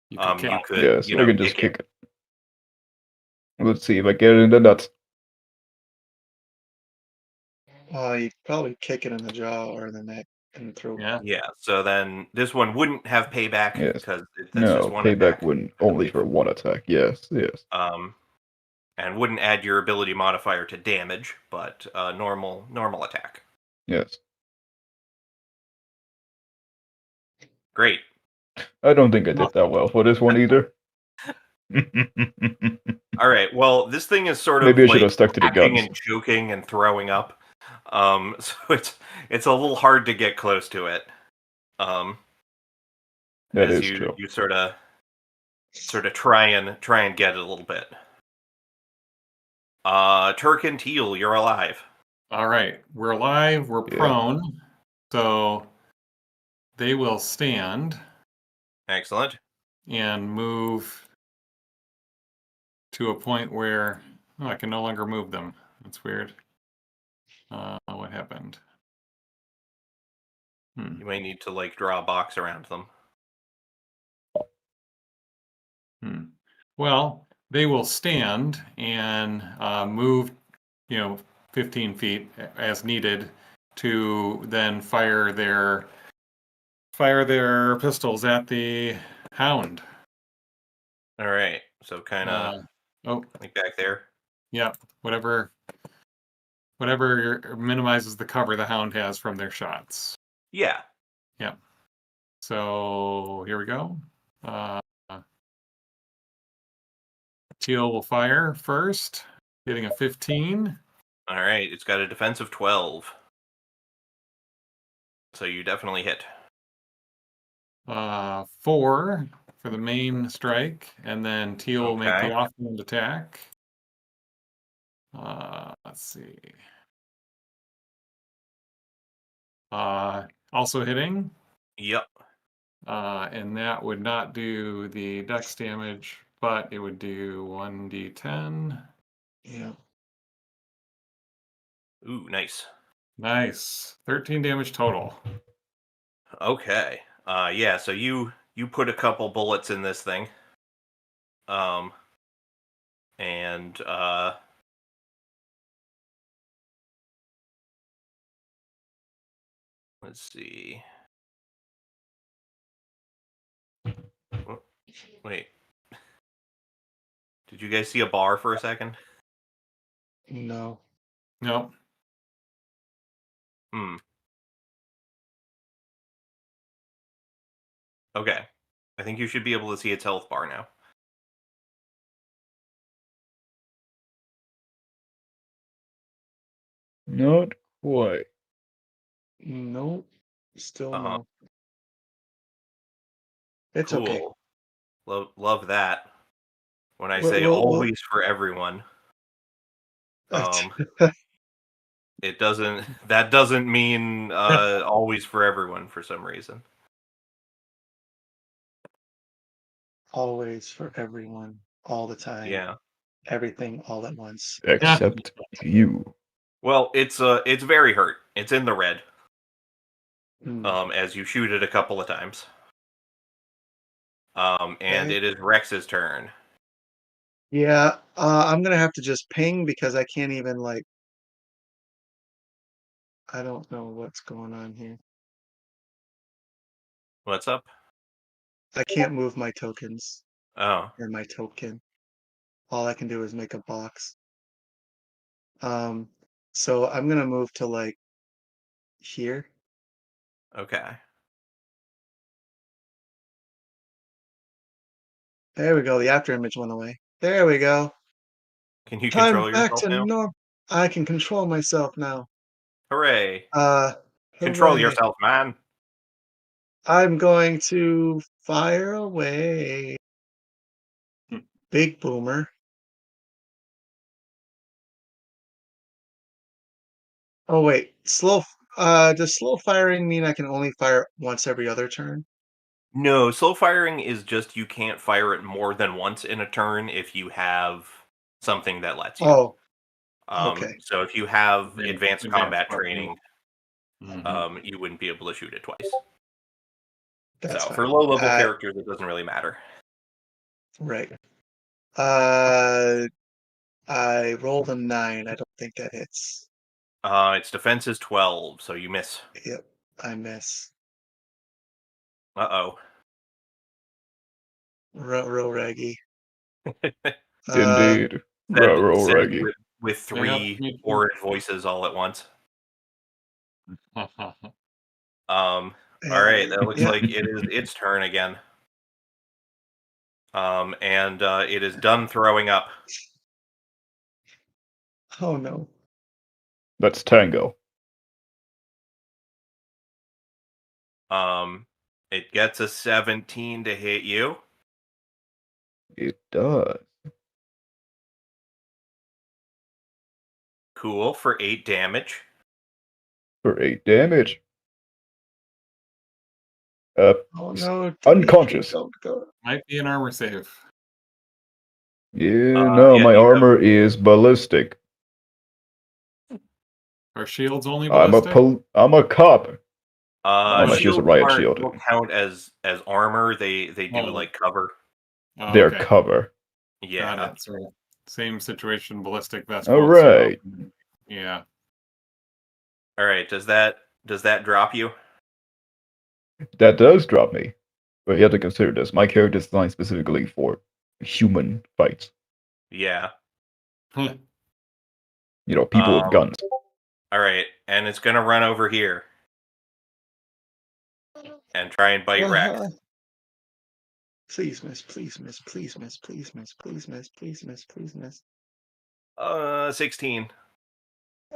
You could you kick. could Yeah, so I can just kick it. kick it. Let's see if I get it in the nuts. You probably kick it in the jaw or the neck and the throat. Yeah. Yeah. So then this one wouldn't have payback Yes. because that's No, just one payback attack. wouldn't only for one attack. Yes. And wouldn't add your ability modifier to damage, but normal attack. Yes. Great. I don't think I did that well for this one either. All right. Well, this thing is sort of Maybe I should like have stuck to the hacking guns. and choking and throwing up. So it's a little hard to get close to it. That As is true. you sort of try and get it a little bit. Turk and Teal, you're alive. All right. We're alive. We're Yeah. prone. So they will stand Excellent. and move to a point where I can no longer move them. That's weird. What happened? You may need to like draw a box around them. Well, they will stand and move, 15 feet as needed to then fire their pistols at the hound. All right. So kind of like back there. Yeah, whatever minimizes the cover the hound has from their shots. Yeah. Yeah. So here we go. Teal will fire first, getting a 15. All right. It's got a defensive 12. So you definitely hit. 4 for the main strike, and then Teal will make the offhand attack. Let's see. Also hitting. Yep. And that would not do the dex damage, but it would do 1d10. Yeah. Ooh, nice. Nice. 13 damage total. Okay. Yeah, so you put a couple bullets in this thing. And let's see. Oh, wait. Did you guys see a bar for a second? No. Nope. Okay. I think you should be able to see its health bar now. Not quite. Nope. Still Uh-huh. no. It's Cool. okay. Love that. When I Well- say well- always for everyone, it doesn't. That doesn't mean always for everyone for some reason. Always for everyone, all the time. Yeah. Everything all at once. Except you. Well, it's very hurt. It's in the red. Mm. As you shoot it a couple of times. And Okay. it is Rex's turn. Yeah, I'm gonna have to just ping because I can't even I don't know what's going on here. What's up? I can't move my tokens Oh, or my token. All I can do is make a box. So I'm gonna move to here. okay. There we go. The after image went away. There we go. Can you Time control back yourself to now? norm. I can control myself now. Hooray! Uh, Control hooray. yourself, man. I'm going to fire away. Big boomer. Oh wait, does slow firing mean I can only fire once every other turn? No, slow firing is just you can't fire it more than once in a turn if you have something that lets you. Oh, okay. So if you have Yeah, advanced advanced combat weapon. training, Mhm. you wouldn't be able to shoot it twice. That's So fine. for low level characters, it doesn't really matter. Right. Uh, I rolled a 9. I don't think that hits. Its defense is 12, so you miss. Yep, I miss. Uh Real raggy. Indeed. said Ruh-roh, with Yeah, three me too. horrid voices all at once. All right, that looks Yeah. like it is its turn again. And it is done throwing up. Oh no. That's Tango. It gets a 17 to hit you. It does. Cool, for 8 damage. For 8 damage. Oh no, Dimitri, Unconscious. don't go. Might be an armor save. Yeah, no, Yeah, my you have armor is ballistic. Are shields only I'm ballistic? I'm a cop. Oh, Unless you use a shields riot shield. don't count as armor. They do Oh. like cover. Oh, Their okay. cover. Got Yeah. it. So same situation, ballistic vest. All both, so- right. Yeah. All right. Does that drop you? That does drop me. But you have to consider this. My character is designed specifically for human fights. Yeah. You know, people with guns. All right, and it's gonna run over here and try and bite Rex. Please miss, please miss, please miss, please miss, please miss, please miss, please miss. 16.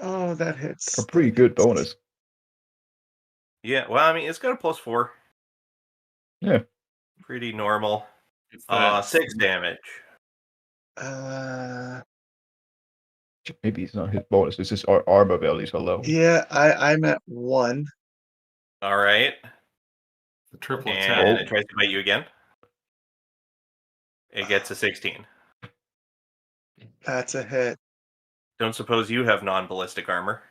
Oh, that hits. A pretty That good hits. bonus. Yeah, well, I mean, it's got a +4. Yeah. Pretty normal. It's that 6 damage. Maybe it's not his bonus. It's just our armor values are low. Yeah, I'm at 1. All right, the triple and attack. it tries to bite you again. It gets a 16. That's a hit. Don't suppose you have non-ballistic armor?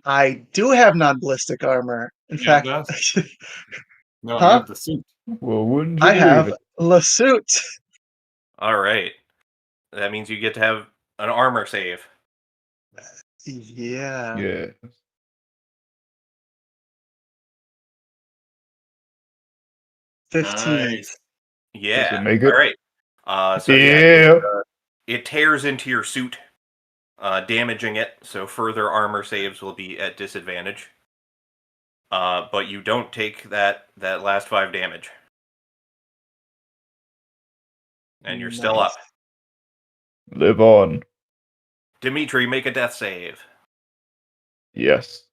I do have non-ballistic armor. In You have fact, that? No, you huh? have the suit. Well, wouldn't you I believe have it? La Suit. All right, that means you get to have an armor save. Yeah. Yeah. 15. Nice. Yeah. Does it make it? All right. So Yeah. it tears into your suit, damaging it. So further armor saves will be at disadvantage. But you don't take that last 5 damage, and you're still up. Live on. Dimitri, make a death save. Yes.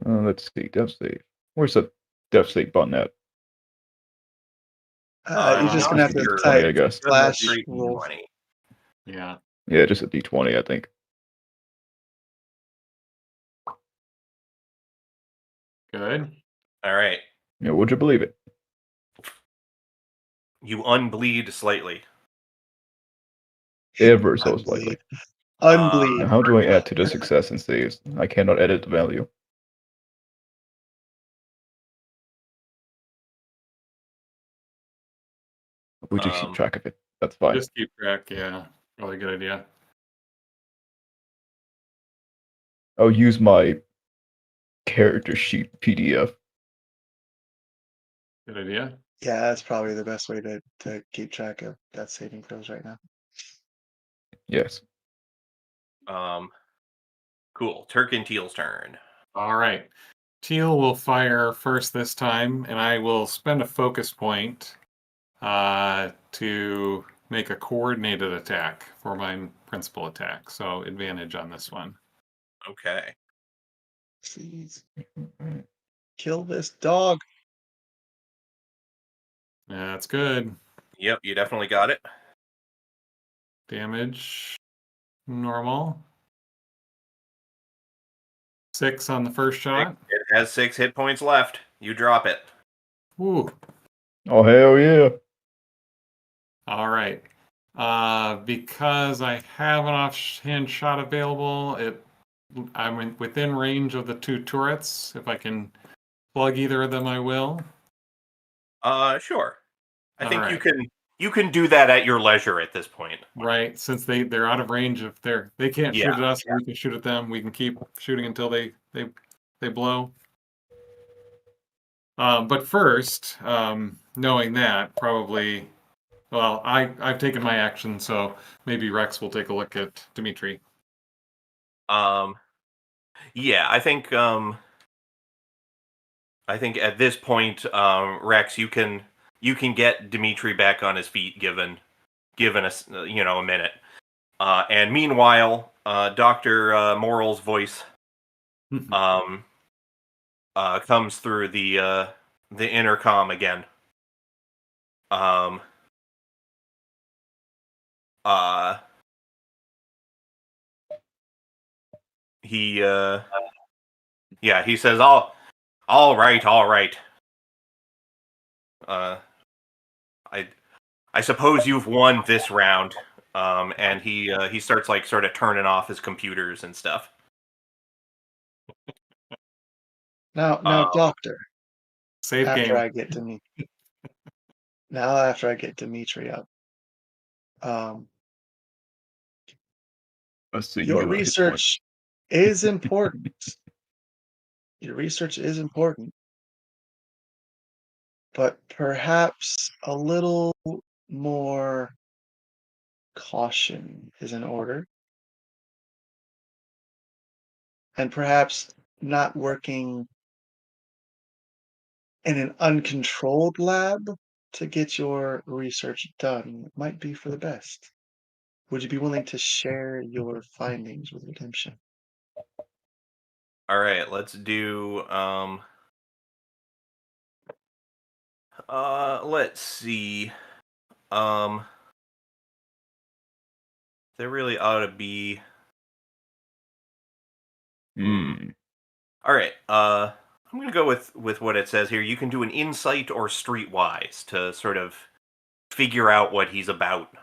Let's see. Death save. Where's the death save button at? You're just not gonna have to sure. type I guess. slash Straight roll. D20. Yeah. Yeah, just a D20, I think. Good. All right. Yeah, would you believe it? You unbleed slightly. Ever so slightly. Unbleed. Now, how do I add to the success and saves? I cannot edit the value. We just keep track of it. That's fine. Just keep track. Yeah. Really good idea. I'll use my character sheet PDF. Good idea. Yeah, that's probably the best way to keep track of that saving throws right now. Yes. Cool. Turk and Teal's turn. All right. Teal will fire first this time, and I will spend a focus point to make a coordinated attack for my principal attack. So advantage on this one. Okay. Please kill this dog. That's good. Yep, you definitely got it. Damage, normal. 6 on the first shot. It has 6 hit points left. You drop it. Ooh. Oh, hell yeah. All right. Because I have an offhand shot available, I'm within range of the 2 turrets. If I can plug either of them, I will. Sure. I All think right. you can do that at your leisure at this point. Right, since they're out of range. If they can't Yeah, shoot at us, we can shoot at them. We can keep shooting until they blow. But first, knowing that, probably, well, I've taken my action, so maybe Rex will take a look at Dimitri. Yeah, I think at this point, Rex, you can get Dimitri back on his feet, given us a minute. And meanwhile, Doctor Moral's voice comes through the intercom again. He he says, all right. I suppose you've won this round. And he starts like sort of turning off his computers and stuff. Now, Doctor. Save after game. I get Dimitri. Now, after I get Dimitri up, A your singular hit point. research is important. Your research is important, but perhaps a little more caution is in order. And perhaps not working in an uncontrolled lab to get your research done might be for the best. Would you be willing to share your findings with Redemption? All right, let's do let's see. There really ought to be. All right. I'm gonna go with what it says here. You can do an insight or streetwise to sort of figure out what he's about,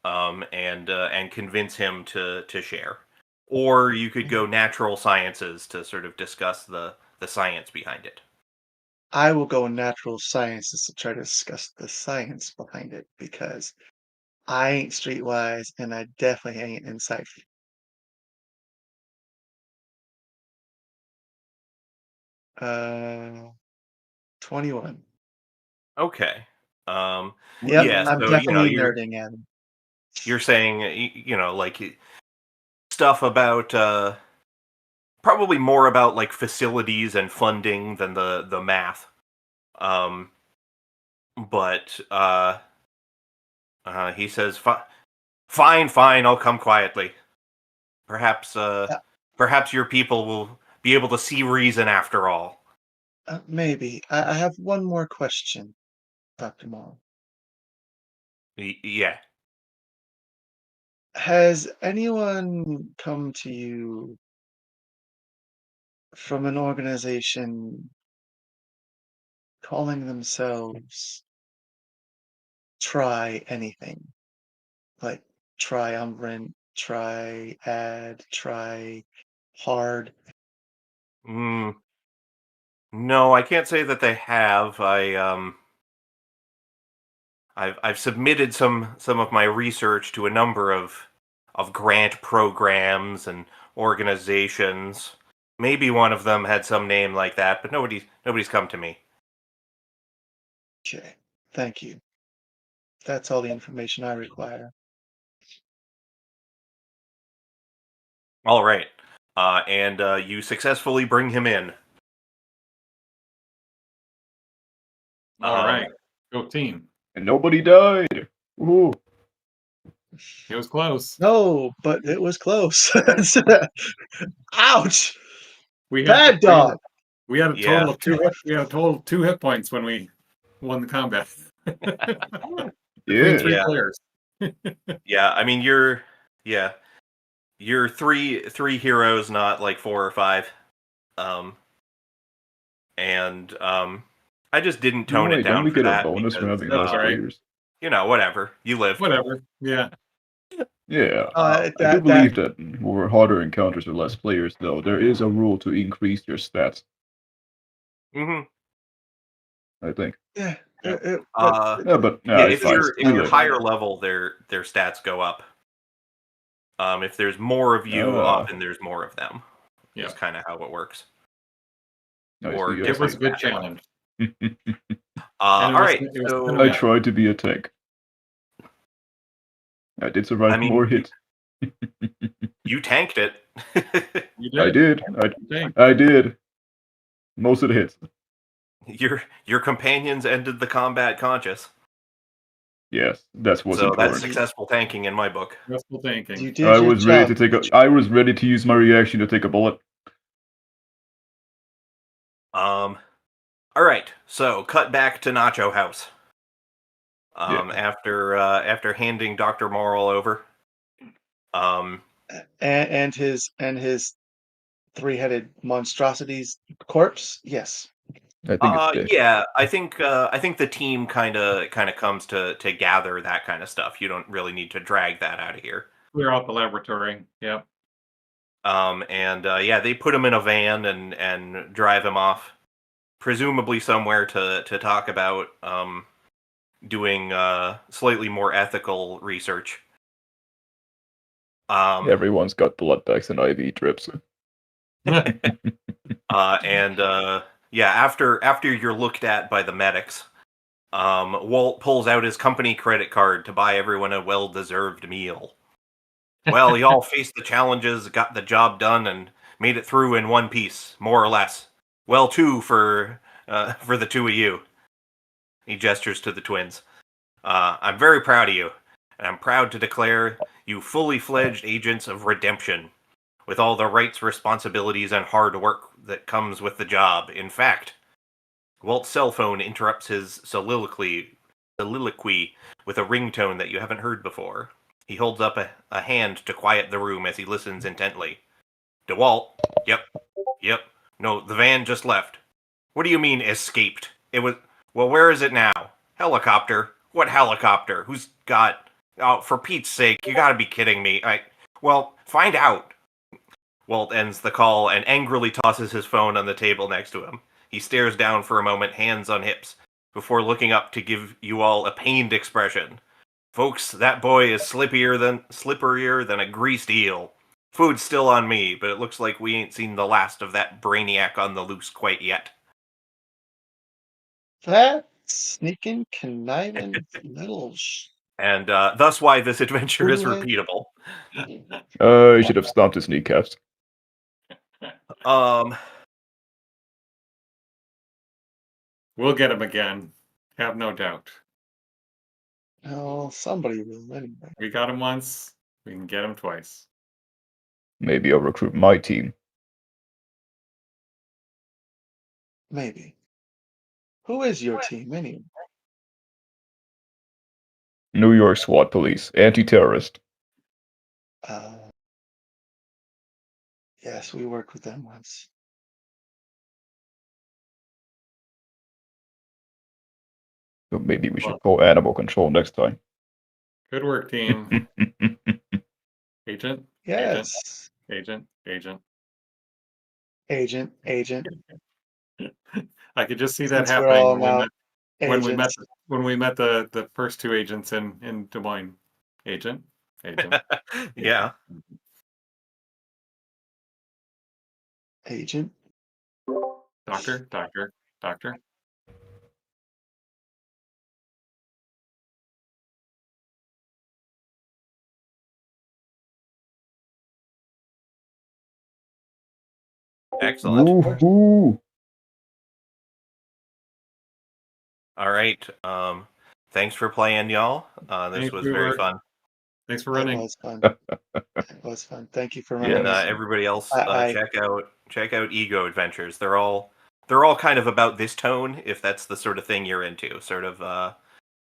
and convince him to share. Or you could go natural sciences to sort of discuss the science behind it. I will go natural sciences to try to discuss the science behind it because I ain't streetwise and I definitely ain't insightful. 21. Okay. Yep, Yeah. I'm So definitely nerding at him. you're saying like stuff about probably more about like facilities and funding than the math. But he says, fine, I'll come quietly. Perhaps Uh, perhaps your people will be able to see reason after all. Maybe. I have one more question, Dr. Morrow. Yeah. Has anyone come to you from an organization calling themselves Try Anything? Like Triumvirate, Triad, Try Hard? Mm, no, I can't say that they have. I've submitted some of my research to a number of grant programs and organizations. Maybe one of them had some name like that, but nobody's come to me. Okay, thank you. That's all the information I require. All right, and you successfully bring him in. All right. Go team. And nobody died. Ooh. It was close. No, but it was close. Ouch! We had Bad dog. We had a Yeah. total of we had a total of 2 hit points when we won the combat. Between Yeah. 3 Yeah. players. Yeah, I mean you're three heroes, not like 4 or 5. And I just didn't tone it Wait, don't down we for get a that bonus for because having That's less all right. players? whatever. You live. Whatever. Yeah. Yeah. I do believe that for harder encounters with less players, though, there is a rule to increase your stats, Hmm. I think. Yeah. Yeah, but Yeah, it's if fine. you're higher level, their stats go up. If there's more of you, often there's more of them. Yeah. Is kind of how it works. I Or see, I It was a see. good challenge. All right. It was So cinematic. I tried to be a tank. I did survive I mean, more hits. you tanked it. You I did. did. I did. Most of the hits. Your companions ended the combat conscious. Yes, that's what's So that's important. successful tanking in my book. Restful thinking. You did I your was ready job. to take I was ready to use my reaction to take a bullet. All right. So cut back to Nacho House. Yeah. After handing Dr. Morrill over. And his 3-headed monstrosity's corpse. Yes. I think it's dead. Yeah, I think the team kind of comes to gather that kind of stuff. You don't really need to drag that out of here. Clear out the laboratory. Yep. And yeah, they put him in a van and drive him off, presumably somewhere to talk about doing slightly more ethical research. Everyone's got blood bags and IV drips. Yeah, after you're looked at by the medics, Walt pulls out his company credit card to buy everyone a well-deserved meal. Well, y'all faced the challenges, got the job done, and made it through in one piece, more or less. Well, 2 for the 2 of you. He gestures to the twins. I'm very proud of you, and I'm proud to declare you fully fledged agents of redemption, with all the rights, responsibilities, and hard work that comes with the job. In fact, Walt's cell phone interrupts his soliloquy with a ringtone that you haven't heard before. He holds up a hand to quiet the room as he listens intently. DeWalt? Yep. No, the van just left. What do you mean, escaped? It was... Well, where is it now? Helicopter? What helicopter? Who's got... Oh, for Pete's sake, you gotta be kidding me. Well, find out. Walt ends the call and angrily tosses his phone on the table next to him. He stares down for a moment, hands on hips, before looking up to give you all a pained expression. Folks, that boy is slipperier than a greased eel. Food's still on me, but it looks like we ain't seen the last of that brainiac on the loose quite yet. That sneaking, conniving little And thus why this adventure is Kool-Aid. repeatable. I should have stomped his kneecaps. We'll get him again. Have no doubt. Oh, somebody will anyway. We got him once. We can get him twice. Maybe I'll recruit my team. Maybe. Who is your team anyway? New York SWAT Police, anti-terrorist. Yes, we worked with them once. So maybe we should call animal control next time. Good work, team. Agent? Yes. Agent? Agent. I could just see that Since we're all happening now agents. when we met the first 2 agents in Des Moines. Agent. Yeah. Agent. Doctor. Excellent. Woohoo! All right. Thanks for playing, y'all. This Thanks, was very Hubert. fun. Thanks for It running. was fun. It was fun. Thank you for running And it. everybody else, I check out Ego Adventures. They're all kind of about this tone, if that's the sort of thing you're into. Sort of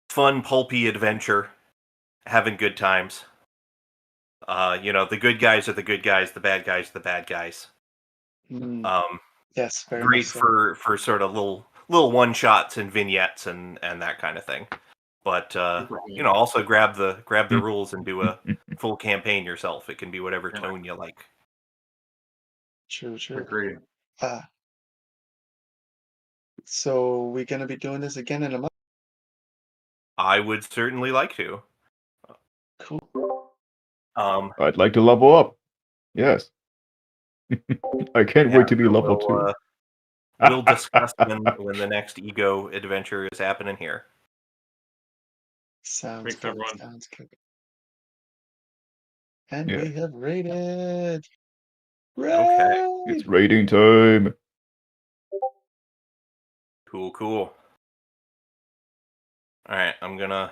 fun, pulpy adventure, having good times. The good guys are the good guys, the bad guys are the bad guys. Um, yes, very much Great so. for sort of little one shots and vignettes and that kind of thing. But also grab the rules and do a full campaign yourself. It can be whatever tone you like. True. Agreed. So we're gonna be doing this again in a month. I would certainly like to. Cool. I'd like to level up. Yes. I can't wait to be level 2. We'll discuss when the next Ego adventure is happening here. Sounds Thanks, good. everyone. Sounds good. And Yeah. we have raided. Okay. It's raiding time. Cool. All right, I'm gonna